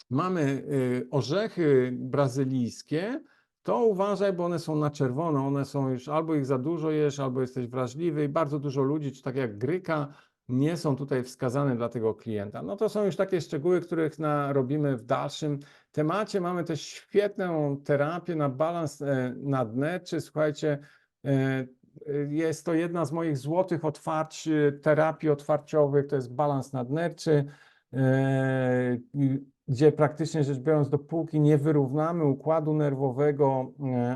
mamy orzechy brazylijskie, to uważaj, bo one są na czerwono, one są już albo ich za dużo jesz, albo jesteś wrażliwy i bardzo dużo ludzi, czy tak jak gryka, nie są tutaj wskazane dla tego klienta. No to są już takie szczegóły, których robimy w dalszym temacie. Mamy też świetną terapię na balans nadnerczy. Słuchajcie, jest to jedna z moich złotych terapii otwarciowych, to jest balans nadnerczy, gdzie praktycznie rzecz biorąc, dopóki nie wyrównamy układu nerwowego,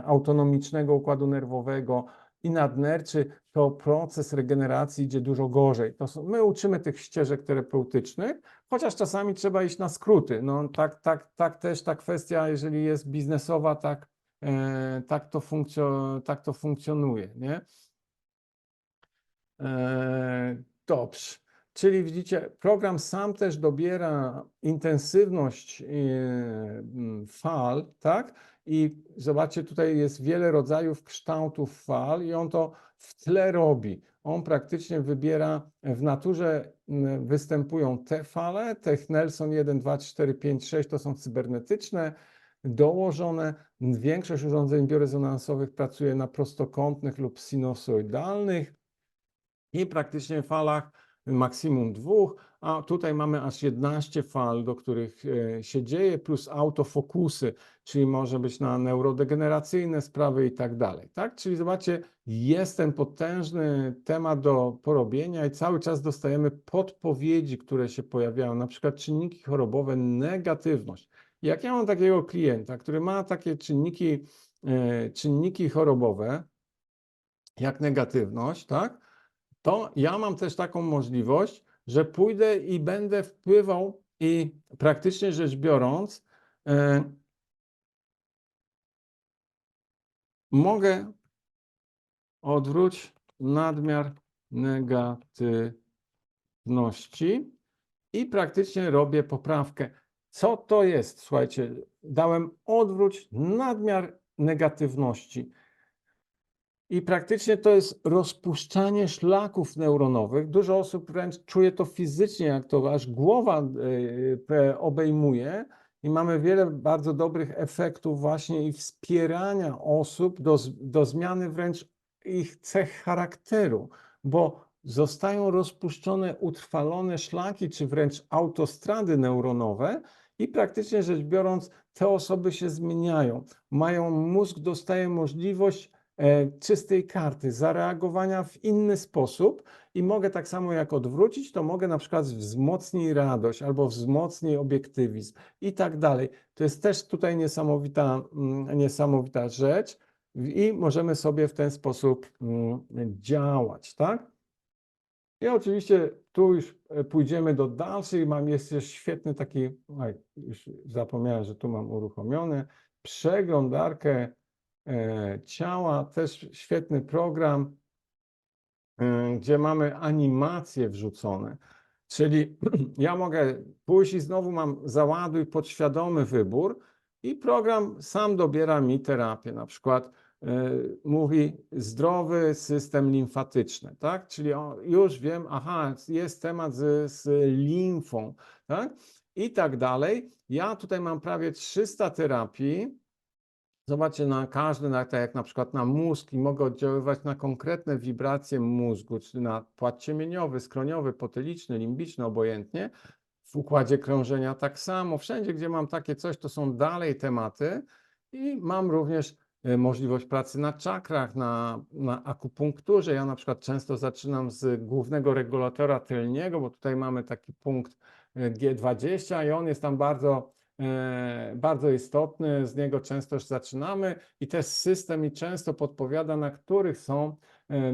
autonomicznego układu nerwowego i tak to proces regeneracji idzie dużo gorzej. My uczymy tych ścieżek terapeutycznych, chociaż czasami trzeba iść na skróty. No, tak też ta kwestia, jeżeli jest biznesowa, tak to funkcjonuje, nie? Dobrze. Czyli widzicie, program sam też dobiera intensywność fal, tak? I zobaczcie, tutaj jest wiele rodzajów kształtów fal i on to w tle robi. On praktycznie wybiera, w naturze występują te fale, te Nelson 1, 2, 4, 5, 6 to są cybernetyczne, dołożone. Większość urządzeń biorezonansowych pracuje na prostokątnych lub sinusoidalnych i praktycznie falach maksimum 2, a tutaj mamy aż 11 fal, do których się dzieje, plus autofokusy, czyli może być na neurodegeneracyjne sprawy i tak dalej, tak? Czyli zobaczcie, jest ten potężny temat do porobienia i cały czas dostajemy podpowiedzi, które się pojawiają, na przykład czynniki chorobowe, negatywność. Jak ja mam takiego klienta, który ma takie czynniki chorobowe, jak negatywność, tak? To ja mam też taką możliwość, że pójdę i będę wpływał i praktycznie rzecz biorąc, mogę odwrócić nadmiar negatywności i praktycznie robię poprawkę. Co to jest? Słuchajcie, dałem odwróć nadmiar negatywności. I praktycznie to jest rozpuszczanie szlaków neuronowych. Dużo osób wręcz czuje to fizycznie, jak to aż głowa obejmuje i mamy wiele bardzo dobrych efektów właśnie i wspierania osób do zmiany wręcz ich cech charakteru, bo zostają rozpuszczone utrwalone szlaki, czy wręcz autostrady neuronowe i praktycznie rzecz biorąc te osoby się zmieniają. Mózg dostaje możliwość czystej karty, zareagowania w inny sposób i mogę tak samo jak odwrócić, to mogę na przykład wzmocnić radość albo wzmocnić obiektywizm i tak dalej. To jest też tutaj niesamowita rzecz i możemy sobie w ten sposób działać, tak? I oczywiście tu już pójdziemy do dalszych, jest też świetny taki, już zapomniałem, że tu mam uruchomiony, przeglądarkę ciała, też świetny program, gdzie mamy animacje wrzucone. Czyli ja mogę pójść i znowu mam załaduj podświadomy wybór i program sam dobiera mi terapię. Na przykład mówi zdrowy system limfatyczny, tak? Czyli już wiem, aha, jest temat z limfą, tak? I tak dalej. Ja tutaj mam prawie 300 terapii. Zobaczcie, na każdy, tak jak na przykład na mózg i mogę oddziaływać na konkretne wibracje mózgu, czy na płat ciemieniowy, skroniowy, potyliczny, limbiczny, obojętnie. W układzie krążenia tak samo. Wszędzie, gdzie mam takie coś, to są dalej tematy i mam również możliwość pracy na czakrach, na akupunkturze. Ja na przykład często zaczynam z głównego regulatora tylniego, bo tutaj mamy taki punkt G20 i on jest tam bardzo istotny, z niego często już zaczynamy i też system mi często podpowiada, na których są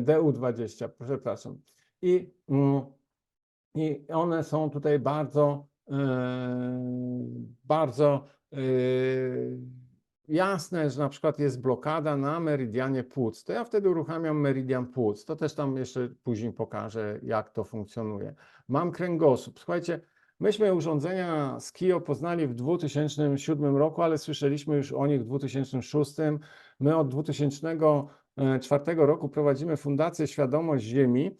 DU20, przepraszam. I one są tutaj bardzo jasne, że na przykład jest blokada na meridianie płuc. To ja wtedy uruchamiam meridian płuc. To też tam jeszcze później pokażę, jak to funkcjonuje. Mam kręgosłup. Słuchajcie, myśmy urządzenia z KIO poznali w 2007 roku, ale słyszeliśmy już o nich w 2006. My od 2004 roku prowadzimy Fundację Świadomość Ziemi.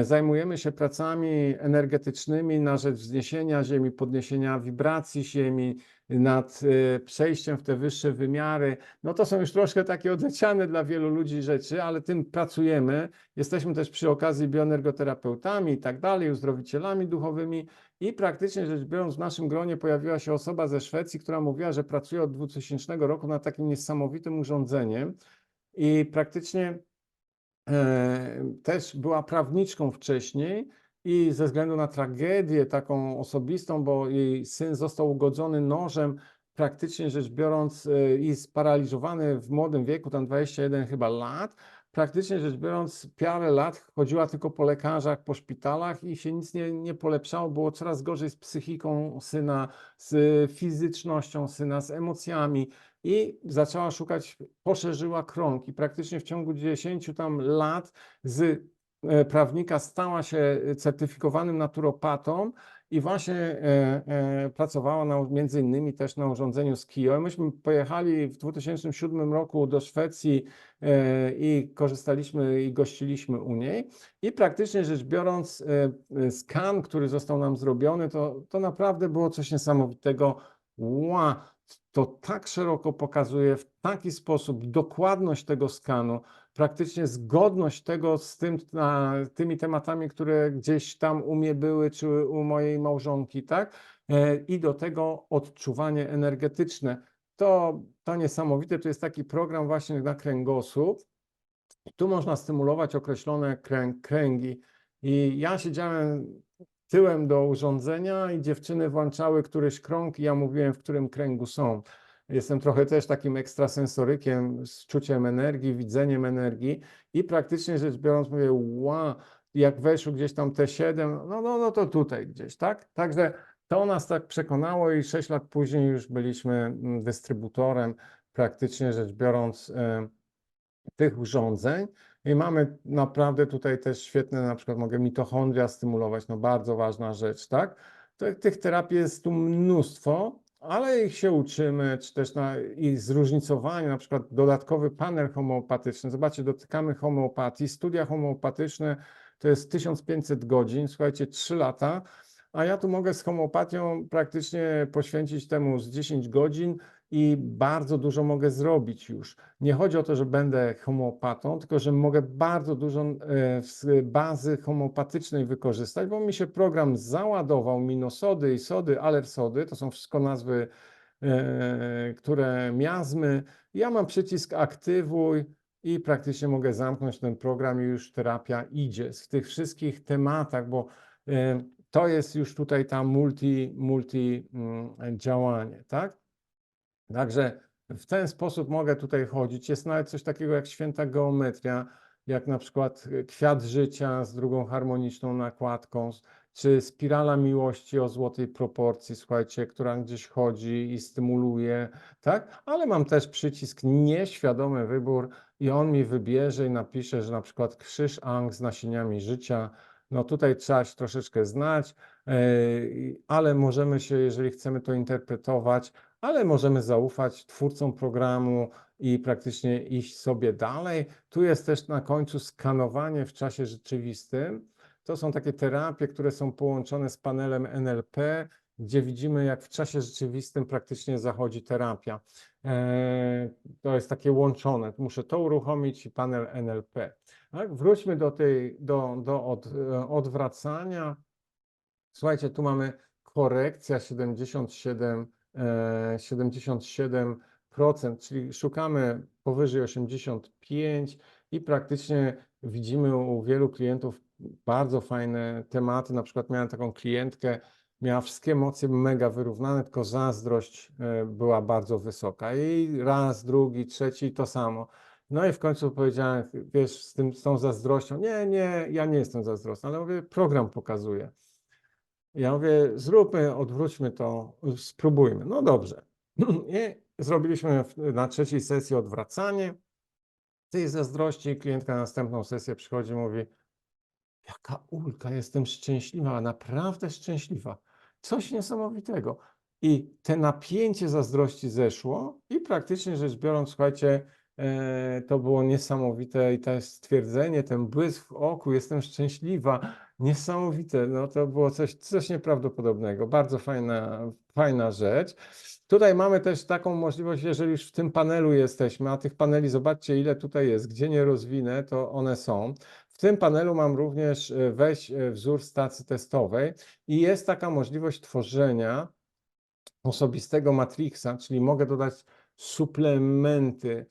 Zajmujemy się pracami energetycznymi na rzecz wzniesienia Ziemi, podniesienia wibracji Ziemi, nad przejściem w te wyższe wymiary. No to są już troszkę takie odleciane dla wielu ludzi rzeczy, ale tym pracujemy. Jesteśmy też przy okazji bioenergoterapeutami i tak dalej, uzdrowicielami duchowymi i praktycznie rzecz biorąc w naszym gronie pojawiła się osoba ze Szwecji, która mówiła, że pracuje od 2000 roku nad takim niesamowitym urządzeniem i praktycznie też była prawniczką wcześniej i ze względu na tragedię taką osobistą, bo jej syn został ugodzony nożem, praktycznie rzecz biorąc i sparaliżowany w młodym wieku, tam 21 chyba lat, praktycznie rzecz biorąc parę lat chodziła tylko po lekarzach, po szpitalach i się nic nie polepszało, było coraz gorzej z psychiką syna, z fizycznością syna, z emocjami i zaczęła szukać, poszerzyła krąg i praktycznie w ciągu 10 tam lat z prawnika stała się certyfikowanym naturopatą i właśnie pracowała między innymi też na urządzeniu Skio. Myśmy pojechali w 2007 roku do Szwecji i korzystaliśmy i gościliśmy u niej i praktycznie rzecz biorąc skan, który został nam zrobiony, to naprawdę było coś niesamowitego. Wow, to tak szeroko pokazuje, w taki sposób dokładność tego skanu, praktycznie zgodność tego z tymi tematami, które gdzieś tam u mnie były, czy u mojej małżonki, tak? I do tego odczuwanie energetyczne. To niesamowite, to jest taki program właśnie na kręgosłup. Tu można stymulować określone kręgi. I ja siedziałem tyłem do urządzenia i dziewczyny włączały któryś krąg i ja mówiłem, w którym kręgu są. Jestem trochę też takim ekstrasensorykiem z czuciem energii, widzeniem energii i praktycznie rzecz biorąc mówię, wow, jak weszło gdzieś tam te 7, no to tutaj gdzieś, tak? Także to nas tak przekonało i 6 lat później już byliśmy dystrybutorem, praktycznie rzecz biorąc, tych urządzeń i mamy naprawdę tutaj też świetne, na przykład mogę mitochondria stymulować, no bardzo ważna rzecz, tak? Tych terapii jest tu mnóstwo, ale ich się uczymy, czy też ich zróżnicowanie, na przykład dodatkowy panel homeopatyczny. Zobaczcie, dotykamy homeopatii, studia homeopatyczne to jest 1500 godzin, słuchajcie, 3 lata, a ja tu mogę z homeopatią praktycznie poświęcić temu z 10 godzin i bardzo dużo mogę zrobić już. Nie chodzi o to, że będę homeopatą, tylko że mogę bardzo dużo z bazy homeopatycznej wykorzystać, bo mi się program załadował, minosody, isody, alersody, to są wszystko nazwy, które miazmy. Ja mam przycisk aktywuj i praktycznie mogę zamknąć ten program i już terapia idzie w tych wszystkich tematach, bo to jest już tutaj ta multi działanie, tak? Także w ten sposób mogę tutaj chodzić. Jest nawet coś takiego jak święta geometria, jak na przykład kwiat życia z drugą harmoniczną nakładką, czy spirala miłości o złotej proporcji, słuchajcie, która gdzieś chodzi i stymuluje, tak? Ale mam też przycisk nieświadomy wybór i on mi wybierze i napisze, że na przykład krzyż Ang z nasieniami życia. No tutaj trzeba się troszeczkę znać, ale możemy się, jeżeli chcemy to interpretować, ale możemy zaufać twórcom programu i praktycznie iść sobie dalej. Tu jest też na końcu skanowanie w czasie rzeczywistym. To są takie terapie, które są połączone z panelem NLP, gdzie widzimy, jak w czasie rzeczywistym praktycznie zachodzi terapia. To jest takie łączone. Muszę to uruchomić i panel NLP. Tak? Wróćmy do odwracania. Słuchajcie, tu mamy korekcja 77%, czyli szukamy powyżej 85 i praktycznie widzimy u wielu klientów bardzo fajne tematy. Na przykład miałem taką klientkę, miała wszystkie emocje mega wyrównane, tylko zazdrość była bardzo wysoka. I raz, drugi, trzeci to samo. No i w końcu powiedziałem, wiesz, z tą zazdrością, nie, ja nie jestem zazdrosny, ale mówię, program pokazuje. Ja mówię, zróbmy, odwróćmy to, spróbujmy. No dobrze. I zrobiliśmy na trzeciej sesji odwracanie. Tej zazdrości klientka na następną sesję przychodzi i mówi, jaka ulga, jestem szczęśliwa, naprawdę szczęśliwa. Coś niesamowitego. I te napięcie zazdrości zeszło i praktycznie rzecz biorąc, słuchajcie, to było niesamowite i to stwierdzenie, ten błysk w oku, jestem szczęśliwa, niesamowite, no to było coś nieprawdopodobnego, bardzo fajna rzecz. Tutaj mamy też taką możliwość, jeżeli już w tym panelu jesteśmy, a tych paneli zobaczcie ile tutaj jest, gdzie nie rozwinę, to one są. W tym panelu mam również weź wzór stacji testowej i jest taka możliwość tworzenia osobistego matrixa, czyli mogę dodać suplementy,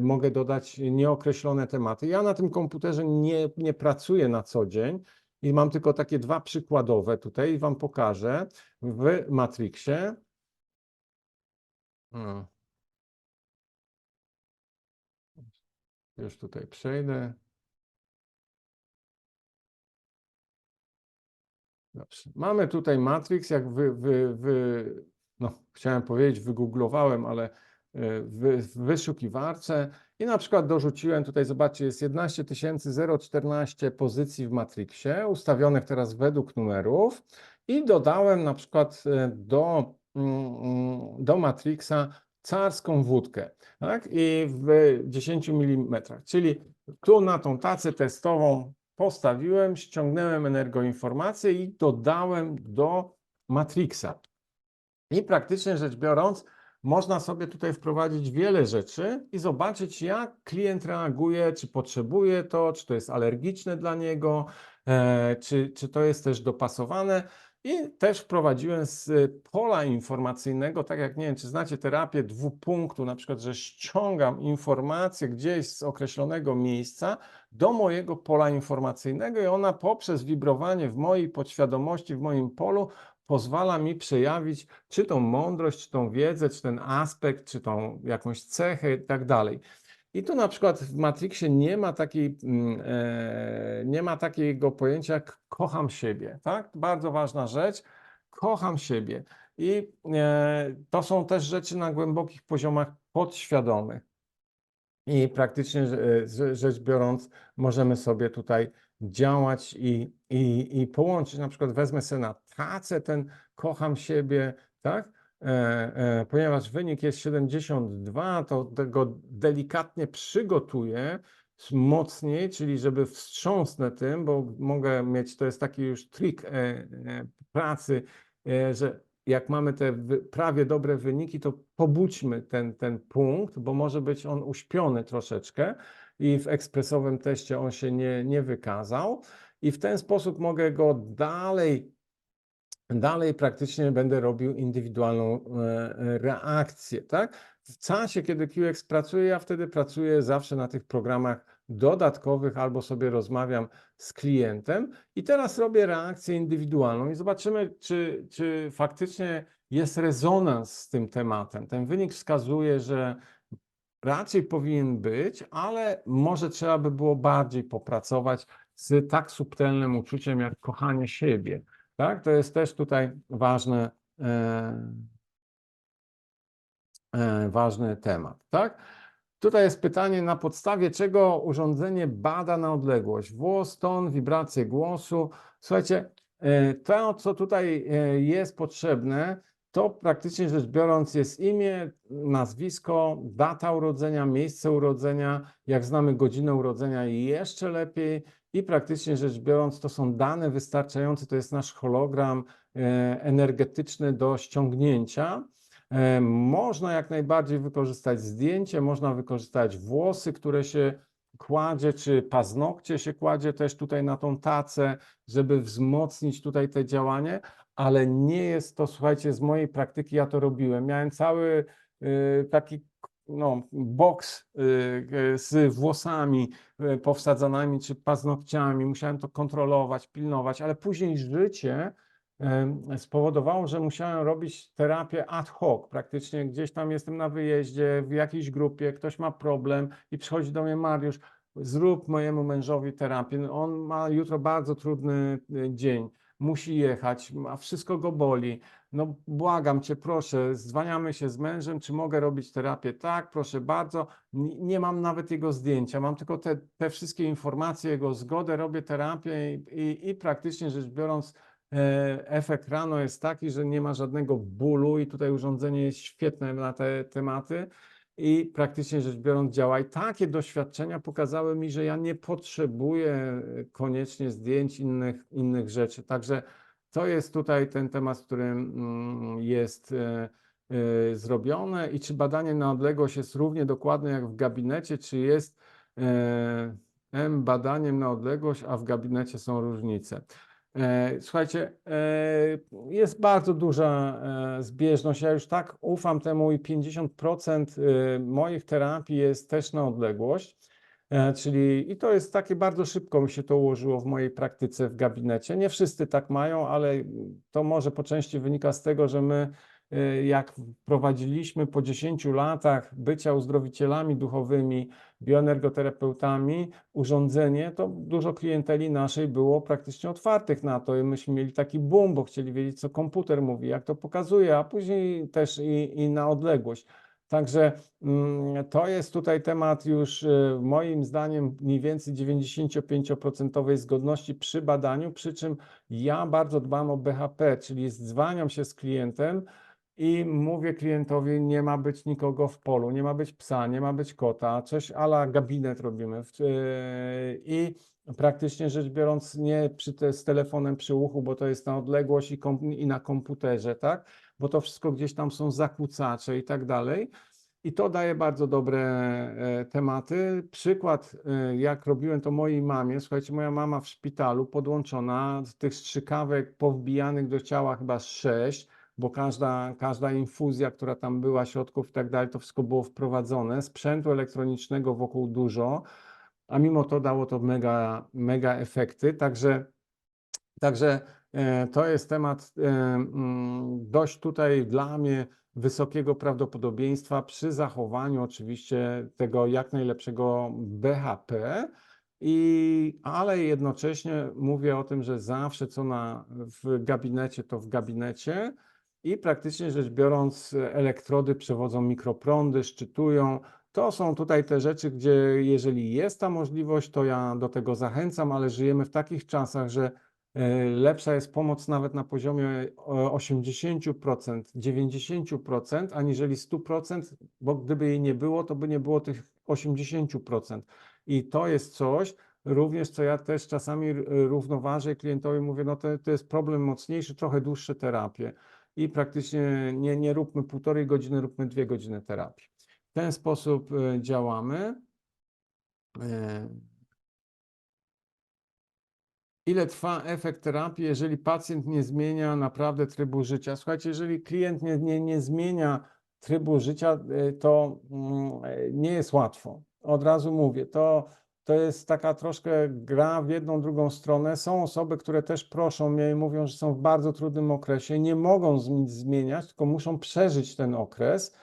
mogę dodać nieokreślone tematy. Ja na tym komputerze nie pracuję na co dzień i mam tylko takie dwa przykładowe tutaj i Wam pokażę w Matrixie. Już tutaj przejdę. Dobrze. Mamy tutaj Matrix, jak no, chciałem powiedzieć, wygooglowałem, ale w wyszukiwarce I na przykład dorzuciłem, tutaj zobaczcie, jest 11 014 pozycji w Matrixie, ustawionych teraz według numerów i dodałem na przykład do Matrixa carską wódkę, tak? I w 10 mm, czyli tu na tą tacę testową postawiłem, ściągnąłem energoinformację i dodałem do Matrixa. I praktycznie rzecz biorąc, można sobie tutaj wprowadzić wiele rzeczy i zobaczyć, jak klient reaguje, czy potrzebuje to, czy to jest alergiczne dla niego, czy to jest też dopasowane. I też wprowadziłem z pola informacyjnego, tak jak nie wiem, czy znacie terapię dwupunktu, na przykład, że ściągam informację gdzieś z określonego miejsca do mojego pola informacyjnego i ona poprzez wibrowanie w mojej podświadomości, w moim polu pozwala mi przejawić czy tą mądrość, czy tą wiedzę, czy ten aspekt, czy tą jakąś cechę i tak dalej. I tu na przykład w Matrixie nie ma takiego pojęcia jak kocham siebie, tak? Bardzo ważna rzecz, kocham siebie. I to są też rzeczy na głębokich poziomach podświadomych. I praktycznie rzecz biorąc, możemy sobie tutaj działać i połączyć. Na przykład wezmę sobie na tacę ten kocham siebie, tak? Ponieważ wynik jest 72, to go delikatnie przygotuję mocniej, czyli żeby wstrząsnę tym, bo mogę mieć, to jest taki już trik pracy, że jak mamy te prawie dobre wyniki, to pobudźmy ten punkt, bo może być on uśpiony troszeczkę i w ekspresowym teście on się nie wykazał i w ten sposób mogę go dalej praktycznie będę robił indywidualną reakcję, tak? W czasie, kiedy QX pracuje, ja wtedy pracuję zawsze na tych programach dodatkowych albo sobie rozmawiam z klientem i teraz robię reakcję indywidualną i zobaczymy, czy faktycznie jest rezonans z tym tematem. Ten wynik wskazuje, że raczej powinien być, ale może trzeba by było bardziej popracować z tak subtelnym uczuciem jak kochanie siebie. Tak? To jest też tutaj ważny temat. Tak? Tutaj jest pytanie, na podstawie czego urządzenie bada na odległość? Włos, ton, wibrację głosu. Słuchajcie, to, co tutaj jest potrzebne, to praktycznie rzecz biorąc jest imię, nazwisko, data urodzenia, miejsce urodzenia, jak znamy godzinę urodzenia jeszcze lepiej i praktycznie rzecz biorąc to są dane wystarczające, to jest nasz hologram energetyczny do ściągnięcia. Można jak najbardziej wykorzystać zdjęcie, można wykorzystać włosy, które się kładzie, czy paznokcie się kładzie też tutaj na tą tacę, żeby wzmocnić tutaj te działanie, ale nie jest to, słuchajcie, z mojej praktyki ja to robiłem. Miałem cały taki boks z włosami powsadzanymi, czy paznokciami, musiałem to kontrolować, pilnować, ale później życie spowodowało, że musiałem robić terapię ad hoc. Praktycznie gdzieś tam jestem na wyjeździe, w jakiejś grupie, ktoś ma problem i przychodzi do mnie Mariusz, zrób mojemu mężowi terapię. No, on ma jutro bardzo trudny dzień, musi jechać, a wszystko go boli. No błagam cię, proszę, zwaniamy się z mężem, czy mogę robić terapię? Tak, proszę bardzo. Nie mam nawet jego zdjęcia, mam tylko te wszystkie informacje, jego zgodę, robię terapię i praktycznie rzecz biorąc efekt rano jest taki, że nie ma żadnego bólu i tutaj urządzenie jest świetne na te tematy i praktycznie rzecz biorąc działa. I takie doświadczenia pokazały mi, że ja nie potrzebuję koniecznie zdjęć innych rzeczy. Także to jest tutaj ten temat, w którym jest zrobione i czy badanie na odległość jest równie dokładne jak w gabinecie, czy jest badaniem na odległość, a w gabinecie są różnice. Słuchajcie, jest bardzo duża zbieżność. Ja już tak ufam temu i 50% moich terapii jest też na odległość. Czyli i to jest takie bardzo szybko mi się to ułożyło w mojej praktyce w gabinecie. Nie wszyscy tak mają, ale to może po części wynika z tego, że my jak prowadziliśmy po 10 latach bycia uzdrowicielami duchowymi, bioenergoterapeutami, urządzenie, to dużo klienteli naszej było praktycznie otwartych na to i myśmy mieli taki boom, bo chcieli wiedzieć, co komputer mówi, jak to pokazuje, a później też i na odległość. Także to jest tutaj temat już moim zdaniem mniej więcej 95% zgodności przy badaniu, przy czym ja bardzo dbam o BHP, czyli zwalniam się z klientem i mówię klientowi, nie ma być nikogo w polu, nie ma być psa, nie ma być kota, coś a la gabinet robimy. I praktycznie rzecz biorąc nie z telefonem przy uchu, bo to jest na odległość i na komputerze, tak? Bo to wszystko gdzieś tam są zakłócacze i tak dalej. I to daje bardzo dobre tematy. Przykład, jak robiłem to mojej mamie, słuchajcie, moja mama w szpitalu podłączona, z tych strzykawek powbijanych do ciała chyba 6, bo każda infuzja, która tam była, środków i tak dalej, to wszystko było wprowadzone, sprzętu elektronicznego wokół dużo, a mimo to dało to mega efekty, Także to jest temat dość tutaj dla mnie wysokiego prawdopodobieństwa przy zachowaniu oczywiście tego jak najlepszego BHP, ale jednocześnie mówię o tym, że zawsze w gabinecie to w gabinecie i praktycznie rzecz biorąc elektrody przewodzą mikroprądy, szczytują. To są tutaj te rzeczy, gdzie jeżeli jest ta możliwość, to ja do tego zachęcam, ale żyjemy w takich czasach, że lepsza jest pomoc nawet na poziomie 80%, 90%, aniżeli 100%, bo gdyby jej nie było, to by nie było tych 80%. I to jest coś, również co ja też czasami równoważę klientowi, mówię, no to jest problem mocniejszy, trochę dłuższe terapie. I praktycznie nie róbmy 1,5 godziny, róbmy 2 godziny terapii. W ten sposób działamy. Ile trwa efekt terapii, jeżeli pacjent nie zmienia naprawdę trybu życia? Słuchajcie, jeżeli klient nie zmienia trybu życia, to nie jest łatwo. Od razu mówię, to jest taka troszkę gra w jedną, drugą stronę. Są osoby, które też proszą mnie i mówią, że są w bardzo trudnym okresie, nie mogą nic zmieniać, tylko muszą przeżyć ten okres.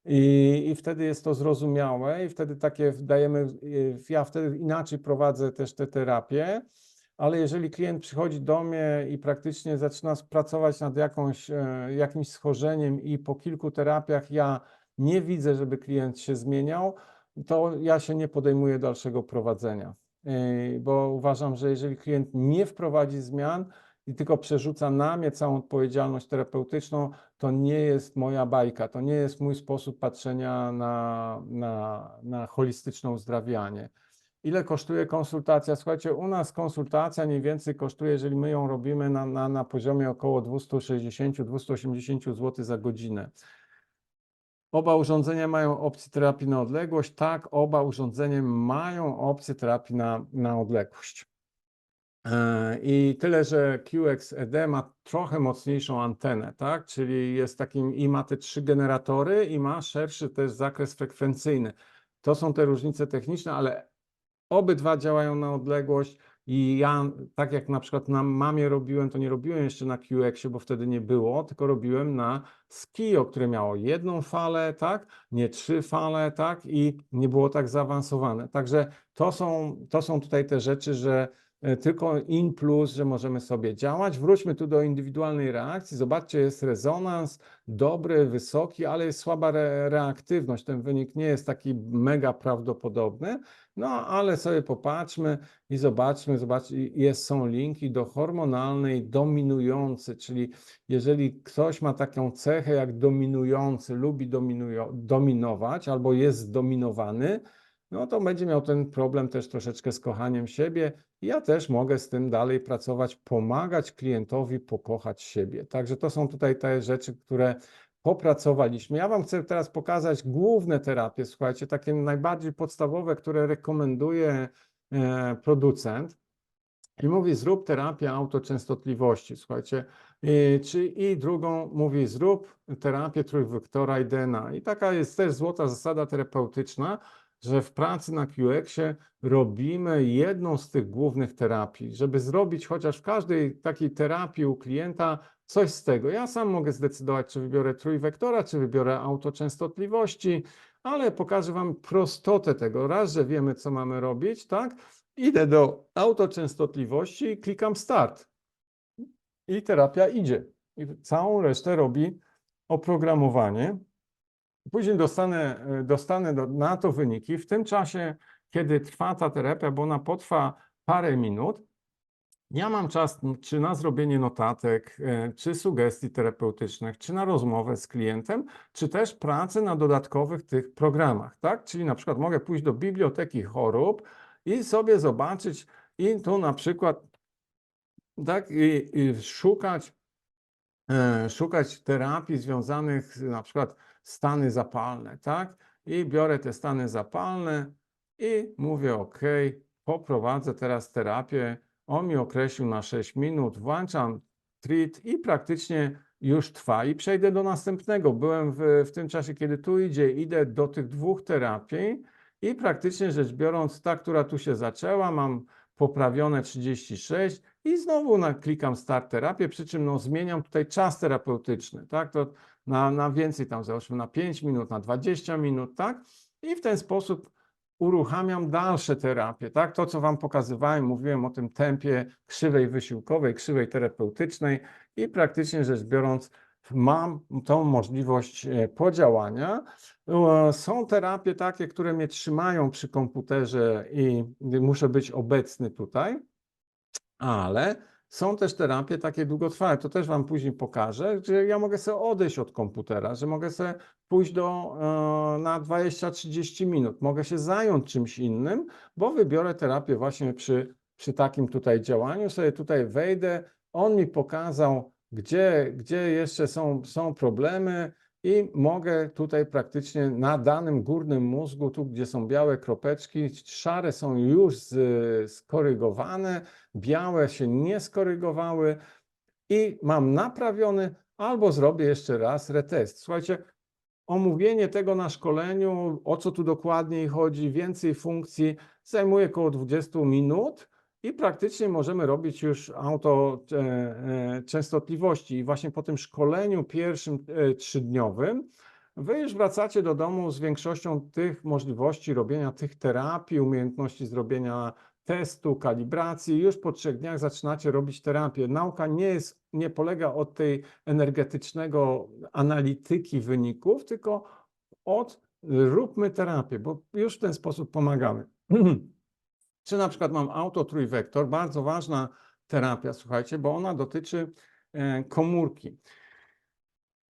I wtedy jest to zrozumiałe i wtedy ja wtedy inaczej prowadzę też te terapie. Ale jeżeli klient przychodzi do mnie i praktycznie zaczyna pracować nad jakimś schorzeniem i po kilku terapiach ja nie widzę, żeby klient się zmieniał, to ja się nie podejmuję dalszego prowadzenia. Bo uważam, że jeżeli klient nie wprowadzi zmian i tylko przerzuca na mnie całą odpowiedzialność terapeutyczną, to nie jest moja bajka, to nie jest mój sposób patrzenia na holistyczne uzdrawianie. Ile kosztuje konsultacja? Słuchajcie, u nas konsultacja mniej więcej kosztuje, jeżeli my ją robimy na poziomie około 260-280 zł za godzinę. Oba urządzenia mają opcję terapii na odległość? Tak, oba urządzenia mają opcję terapii na odległość. I tyle, że QXED ma trochę mocniejszą antenę, tak? Czyli jest takim i ma te 3 generatory i ma szerszy też zakres frekwencyjny. To są te różnice techniczne, ale obydwa działają na odległość i ja, tak jak na przykład na mamie robiłem, to nie robiłem jeszcze na QX-ie, bo wtedy nie było, tylko robiłem na Skio, które miało 1 falę, tak, nie 3 fale, tak, i nie było tak zaawansowane. Także to są tutaj te rzeczy, że tylko in plus, że możemy sobie działać. Wróćmy tu do indywidualnej reakcji. Zobaczcie, jest rezonans dobry, wysoki, ale jest słaba reaktywność. Ten wynik nie jest taki mega prawdopodobny. No, ale sobie popatrzmy i zobaczmy, są linki do hormonalnej dominującej, czyli jeżeli ktoś ma taką cechę jak dominujący, lubi dominować albo jest zdominowany, no to będzie miał ten problem też troszeczkę z kochaniem siebie. Ja też mogę z tym dalej pracować, pomagać klientowi pokochać siebie. Także to są tutaj te rzeczy, które popracowaliśmy. Ja Wam chcę teraz pokazać główne terapie, słuchajcie, takie najbardziej podstawowe, które rekomenduje producent. I mówi, zrób terapię autoczęstotliwości, słuchajcie. I drugą mówi, zrób terapię trójwektora i DNA. I taka jest też złota zasada terapeutyczna, że w pracy na QX-ie robimy jedną z tych głównych terapii, żeby zrobić chociaż w każdej takiej terapii u klienta coś z tego. Ja sam mogę zdecydować, czy wybiorę trójwektora, czy wybiorę autoczęstotliwości, ale pokażę Wam prostotę tego. Raz, że wiemy, co mamy robić, tak? Idę do autoczęstotliwości i klikam start. I terapia idzie. I całą resztę robi oprogramowanie. Później dostanę na to wyniki. W tym czasie, kiedy trwa ta terapia, bo ona potrwa parę minut, ja mam czas czy na zrobienie notatek, czy sugestii terapeutycznych, czy na rozmowę z klientem, czy też pracę na dodatkowych tych programach, tak? Czyli na przykład mogę pójść do biblioteki chorób i sobie zobaczyć i tu na przykład tak i szukać terapii związanych na przykład stany zapalne, tak? I biorę te stany zapalne i mówię OK, poprowadzę teraz terapię. On mi określił na 6 minut, włączam treat i praktycznie już trwa. I przejdę do następnego. Byłem w tym czasie, kiedy tu idę do tych 2 terapii i praktycznie rzecz biorąc, ta, która tu się zaczęła, mam poprawione 36 i znowu klikam start terapię, przy czym no, zmieniam tutaj czas terapeutyczny, tak? To na więcej tam załóżmy na 5 minut, na 20 minut, tak? I w ten sposób uruchamiam dalsze terapie, tak? To, co Wam pokazywałem, mówiłem o tym tempie krzywej wysiłkowej, krzywej terapeutycznej i praktycznie rzecz biorąc mam tą możliwość podziałania. Są terapie takie, które mnie trzymają przy komputerze i muszę być obecny tutaj, ale są też terapie takie długotrwałe. To też Wam później pokażę, że ja mogę sobie odejść od komputera, że mogę sobie pójść na 20-30 minut. Mogę się zająć czymś innym, bo wybiorę terapię właśnie przy takim tutaj działaniu. Sobie tutaj wejdę, on mi pokazał, gdzie jeszcze są problemy i mogę tutaj praktycznie na danym górnym mózgu, tu gdzie są białe kropeczki, szare są już skorygowane, białe się nie skorygowały i mam naprawiony, albo zrobię jeszcze raz retest. Słuchajcie, omówienie tego na szkoleniu, o co tu dokładniej chodzi, więcej funkcji, zajmuje około 20 minut i praktycznie możemy robić już częstotliwości. I właśnie po tym szkoleniu pierwszym 3-dniowym Wy już wracacie do domu z większością tych możliwości robienia tych terapii, umiejętności zrobienia testu, kalibracji. Już po 3 dniach zaczynacie robić terapię. Nauka nie polega od tej energetycznego analityki wyników, tylko róbmy terapię, bo już w ten sposób pomagamy. Czy na przykład mam autotrójwektor, bardzo ważna terapia, słuchajcie, bo ona dotyczy komórki.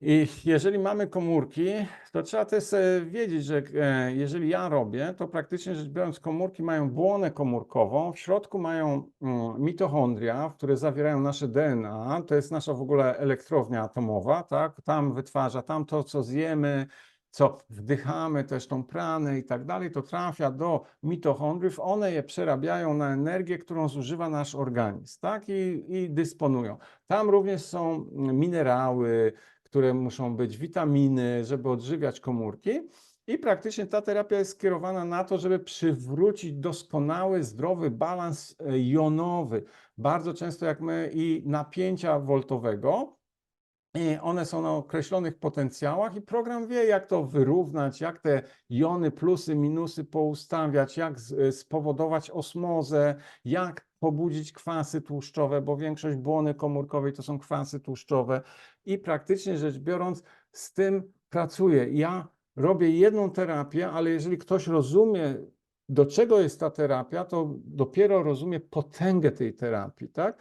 I jeżeli mamy komórki, to trzeba też wiedzieć, że jeżeli ja robię, to praktycznie rzecz biorąc komórki mają błonę komórkową, w środku mają mitochondria, które zawierają nasze DNA, to jest nasza w ogóle elektrownia atomowa, tak? Tam wytwarza, tam to, co zjemy, co wdychamy, też tą pranę i tak dalej, to trafia do mitochondriów, one je przerabiają na energię, którą zużywa nasz organizm, tak? I dysponują. Tam również są minerały, które muszą być, witaminy, żeby odżywiać komórki. I praktycznie ta terapia jest skierowana na to, żeby przywrócić doskonały, zdrowy balans jonowy. Bardzo często jak my i napięcia woltowego, i one są na określonych potencjałach i program wie, jak to wyrównać, jak te jony, plusy, minusy poustawiać, jak spowodować osmozę, jak pobudzić kwasy tłuszczowe, bo większość błony komórkowej to są kwasy tłuszczowe i praktycznie rzecz biorąc z tym pracuję. Ja robię jedną terapię, ale jeżeli ktoś rozumie, do czego jest ta terapia, to dopiero rozumie potęgę tej terapii, tak?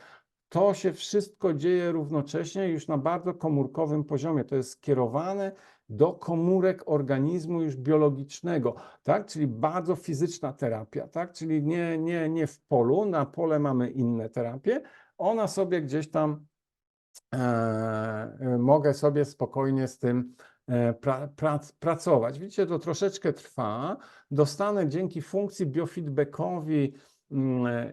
To się wszystko dzieje równocześnie już na bardzo komórkowym poziomie. To jest skierowane do komórek organizmu już biologicznego, tak? Czyli bardzo fizyczna terapia, tak? Czyli nie w polu, na pole mamy inne terapie. Ona sobie gdzieś tam mogę sobie spokojnie z tym pracować. Widzicie, to troszeczkę trwa. Dostanę dzięki funkcji biofeedbackowi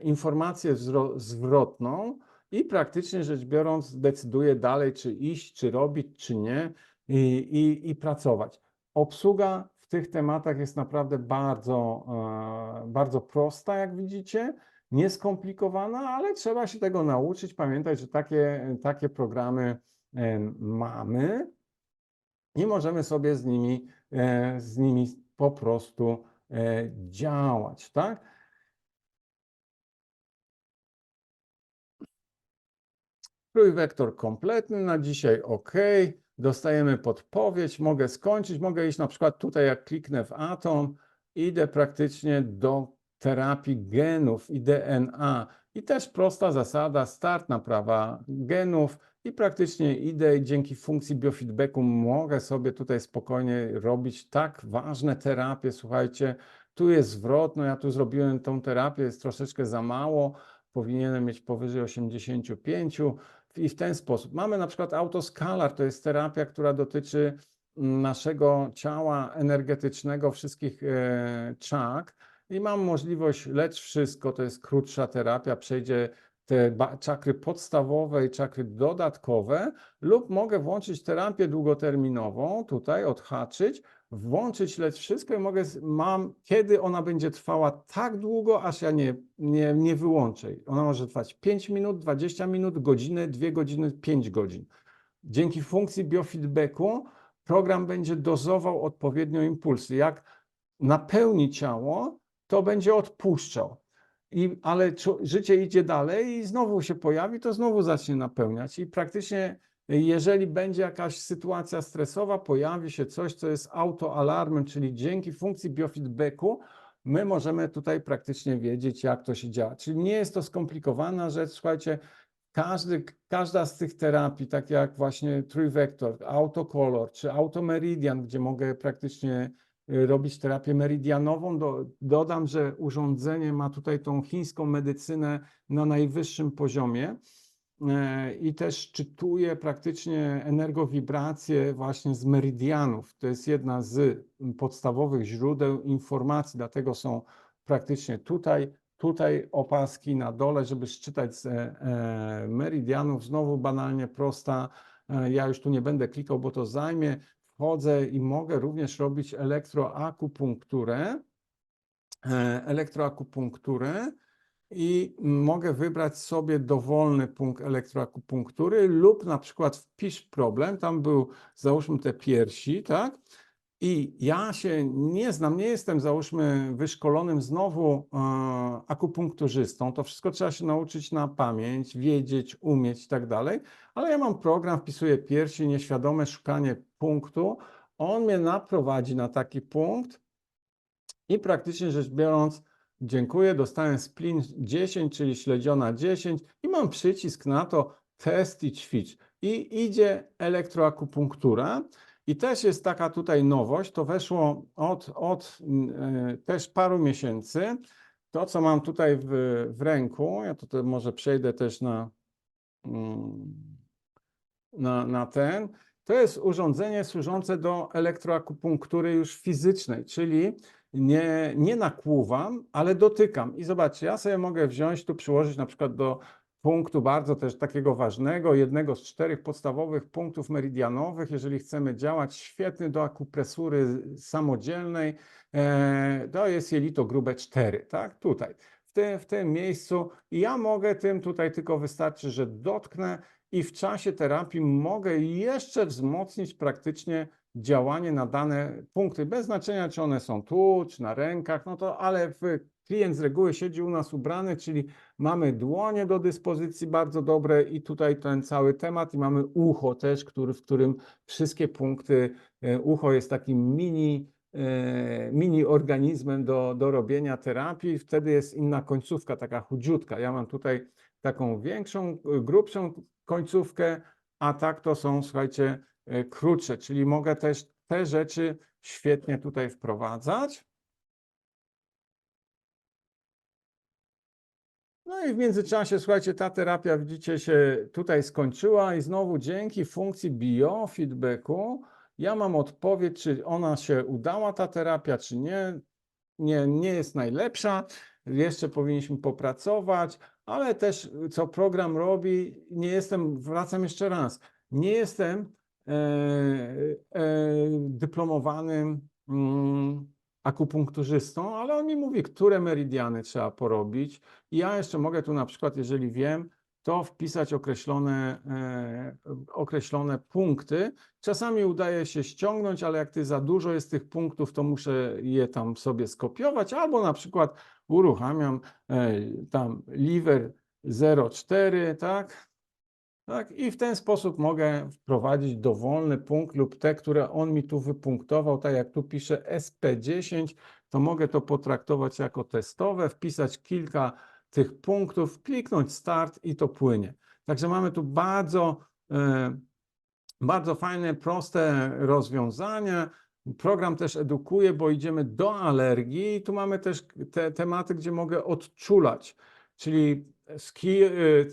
informację zwrotną i praktycznie rzecz biorąc decyduję dalej, czy iść, czy robić, czy nie i pracować. Obsługa w tych tematach jest naprawdę bardzo prosta, jak widzicie, nieskomplikowana, ale trzeba się tego nauczyć, pamiętać, że takie programy mamy i możemy sobie z nimi po prostu działać, tak? Trójwektor kompletny na dzisiaj OK. dostajemy podpowiedź, mogę skończyć, mogę iść na przykład tutaj, jak kliknę w atom, idę praktycznie do terapii genów i DNA. I też prosta zasada, start naprawa genów i praktycznie idę i dzięki funkcji biofeedbacku mogę sobie tutaj spokojnie robić tak ważne terapie. Słuchajcie, tu jest zwrot, no ja tu zrobiłem tą terapię, jest troszeczkę za mało, powinienem mieć powyżej 85 i w ten sposób. Mamy na przykład autoscalar, to jest terapia, która dotyczy naszego ciała energetycznego, wszystkich czak i mam możliwość lecz wszystko, to jest krótsza terapia, przejdzie te czakry podstawowe i czakry dodatkowe lub mogę włączyć terapię długoterminową, tutaj odhaczyć, włączyć lecz wszystko i mam, kiedy ona będzie trwała tak długo, aż ja nie wyłączę. Ona może trwać 5 minut, 20 minut, godzinę, 2 godziny, 5 godzin. Dzięki funkcji biofeedbacku program będzie dozował odpowiednio impulsy. Jak napełni ciało, to będzie odpuszczał. Ale życie idzie dalej i znowu się pojawi, to znowu zacznie napełniać. I praktycznie, jeżeli będzie jakaś sytuacja stresowa, pojawi się coś, co jest autoalarmem, czyli dzięki funkcji biofeedbacku, my możemy tutaj praktycznie wiedzieć, jak to się działa. Czyli nie jest to skomplikowana rzecz, słuchajcie, każda z tych terapii, tak jak właśnie trójwektor, autokolor czy automeridian, gdzie mogę praktycznie robić terapię meridianową, dodam, że urządzenie ma tutaj tą chińską medycynę na najwyższym poziomie i też szczytuje praktycznie energowibracje właśnie z meridianów. To jest jedna z podstawowych źródeł informacji, dlatego są praktycznie tutaj opaski na dole, żeby szczytać z meridianów. Znowu banalnie prosta. Ja już tu nie będę klikał, bo to zajmie. Wchodzę i mogę również robić elektroakupunkturę i mogę wybrać sobie dowolny punkt elektroakupunktury lub na przykład wpisz problem, tam był załóżmy te piersi, tak? I ja się nie znam, nie jestem załóżmy wyszkolonym znowu akupunkturzystą, to wszystko trzeba się nauczyć na pamięć, wiedzieć, umieć i tak dalej, ale ja mam program, wpisuję piersi, nieświadome szukanie punktu, on mnie naprowadzi na taki punkt i praktycznie rzecz biorąc, dziękuję, dostałem splin 10, czyli śledziona 10 i mam przycisk na to test i ćwicz i idzie elektroakupunktura. I też jest taka tutaj nowość, to weszło od też paru miesięcy. To, co mam tutaj w ręku, ja tutaj może przejdę też na ten, to jest urządzenie służące do elektroakupunktury już fizycznej, czyli nie nakłuwam, ale dotykam. I zobaczcie, ja sobie mogę wziąć, tu przyłożyć na przykład do punktu bardzo też takiego ważnego, jednego z 4 podstawowych punktów meridianowych, jeżeli chcemy działać, świetny do akupresury samodzielnej, to jest jelito grube 4, tak, tutaj, w tym miejscu i ja mogę tym tutaj tylko wystarczy, że dotknę i w czasie terapii mogę jeszcze wzmocnić praktycznie działanie na dane punkty, bez znaczenia, czy one są tu, czy na rękach, no to ale klient z reguły siedzi u nas ubrany, czyli mamy dłonie do dyspozycji bardzo dobre i tutaj ten cały temat i mamy ucho też, w którym wszystkie punkty, ucho jest takim mini organizmem do robienia terapii, wtedy jest inna końcówka, taka chudziutka. Ja mam tutaj taką większą, grubszą końcówkę, a tak to są, słuchajcie, krótsze, czyli mogę też te rzeczy świetnie tutaj wprowadzać. No i w międzyczasie, słuchajcie, ta terapia, widzicie, się tutaj skończyła i znowu dzięki funkcji biofeedbacku ja mam odpowiedź, czy ona się udała, ta terapia, czy nie. Nie jest najlepsza, jeszcze powinniśmy popracować, ale też co program robi, wracam jeszcze raz, nie jestem dyplomowanym akupunkturzystą, ale on mi mówi, które meridiany trzeba porobić i ja jeszcze mogę tu na przykład, jeżeli wiem, to wpisać określone punkty. Czasami udaje się ściągnąć, ale jak za dużo jest tych punktów, to muszę je tam sobie skopiować, albo na przykład uruchamiam tam liver 04, tak? Tak? I w ten sposób mogę wprowadzić dowolny punkt lub te, które on mi tu wypunktował, tak jak tu piszę SP10, to mogę to potraktować jako testowe, wpisać kilka tych punktów, kliknąć start i to płynie. Także mamy tu bardzo fajne, proste rozwiązania. Program też edukuje, bo idziemy do alergii i tu mamy też te tematy, gdzie mogę odczulać, czyli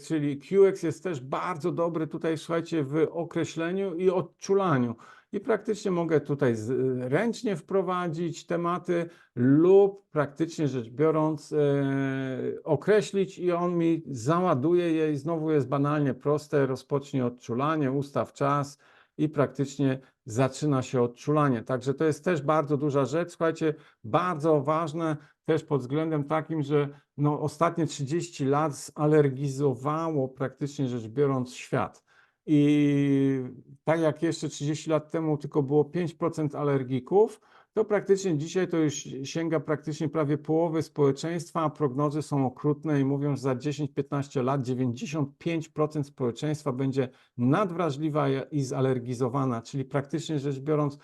czyli QX jest też bardzo dobry tutaj, słuchajcie, w określeniu i odczulaniu. I praktycznie mogę tutaj ręcznie wprowadzić tematy lub praktycznie rzecz biorąc określić i on mi załaduje je i znowu jest banalnie proste, rozpocznie odczulanie, ustaw czas i praktycznie zaczyna się odczulanie. Także to jest też bardzo duża rzecz, słuchajcie, bardzo ważne też pod względem takim, że no, ostatnie 30 lat zalergizowało praktycznie rzecz biorąc świat. I tak jak jeszcze 30 lat temu tylko było 5% alergików, to praktycznie dzisiaj to już sięga praktycznie prawie połowy społeczeństwa, a prognozy są okrutne i mówią, że za 10-15 lat 95% społeczeństwa będzie nadwrażliwa i zalergizowana, czyli praktycznie rzecz biorąc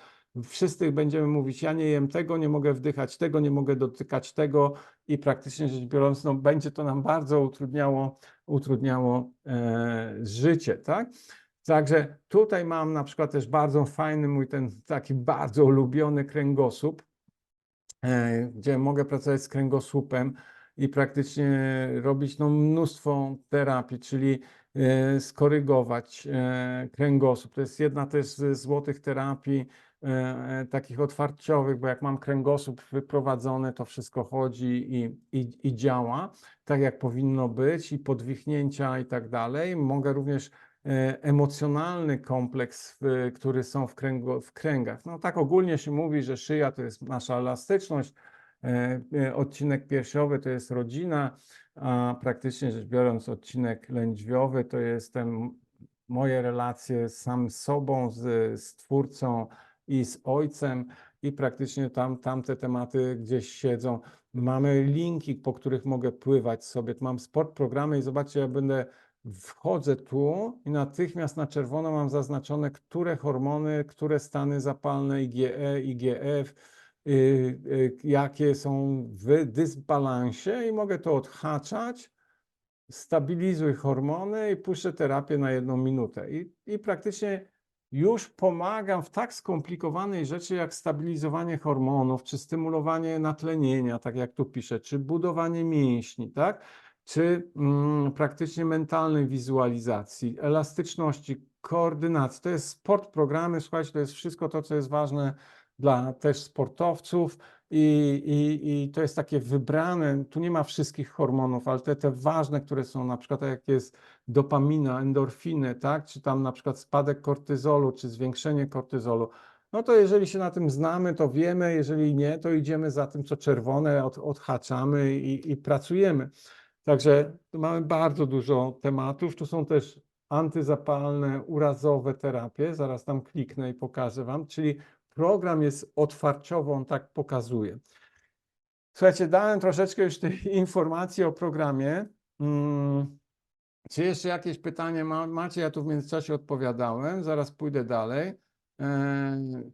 wszyscy będziemy mówić, ja nie jem tego, nie mogę wdychać tego, nie mogę dotykać tego i praktycznie rzecz biorąc, no, będzie to nam bardzo utrudniało życie, tak? Także tutaj mam na przykład też bardzo fajny mój ten taki bardzo ulubiony kręgosłup, gdzie mogę pracować z kręgosłupem i praktycznie robić no, mnóstwo terapii, czyli skorygować kręgosłup. To jest jedna też ze złotych terapii takich otwarciowych, bo jak mam kręgosłup wyprowadzony, to wszystko chodzi i działa tak, jak powinno być i podwichnięcia i tak dalej. Mogę również emocjonalny kompleks, który są w kręgach. No tak ogólnie się mówi, że szyja to jest nasza elastyczność, odcinek piersiowy to jest rodzina, a praktycznie rzecz biorąc odcinek lędźwiowy to jest moje relacje sam z sobą, z Twórcą i z Ojcem i praktycznie tamte tematy gdzieś siedzą. Mamy linki, po których mogę pływać sobie. Mam sport programy i zobaczcie, ja wchodzę tu i natychmiast na czerwono mam zaznaczone, które hormony, które stany zapalne IgE, IgF, jakie są w dysbalansie i mogę to odhaczać. Stabilizuj hormony i puszczę terapię na 1 minutę. I praktycznie już pomagam w tak skomplikowanej rzeczy jak stabilizowanie hormonów, czy stymulowanie natlenienia, tak jak tu piszę, czy budowanie mięśni, tak? Czy praktycznie mentalnej wizualizacji, elastyczności, koordynacji. To jest sport programy, słuchajcie, to jest wszystko to, co jest ważne dla też sportowców i to jest takie wybrane, tu nie ma wszystkich hormonów, ale te ważne, które są na przykład jak jest dopamina, endorfiny, tak? Czy tam na przykład spadek kortyzolu, czy zwiększenie kortyzolu. No to jeżeli się na tym znamy, to wiemy, jeżeli nie, to idziemy za tym, co czerwone, odhaczamy i pracujemy. Także tu mamy bardzo dużo tematów. Tu są też antyzapalne, urazowe terapie. Zaraz tam kliknę i pokażę Wam. Czyli program jest otwarciowo, on tak pokazuje. Słuchajcie, dałem troszeczkę już tej informacji o programie. Czy jeszcze jakieś pytanie macie? Ja tu w międzyczasie odpowiadałem. Zaraz pójdę dalej.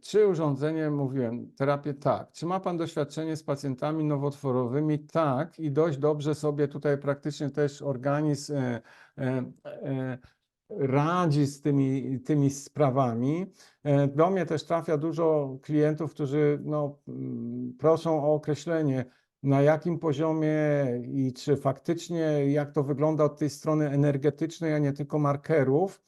Czy urządzenie, mówiłem, terapię? Tak. Czy ma Pan doświadczenie z pacjentami nowotworowymi? Tak. I dość dobrze sobie tutaj praktycznie też organizm radzi z tymi sprawami. Do mnie też trafia dużo klientów, którzy no, proszą o określenie, na jakim poziomie i czy faktycznie jak to wygląda od tej strony energetycznej, a nie tylko markerów.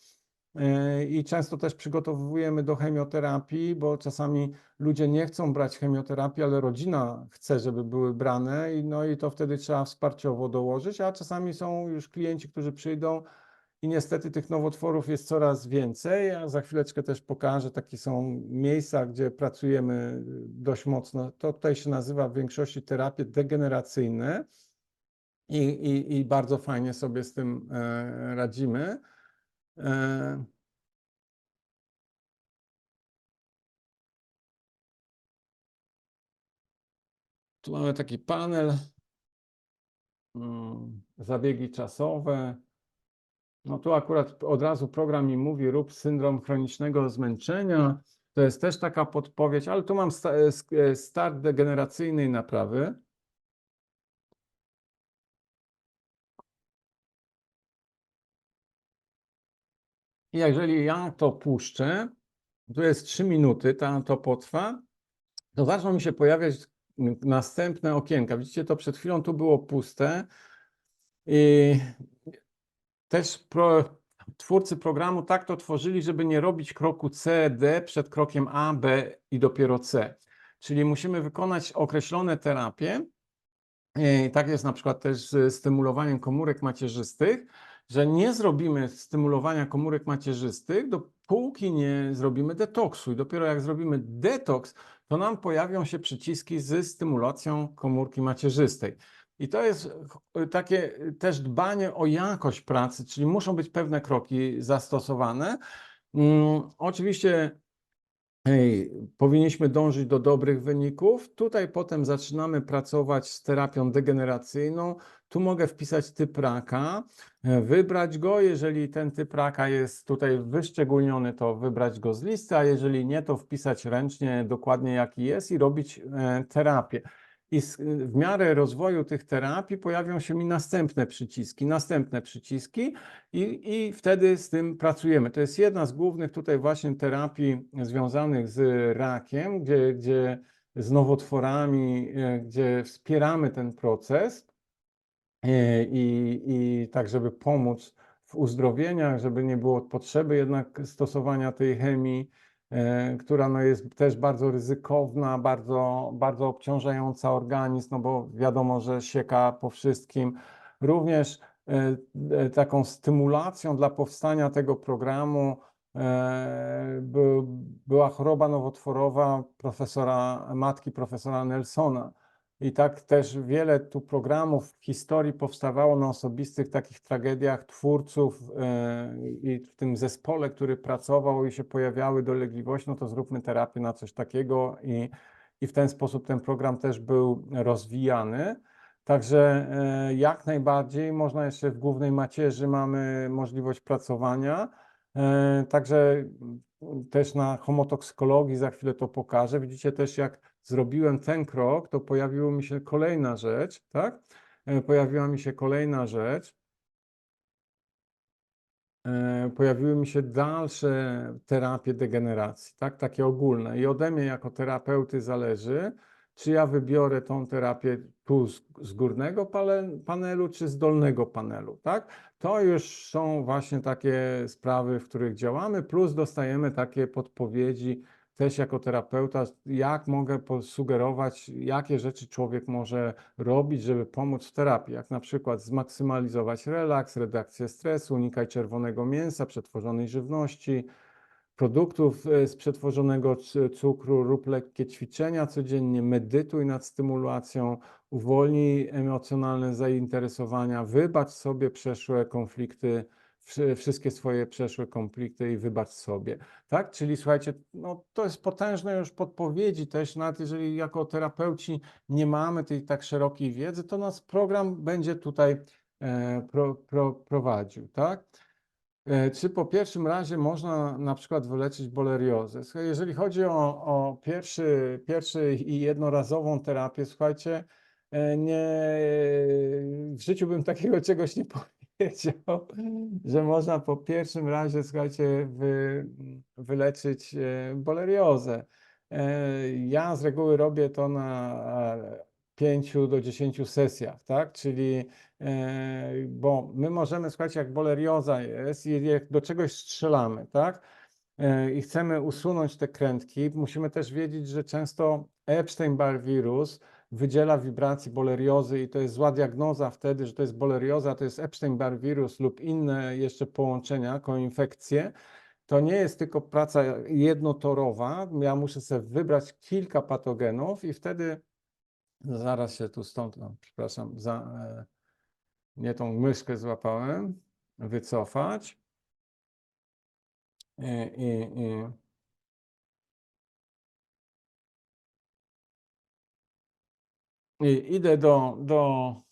I często też przygotowujemy do chemioterapii, bo czasami ludzie nie chcą brać chemioterapii, ale rodzina chce, żeby były brane, no i to wtedy trzeba wsparciowo dołożyć, a czasami są już klienci, którzy przyjdą i niestety tych nowotworów jest coraz więcej. Ja za chwileczkę też pokażę, takie są miejsca, gdzie pracujemy dość mocno. To tutaj się nazywa w większości terapie degeneracyjne i bardzo fajnie sobie z tym radzimy. Tu mamy taki panel, zabiegi czasowe. No tu akurat od razu program mi mówi, rób syndrom chronicznego zmęczenia. To jest też taka podpowiedź, ale tu mam start degeneracyjnej naprawy. I jeżeli ja to puszczę, tu jest 3 minuty, to potrwa, to zaczną mi się pojawiać następne okienka. Widzicie, to przed chwilą tu było puste i też twórcy programu tak to tworzyli, żeby nie robić kroku C, D przed krokiem A, B i dopiero C. Czyli musimy wykonać określone terapie. Tak jest na przykład też z stymulowaniem komórek macierzystych, że nie zrobimy stymulowania komórek macierzystych, dopóki nie zrobimy detoksu. I dopiero jak zrobimy detoks, to nam pojawią się przyciski z stymulacją komórki macierzystej. I to jest takie też dbanie o jakość pracy, czyli muszą być pewne kroki zastosowane. Oczywiście powinniśmy dążyć do dobrych wyników. Tutaj potem zaczynamy pracować z terapią degeneracyjną. Tu mogę wpisać typ raka, wybrać go. Jeżeli ten typ raka jest tutaj wyszczególniony, to wybrać go z listy, a jeżeli nie, to wpisać ręcznie dokładnie jaki jest i robić terapię. I w miarę rozwoju tych terapii pojawią się mi następne przyciski i wtedy z tym pracujemy. To jest jedna z głównych tutaj właśnie terapii związanych z rakiem, gdzie z nowotworami, gdzie wspieramy ten proces i tak, żeby pomóc w uzdrowieniach, żeby nie było potrzeby jednak stosowania tej chemii, która no jest też bardzo ryzykowna, bardzo obciążająca organizm, no bo wiadomo, że sieka po wszystkim. Również taką stymulacją dla powstania tego programu była choroba nowotworowa matki profesora Nelsona. I tak też wiele tu programów w historii powstawało na osobistych takich tragediach twórców i w tym zespole, który pracował i się pojawiały dolegliwości, no to zróbmy terapię na coś takiego i w ten sposób ten program też był rozwijany. Także jak najbardziej można jeszcze w głównej macierzy mamy możliwość pracowania. Także też na homotoksykologii za chwilę to pokażę. Widzicie też, jak zrobiłem ten krok, to pojawiła mi się kolejna rzecz, tak? Pojawiła mi się kolejna rzecz. Pojawiły mi się dalsze terapie degeneracji, tak? Takie ogólne. I ode mnie jako terapeuty zależy, czy ja wybiorę tą terapię tu z górnego panelu, czy z dolnego panelu, tak? To już są właśnie takie sprawy, w których działamy, plus dostajemy takie podpowiedzi też jako terapeuta, jak mogę posugerować, jakie rzeczy człowiek może robić, żeby pomóc w terapii, jak na przykład zmaksymalizować relaks, redukcję stresu, unikaj czerwonego mięsa, przetworzonej żywności, produktów z przetworzonego cukru, rób lekkie ćwiczenia codziennie, medytuj nad stymulacją, uwolnij emocjonalne zainteresowania, wybacz sobie przeszłe konflikty, wszystkie swoje przeszłe konflikty i wybacz sobie. Tak? Czyli słuchajcie, no, to jest potężne już podpowiedzi też, nawet jeżeli jako terapeuci nie mamy tej tak szerokiej wiedzy, to nas program będzie tutaj prowadził. Tak? Czy po pierwszym razie można na przykład wyleczyć boleriozę? Słuchaj, jeżeli chodzi o pierwszy i jednorazową terapię, słuchajcie, w życiu bym takiego czegoś nie powiedział, że można po pierwszym razie, słuchajcie, wyleczyć boleriozę. Ja z reguły robię to na 5 do 10 sesjach, tak? Czyli bo my możemy, słuchajcie, jak bolerioza jest i jak do czegoś strzelamy, tak? I chcemy usunąć te krętki, musimy też wiedzieć, że często Epstein-Barr wirus wydziela wibracje boleriozy i to jest zła diagnoza wtedy, że to jest bolerioza, to jest Epstein-Barr wirus lub inne jeszcze połączenia, koinfekcje. To nie jest tylko praca jednotorowa, ja muszę sobie wybrać kilka patogenów i wtedy, zaraz się tu stąd, no, przepraszam, nie tą myszkę złapałem, wycofać i idę do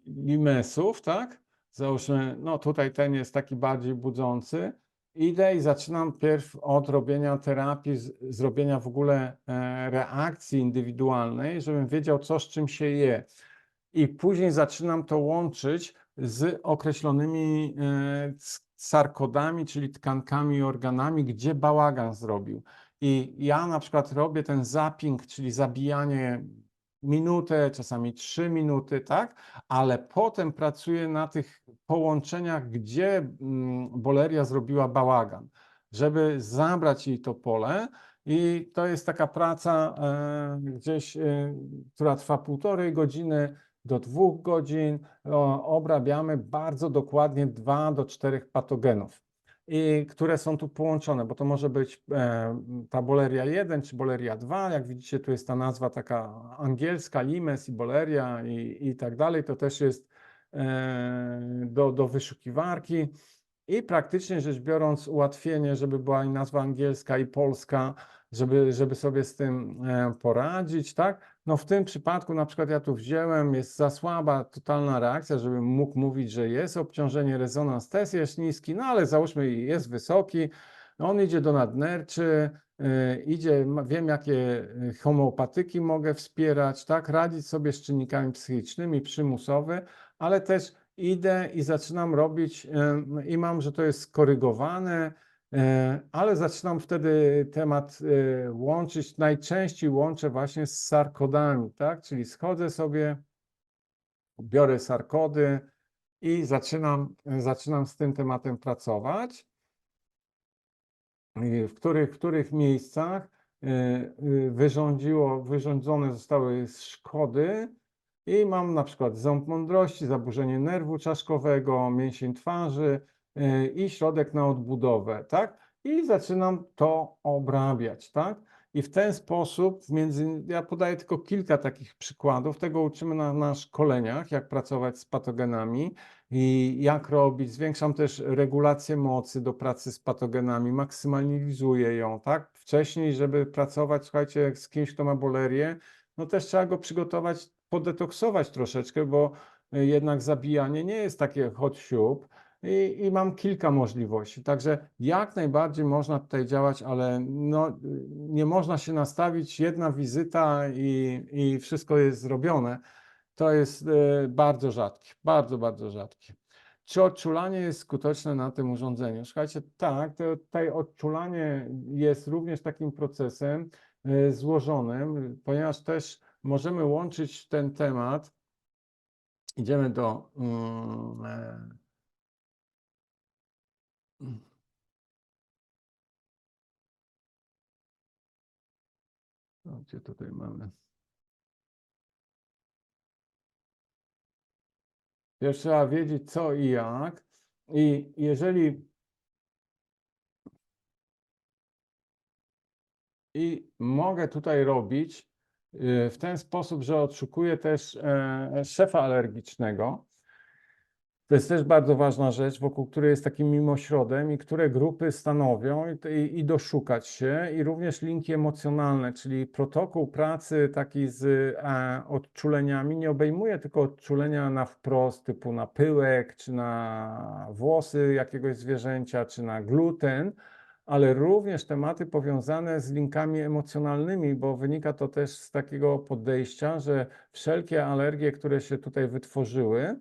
limesów, tak? załóżmy, no tutaj ten jest taki bardziej budzący. Idę i zaczynam pierw od robienia terapii, zrobienia w ogóle reakcji indywidualnej, żebym wiedział, co z czym się je. I później zaczynam to łączyć z określonymi sarkodami, czyli tkankami i organami, gdzie bałagan zrobił. I ja na przykład robię ten zapping, czyli zabijanie minutę, czasami 3 minuty, tak? Ale potem pracuję na tych połączeniach, gdzie boleria zrobiła bałagan, żeby zabrać jej to pole. I to jest taka praca gdzieś, która trwa 1,5 godziny do 2 godzin. Obrabiamy bardzo dokładnie 2 do 4 patogenów, i które są tu połączone, bo to może być ta boleria 1 czy boleria 2. Jak widzicie, tu jest ta nazwa taka angielska, limes i boleria i tak dalej. To też jest do wyszukiwarki. I praktycznie rzecz biorąc, ułatwienie, żeby była i nazwa angielska, i polska, żeby sobie z tym poradzić, tak? No w tym przypadku na przykład ja tu wziąłem, jest za słaba totalna reakcja, żebym mógł mówić, że jest obciążenie, rezonans też jest niski, no ale załóżmy jest wysoki, on idzie do nadnerczy, idzie, wiem jakie homeopatyki mogę wspierać, tak? Radzić sobie z czynnikami psychicznymi, przymusowy, ale też idę i zaczynam robić i mam, że to jest skorygowane, ale zaczynam wtedy temat łączyć, najczęściej łączę właśnie z sarkodami, tak? Czyli schodzę sobie, biorę sarkody i zaczynam z tym tematem pracować. W których miejscach wyrządzone zostały szkody. I mam na przykład ząb mądrości, zaburzenie nerwu czaszkowego, mięsień twarzy i środek na odbudowę, tak? I zaczynam to obrabiać, tak? I w ten sposób, ja podaję tylko kilka takich przykładów, tego uczymy na szkoleniach, jak pracować z patogenami i jak robić. Zwiększam też regulację mocy do pracy z patogenami, maksymalizuję ją, tak? Wcześniej, żeby pracować, słuchajcie, z kimś, kto ma bolerię, no też trzeba go przygotować, podetoksować troszeczkę, bo jednak zabijanie nie jest takie hot siup i mam kilka możliwości. Także jak najbardziej można tutaj działać, ale no, nie można się nastawić, jedna wizyta i wszystko jest zrobione. To jest bardzo rzadkie, bardzo, bardzo rzadkie. Czy odczulanie jest skuteczne na tym urządzeniu? Słuchajcie, tak, tutaj odczulanie jest również takim procesem złożonym, ponieważ też możemy łączyć ten temat. Idziemy do gdzie tutaj mamy? Już trzeba wiedzieć co i jak. I jeżeli mogę tutaj robić w ten sposób, że odszukuję też szefa alergicznego. To jest też bardzo ważna rzecz, wokół której jest takim mimośrodem i które grupy stanowią i doszukać się, i również linki emocjonalne, czyli protokół pracy taki z odczuleniami nie obejmuje tylko odczulenia na wprost, typu na pyłek, czy na włosy jakiegoś zwierzęcia, czy na gluten, ale również tematy powiązane z linkami emocjonalnymi, bo wynika to też z takiego podejścia, że wszelkie alergie, które się tutaj wytworzyły,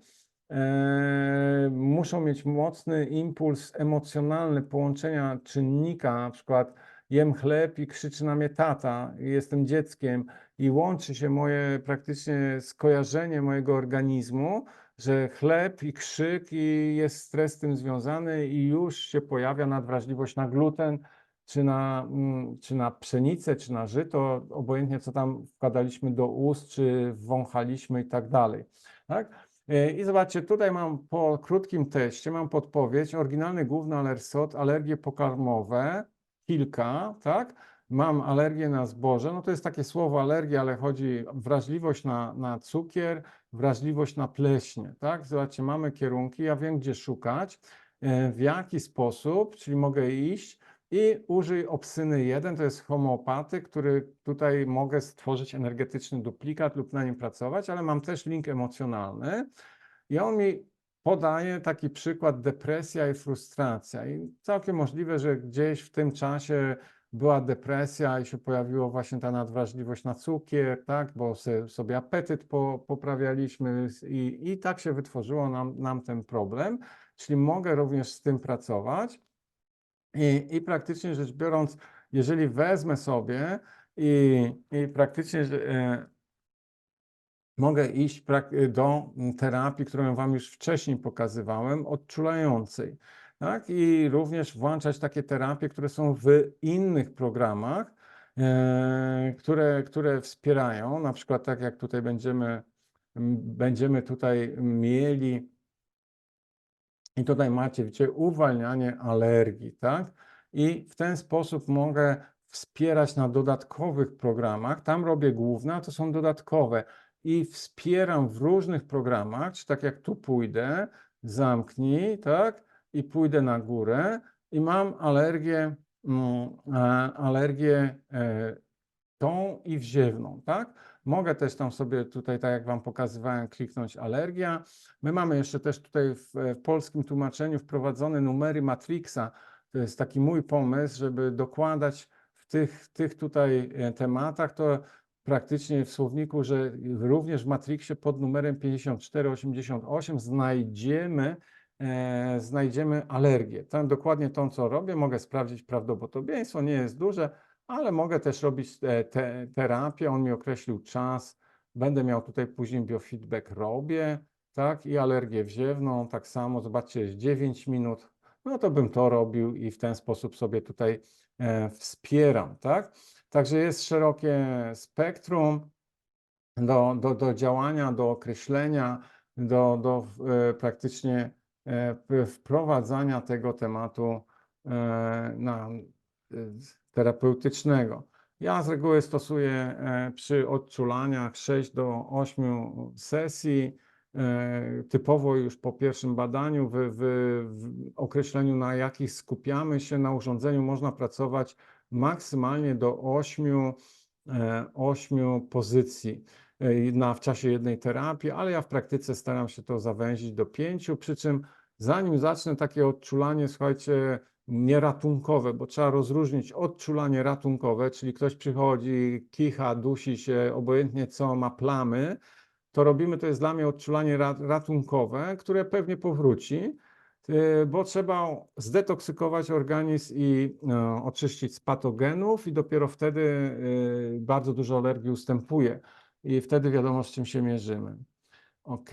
muszą mieć mocny impuls emocjonalny połączenia czynnika, na przykład jem chleb i krzyczy na mnie tata, jestem dzieckiem, i łączy się moje praktycznie skojarzenie mojego organizmu, że chleb i krzyk, i jest stres z tym związany, i już się pojawia nadwrażliwość na gluten, czy na pszenicę, czy na żyto, obojętnie co tam wkładaliśmy do ust, czy wąchaliśmy i tak dalej. Tak? I zobaczcie, tutaj mam po krótkim teście, mam podpowiedź, oryginalny główny alergosod, alergie pokarmowe, kilka, tak? Mam alergię na zboże, no to jest takie słowo alergia, ale chodzi o wrażliwość na cukier, wrażliwość na pleśnie, tak? Zobaczcie, mamy kierunki, ja wiem gdzie szukać, w jaki sposób, czyli mogę iść i użyj Opsyny 1, to jest homeopaty, który tutaj mogę stworzyć energetyczny duplikat lub na nim pracować, ale mam też link emocjonalny i on mi podaję taki przykład depresja i frustracja. I całkiem możliwe, że gdzieś w tym czasie była depresja i się pojawiła właśnie ta nadwrażliwość na cukier, tak, bo sobie apetyt poprawialiśmy i tak się wytworzyło nam ten problem. Czyli mogę również z tym pracować i praktycznie rzecz biorąc, jeżeli wezmę sobie i praktycznie mogę iść do terapii, którą Wam już wcześniej pokazywałem, odczulającej, tak? I również włączać takie terapie, które są w innych programach, które wspierają, na przykład tak jak tutaj będziemy tutaj mieli i tutaj macie, widzicie, uwalnianie alergii, tak? I w ten sposób mogę wspierać na dodatkowych programach. Tam robię główne, a to są dodatkowe. I wspieram w różnych programach, czy tak jak tu pójdę, zamknij, tak? I pójdę na górę i mam alergię tą i wziewną, tak? Mogę też tam sobie tutaj, tak jak Wam pokazywałem, kliknąć alergia. My mamy jeszcze też tutaj w polskim tłumaczeniu wprowadzone numery Matrixa. To jest taki mój pomysł, żeby dokładać w tych tutaj tematach, to praktycznie w słowniku, że również w Matrixie pod numerem 5488 znajdziemy alergię. Tam dokładnie to, co robię, mogę sprawdzić prawdopodobieństwo, nie jest duże, ale mogę też robić terapię, on mi określił czas, będę miał tutaj później biofeedback, robię, tak, i alergię wziewną, tak samo, zobaczcie, jest 9 minut, no to bym to robił i w ten sposób sobie tutaj wspieram, tak. Także jest szerokie spektrum do działania, do określenia, do praktycznie wprowadzania tego tematu terapeutycznego. Ja z reguły stosuję przy odczulaniach 6 do 8 sesji. Typowo już po pierwszym badaniu, w określeniu, na jakich skupiamy się na urządzeniu, można pracować maksymalnie do 8 pozycji w czasie jednej terapii, ale ja w praktyce staram się to zawęzić do 5, przy czym zanim zacznę takie odczulanie, słuchajcie, nieratunkowe, bo trzeba rozróżnić odczulanie ratunkowe, czyli ktoś przychodzi, kicha, dusi się, obojętnie co, ma plamy, to robimy, to jest dla mnie odczulanie ratunkowe, które pewnie powróci, bo trzeba zdetoksykować organizm i oczyścić z patogenów i dopiero wtedy bardzo dużo alergii ustępuje i wtedy wiadomo, z czym się mierzymy. OK.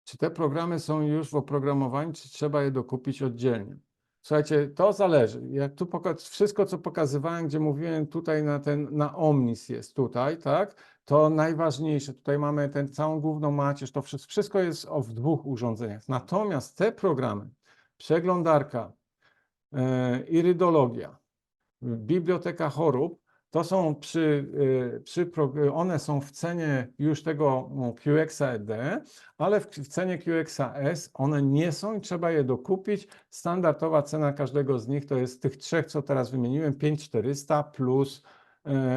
Czy te programy są już w oprogramowaniu, czy trzeba je dokupić oddzielnie? Słuchajcie, to zależy. Jak tu wszystko, co pokazywałem, gdzie mówiłem tutaj na Omnis jest tutaj, tak? To najważniejsze. Tutaj mamy całą główną macierz, to wszystko jest w 2 urządzeniach. Natomiast te programy, przeglądarka, irydologia, biblioteka chorób, to są one są w cenie już tego QX-ED, ale w cenie QX-S one nie są i trzeba je dokupić. Standardowa cena każdego z nich to jest tych 3, co teraz wymieniłem, 5400 plus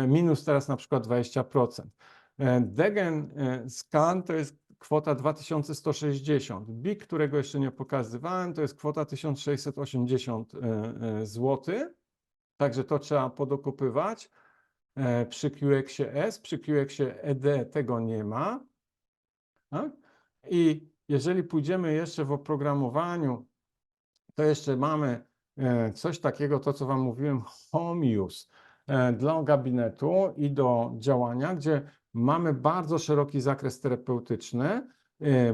minus teraz na przykład 20%. Degen Scan to jest kwota 2160. BIG, którego jeszcze nie pokazywałem, to jest kwota 1680 zł. Także to trzeba podokupywać przy QX-ie S, przy QX-ie ED tego nie ma. Tak? I jeżeli pójdziemy jeszcze w oprogramowaniu, to jeszcze mamy coś takiego, to co Wam mówiłem, home use dla gabinetu i do działania, gdzie mamy bardzo szeroki zakres terapeutyczny.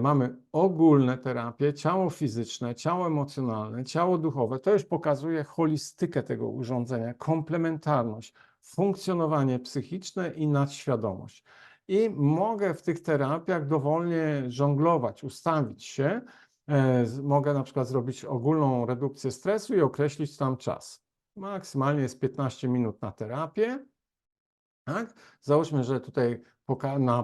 Mamy ogólne terapie, ciało fizyczne, ciało emocjonalne, ciało duchowe. To już pokazuje holistykę tego urządzenia, komplementarność, funkcjonowanie psychiczne i nadświadomość. I mogę w tych terapiach dowolnie żonglować, ustawić się. Mogę na przykład zrobić ogólną redukcję stresu i określić tam czas. Maksymalnie jest 15 minut na terapię. Tak? Załóżmy, że tutaj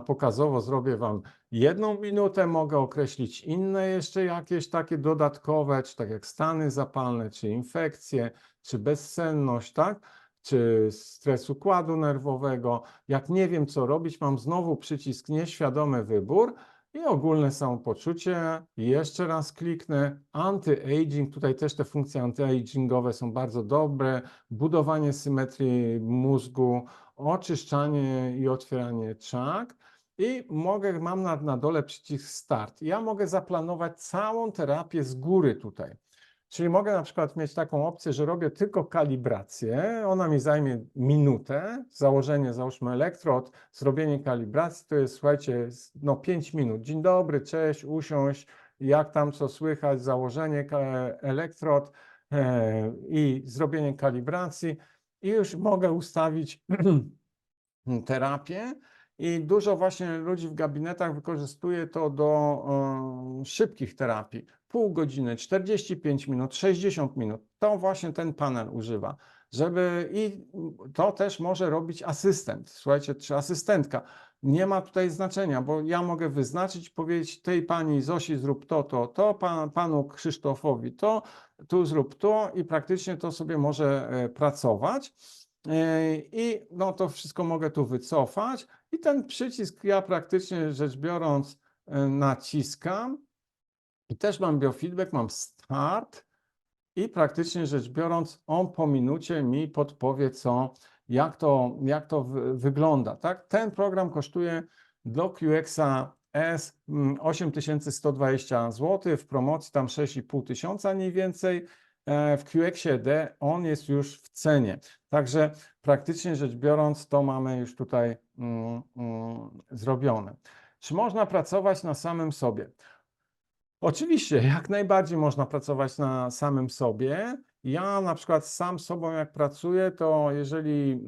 pokazowo zrobię Wam 1 minutę, mogę określić inne jeszcze jakieś takie dodatkowe, czy tak jak stany zapalne, czy infekcje, czy bezsenność, tak? Czy stres układu nerwowego. Jak nie wiem, co robić, mam znowu przycisk nieświadomy wybór i ogólne samopoczucie. Jeszcze raz kliknę anti-aging. Tutaj też te funkcje anti-agingowe są bardzo dobre. Budowanie symetrii mózgu, oczyszczanie i otwieranie czakr. I mam na dole przycisk start. Ja mogę zaplanować całą terapię z góry tutaj. Czyli mogę na przykład mieć taką opcję, że robię tylko kalibrację, ona mi zajmie minutę, załóżmy elektrod, zrobienie kalibracji to jest, słuchajcie, no 5 minut. Dzień dobry, cześć, usiąść, jak tam co słychać, założenie elektrod i zrobienie kalibracji i już mogę ustawić terapię. I dużo właśnie ludzi w gabinetach wykorzystuje to do szybkich terapii. Pół godziny, 45 minut, 60 minut. To właśnie ten panel używa. I to też może robić asystent, słuchajcie, czy asystentka. Nie ma tutaj znaczenia, bo ja mogę wyznaczyć, powiedzieć tej pani Zosi zrób to, panu Krzysztofowi to, tu zrób to i praktycznie to sobie może pracować. I no to wszystko mogę tu wycofać i ten przycisk ja praktycznie rzecz biorąc naciskam i też mam biofeedback, mam start i praktycznie rzecz biorąc on po minucie mi podpowie jak to wygląda, tak? Ten program kosztuje do QX-a S 8120 zł, w promocji tam 6,5 tysiąca mniej więcej. W QX-ie D on jest już w cenie. Także praktycznie rzecz biorąc to mamy już tutaj zrobione. Czy można pracować na samym sobie? Oczywiście, jak najbardziej można pracować na samym sobie. Ja na przykład sam sobą jak pracuję, to jeżeli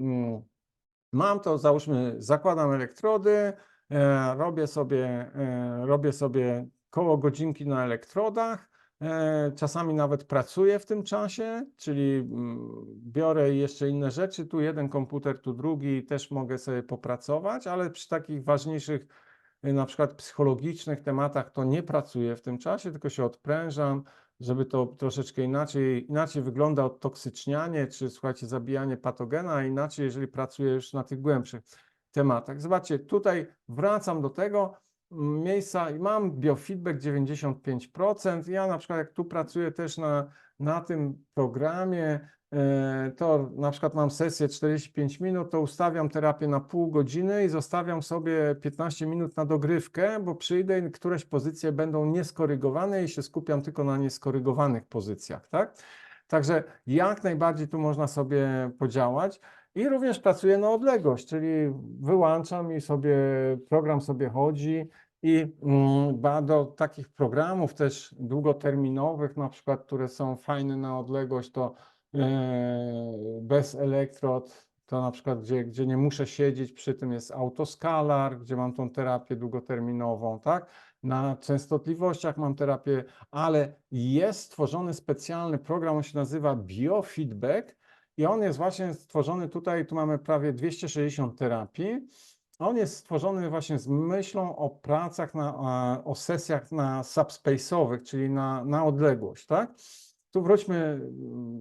mam to załóżmy zakładam elektrody, robię sobie koło godzinki na elektrodach, czasami nawet pracuję w tym czasie, czyli biorę jeszcze inne rzeczy, tu jeden komputer, tu drugi, też mogę sobie popracować, ale przy takich ważniejszych na przykład psychologicznych tematach to nie pracuję w tym czasie, tylko się odprężam, żeby to troszeczkę inaczej wygląda odtoksycznianie, czy słuchajcie, zabijanie patogena, a inaczej, jeżeli pracuję już na tych głębszych tematach. Zobaczcie, tutaj wracam do tego miejsca i mam biofeedback 95%. Ja na przykład jak tu pracuję też na tym programie, to na przykład mam sesję 45 minut, to ustawiam terapię na pół godziny i zostawiam sobie 15 minut na dogrywkę, bo przyjdę i któreś pozycje będą nieskorygowane i się skupiam tylko na nieskorygowanych pozycjach, tak? Także jak najbardziej tu można sobie podziałać i również pracuję na odległość, czyli wyłączam i program sobie chodzi i do takich programów też długoterminowych, na przykład, które są fajne na odległość, to bez elektrod, to na przykład, gdzie nie muszę siedzieć, przy tym jest autoskalar, gdzie mam tą terapię długoterminową, tak? Na częstotliwościach mam terapię, ale jest stworzony specjalny program, on się nazywa Biofeedback i on jest właśnie stworzony tutaj, tu mamy prawie 260 terapii. On jest stworzony właśnie z myślą o pracach, o sesjach na subspace'owych, czyli na odległość, tak? Tu wróćmy,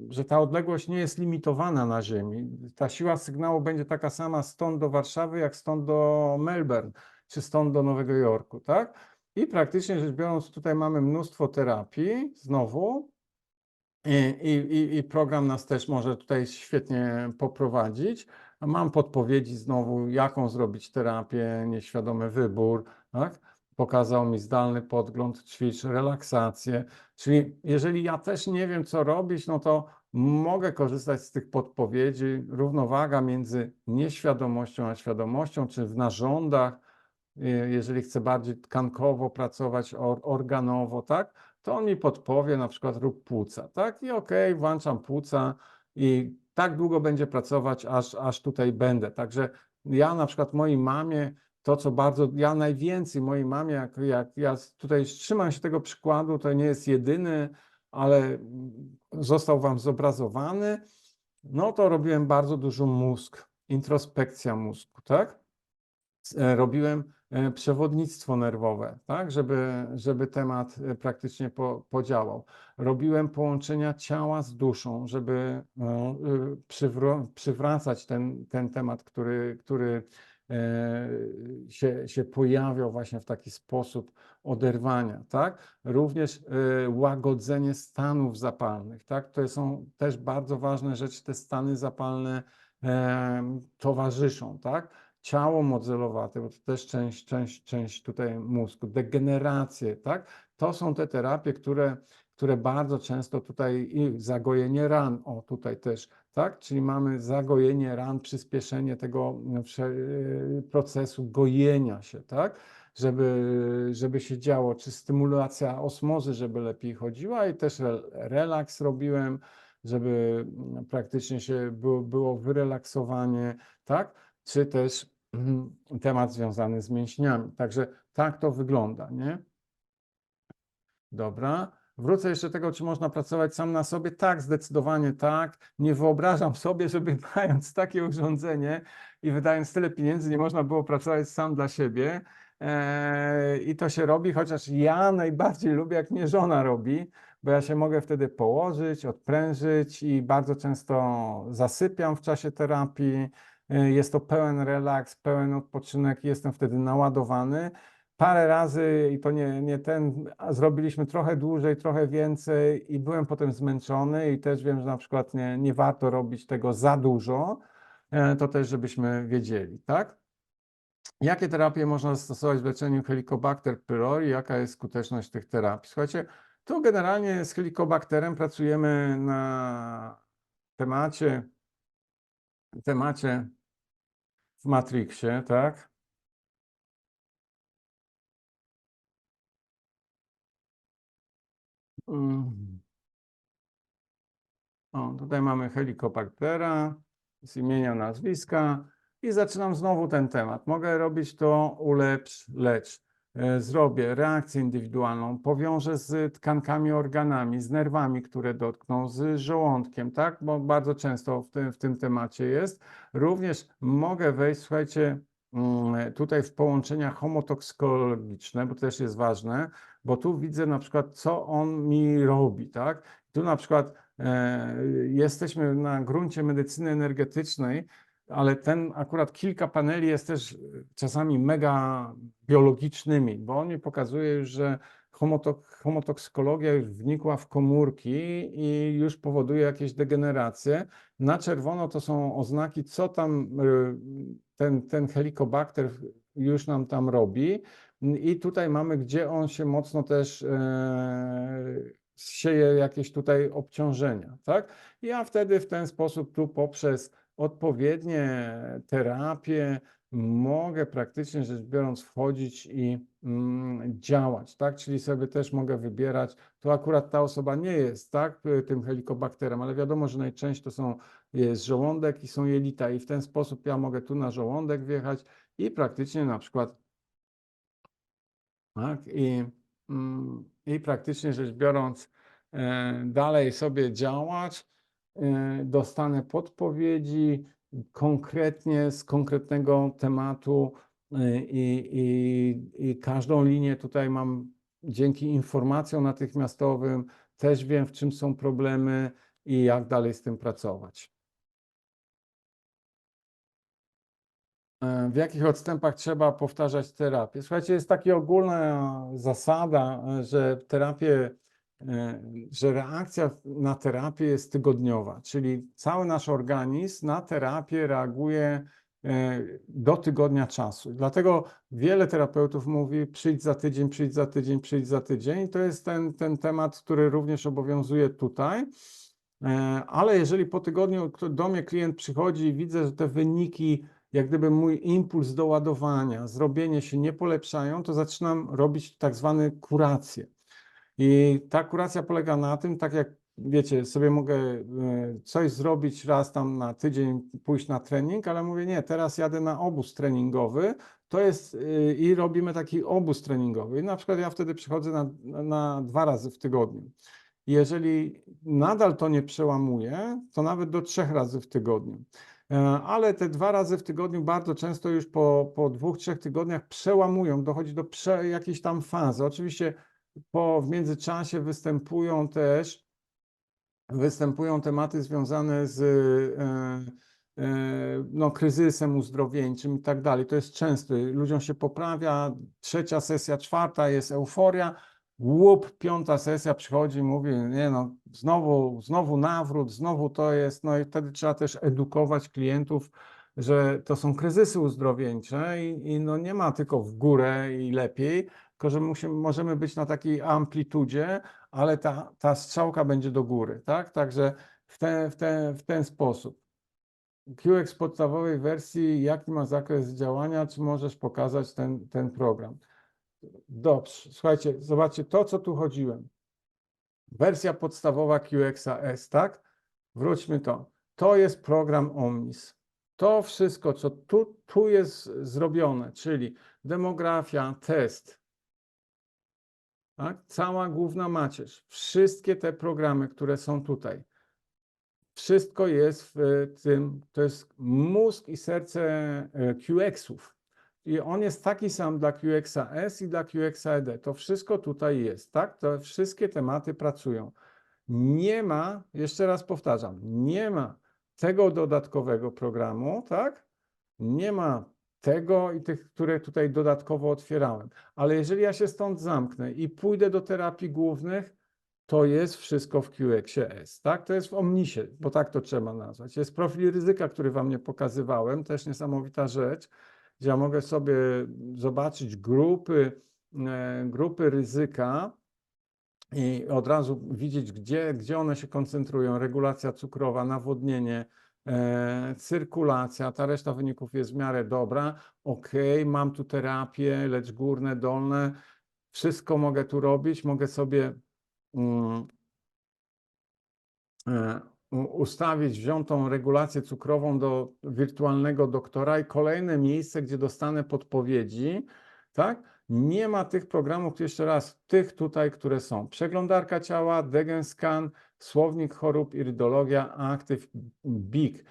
że ta odległość nie jest limitowana na Ziemi. Ta siła sygnału będzie taka sama stąd do Warszawy, jak stąd do Melbourne, czy stąd do Nowego Jorku, tak? I praktycznie rzecz biorąc, tutaj mamy mnóstwo terapii, znowu, i program nas też może tutaj świetnie poprowadzić. Mam podpowiedzi znowu, jaką zrobić terapię, nieświadomy wybór, tak? Pokazał mi zdalny podgląd, ćwicz, relaksację. Czyli jeżeli ja też nie wiem, co robić, no to mogę korzystać z tych podpowiedzi. Równowaga między nieświadomością a świadomością, czy w narządach, jeżeli chcę bardziej tkankowo pracować, organowo, tak? To on mi podpowie na przykład rób płuca, tak? I okej, włączam płuca i tak długo będzie pracować, aż tutaj będę. Także ja na przykład mojej mamie, ja najwięcej mojej mamie, jak ja tutaj trzymam się tego przykładu, to nie jest jedyny, ale został wam zobrazowany, no to robiłem bardzo dużo mózg, introspekcja mózgu, tak? Robiłem przewodnictwo nerwowe, tak, żeby temat praktycznie podziałał. Robiłem połączenia ciała z duszą, żeby przywracać ten temat, który się pojawiał właśnie w taki sposób oderwania, tak? Również łagodzenie stanów zapalnych, tak? To są też bardzo ważne rzeczy, te stany zapalne towarzyszą, tak? Ciało modelowate, bo to też część tutaj mózgu, degeneracje, tak? To są te terapie, które bardzo często tutaj i zagojenie ran, o tutaj też, tak? Czyli mamy zagojenie ran, przyspieszenie tego procesu gojenia się, tak? Żeby się działo, czy stymulacja osmozy, żeby lepiej chodziła i też relaks robiłem, żeby praktycznie się było wyrelaksowanie, tak? Czy też temat związany z mięśniami. Także tak to wygląda, nie? Dobra. Wrócę jeszcze do tego, czy można pracować sam na sobie. Tak, zdecydowanie tak. Nie wyobrażam sobie, żeby mając takie urządzenie i wydając tyle pieniędzy, nie można było pracować sam dla siebie. I to się robi, chociaż ja najbardziej lubię, jak mnie żona robi, bo ja się mogę wtedy położyć, odprężyć i bardzo często zasypiam w czasie terapii. Jest to pełen relaks, pełen odpoczynek, jestem wtedy naładowany. Parę razy i to nie ten, zrobiliśmy trochę dłużej, trochę więcej i byłem potem zmęczony i też wiem, że na przykład nie warto robić tego za dużo, to też żebyśmy wiedzieli, tak? Jakie terapie można zastosować w leczeniu Helicobacter pylori? Jaka jest skuteczność tych terapii? Słuchajcie, tu generalnie z Helicobacterem pracujemy na temacie w Matrixie, tak? Mm. O, tutaj mamy Helicobactera z imienia, nazwiska i zaczynam znowu ten temat. Mogę robić to ulepsz, lecz. Zrobię reakcję indywidualną, powiążę z tkankami, organami, z nerwami, które dotkną, z żołądkiem, tak? Bo bardzo często w tym temacie jest. Również mogę wejść, słuchajcie, tutaj w połączenia homotoksykologiczne, bo to też jest ważne, bo tu widzę na przykład, co on mi robi, tak? Tu na przykład jesteśmy na gruncie medycyny energetycznej, ale ten akurat kilka paneli jest też czasami mega biologicznymi, bo on mi pokazuje już, że homotoksykologia już wnikła w komórki i już powoduje jakieś degeneracje. Na czerwono to są oznaki, co tam ten helikobakter już nam tam robi. I tutaj mamy, gdzie on się mocno też sieje jakieś tutaj obciążenia, tak? Ja wtedy w ten sposób tu poprzez odpowiednie terapie mogę praktycznie rzecz biorąc wchodzić i działać, tak? Czyli sobie też mogę wybierać, tu akurat ta osoba nie jest, tak, tym helikobakterem, ale wiadomo, że najczęściej jest żołądek i są jelita i w ten sposób ja mogę tu na żołądek wjechać i praktycznie na przykład tak? I praktycznie rzecz biorąc, dalej sobie działać, dostanę podpowiedzi konkretnie z konkretnego tematu i każdą linię tutaj mam dzięki informacjom natychmiastowym, też wiem, w czym są problemy i jak dalej z tym pracować. W jakich odstępach trzeba powtarzać terapię? Słuchajcie, jest taka ogólna zasada, że że reakcja na terapię jest tygodniowa, czyli cały nasz organizm na terapię reaguje do tygodnia czasu. Dlatego wiele terapeutów mówi: przyjdź za tydzień, przyjdź za tydzień, przyjdź za tydzień. I to jest ten temat, który również obowiązuje tutaj. Ale jeżeli po tygodniu do mnie klient przychodzi i widzę, że te wyniki, jak gdyby mój impuls do ładowania, zrobienie się nie polepszają, to zaczynam robić tak zwane kuracje. I ta kuracja polega na tym, tak jak wiecie, sobie mogę coś zrobić raz tam na tydzień, pójść na trening, ale mówię: nie, teraz jadę na obóz treningowy, to jest i robimy taki obóz treningowy. I na przykład ja wtedy przychodzę na 2 razy w tygodniu. Jeżeli nadal to nie przełamuje, to nawet do 3 razy w tygodniu. Ale te 2 razy w tygodniu bardzo często już po 2-3 tygodniach przełamują, dochodzi do jakiejś tam fazy. Oczywiście w międzyczasie występują tematy związane no, kryzysem uzdrowieńczym i tak dalej. To jest częsty. Ludziom się poprawia, 3. sesja, 4. jest euforia, łup, 5. sesja przychodzi i mówi, nie no, znowu nawrót, znowu to jest, no i wtedy trzeba też edukować klientów, że to są kryzysy uzdrowieńcze i no nie ma tylko w górę i lepiej, tylko że możemy być na takiej amplitudzie, ale ta strzałka będzie do góry, tak? Także w ten sposób. QX w podstawowej wersji, jaki ma zakres działania, czy możesz pokazać ten program? Dobrze, słuchajcie, zobaczcie to, co tu chodziłem. Wersja podstawowa QXAS, tak? Wróćmy to. To jest program Omnis. To wszystko, co tu jest zrobione, czyli demografia, test, tak? Cała główna macierz, wszystkie te programy, które są tutaj, wszystko jest w tym, to jest mózg i serce QX-ów. I on jest taki sam dla QXAS i dla QXAD. To wszystko tutaj jest, tak? To wszystkie tematy pracują. Nie ma, jeszcze raz powtarzam, nie ma tego dodatkowego programu, tak? Nie ma tego i tych, które tutaj dodatkowo otwierałem. Ale jeżeli ja się stąd zamknę i pójdę do terapii głównych, to jest wszystko w QX-ie, tak? To jest w Omnisie, bo tak to trzeba nazwać. Jest profil ryzyka, który Wam nie pokazywałem, też niesamowita rzecz, gdzie ja mogę sobie zobaczyć grupy ryzyka i od razu widzieć, gdzie one się koncentrują. Regulacja cukrowa, nawodnienie, cyrkulacja, ta reszta wyników jest w miarę dobra. Ok, mam tu terapię, lecz górne, dolne, wszystko mogę tu robić, mogę sobie ustawić, wziąć tą regulację cukrową do wirtualnego doktora i kolejne miejsce, gdzie dostanę podpowiedzi, tak? Nie ma tych programów, jeszcze raz, tych tutaj, które są. Przeglądarka ciała, DegenScan, słownik chorób, irydologia, Active, BIG.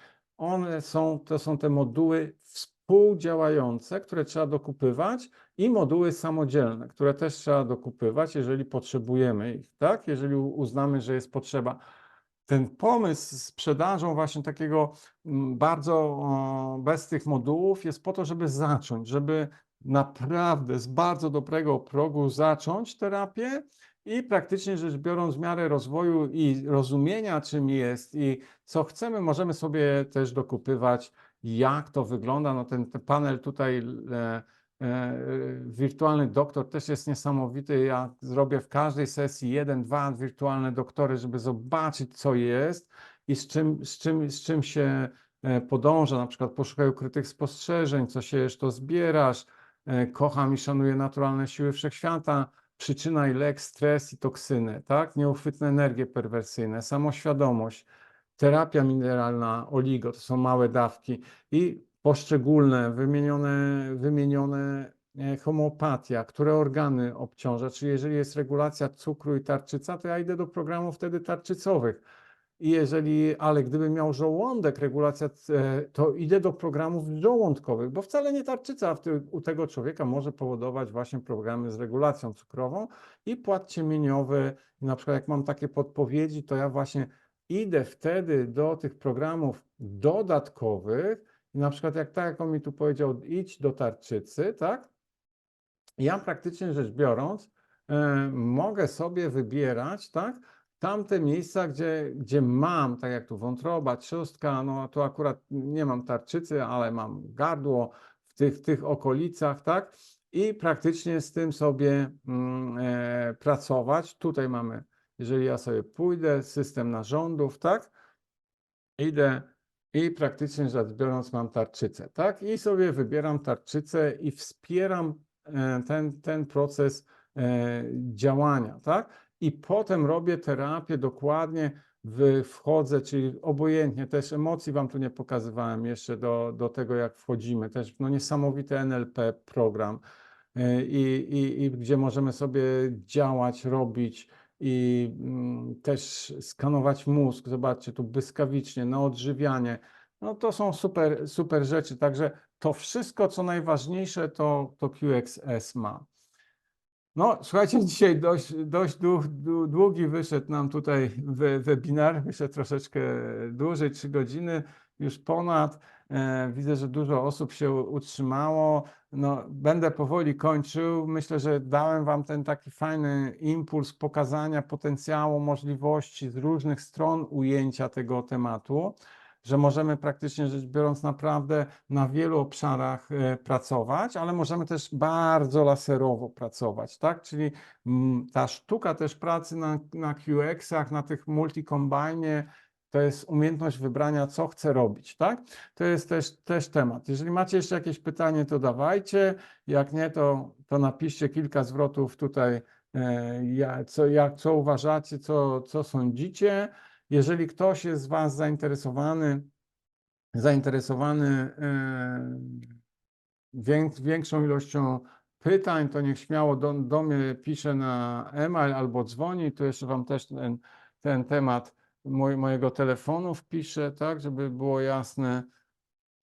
To są te moduły współdziałające, które trzeba dokupywać i moduły samodzielne, które też trzeba dokupywać, jeżeli potrzebujemy ich, tak? Jeżeli uznamy, że jest potrzeba. Ten pomysł z sprzedażą właśnie takiego bardzo bez tych modułów jest po to, żeby zacząć, żeby naprawdę z bardzo dobrego progu zacząć terapię i praktycznie rzecz biorąc w miarę rozwoju i rozumienia czym jest i co chcemy, możemy sobie też dokupywać, jak to wygląda. No ten panel tutaj wirtualny doktor też jest niesamowity. Ja zrobię w każdej sesji 1-2 wirtualne doktory, żeby zobaczyć, co jest i z czym się podąża. Na przykład poszukaj ukrytych spostrzeżeń, co siejesz, to zbierasz. Kocham i szanuję naturalne siły wszechświata. Przyczyna i lek, stres i toksyny, tak? Nieuchwytne energie perwersyjne, samoświadomość, terapia mineralna, oligo, to są małe dawki i poszczególne, wymienione homeopatia, które organy obciąża, czyli jeżeli jest regulacja cukru i tarczyca, to ja idę do programów wtedy tarczycowych. Ale gdybym miał żołądek, regulacja, to idę do programów żołądkowych, bo wcale nie tarczyca u tego człowieka może powodować właśnie programy z regulacją cukrową i płat ciemieniowy. Na przykład jak mam takie podpowiedzi, to ja właśnie idę wtedy do tych programów dodatkowych i na przykład jak on mi tu powiedział, idź do tarczycy, tak? Ja praktycznie rzecz biorąc mogę sobie wybierać, tak? Tamte miejsca, gdzie mam, tak jak tu wątroba, trzustka, no to akurat nie mam tarczycy, ale mam gardło w tych okolicach, tak? I praktycznie z tym sobie pracować. Tutaj mamy, jeżeli ja sobie pójdę, system narządów, tak? Idę i praktycznie rzecz biorąc mam tarczycę, tak? I sobie wybieram tarczycę i wspieram ten proces działania, tak? I potem robię terapię dokładnie, wchodzę, czyli obojętnie, też emocji Wam tu nie pokazywałem jeszcze do tego, jak wchodzimy, też no niesamowity NLP program i gdzie możemy sobie działać, robić i też skanować mózg, zobaczcie tu błyskawicznie, na odżywianie, no to są super rzeczy, także to wszystko, co najważniejsze, to QXS ma. No, słuchajcie, dzisiaj dość długi wyszedł nam tutaj webinar, wyszedł troszeczkę dłużej, 3 godziny. już ponad. Widzę, że dużo osób się utrzymało. No, będę powoli kończył. Myślę, że dałem Wam ten taki fajny impuls pokazania potencjału, możliwości z różnych stron ujęcia tego tematu, że możemy praktycznie rzecz biorąc naprawdę na wielu obszarach pracować, ale możemy też bardzo laserowo pracować, tak? Czyli ta sztuka też pracy na QX-ach, na tych multi-combine, to jest umiejętność wybrania, co chcę robić, tak? To jest też temat. Jeżeli macie jeszcze jakieś pytanie, to dawajcie. Jak nie, to napiszcie kilka zwrotów tutaj, co uważacie, co sądzicie. Jeżeli ktoś jest z Was zainteresowany większą ilością pytań, to niech śmiało do mnie pisze na e-mail albo dzwoni. Tu jeszcze Wam też ten temat mojego telefonu wpiszę, tak, żeby było jasne.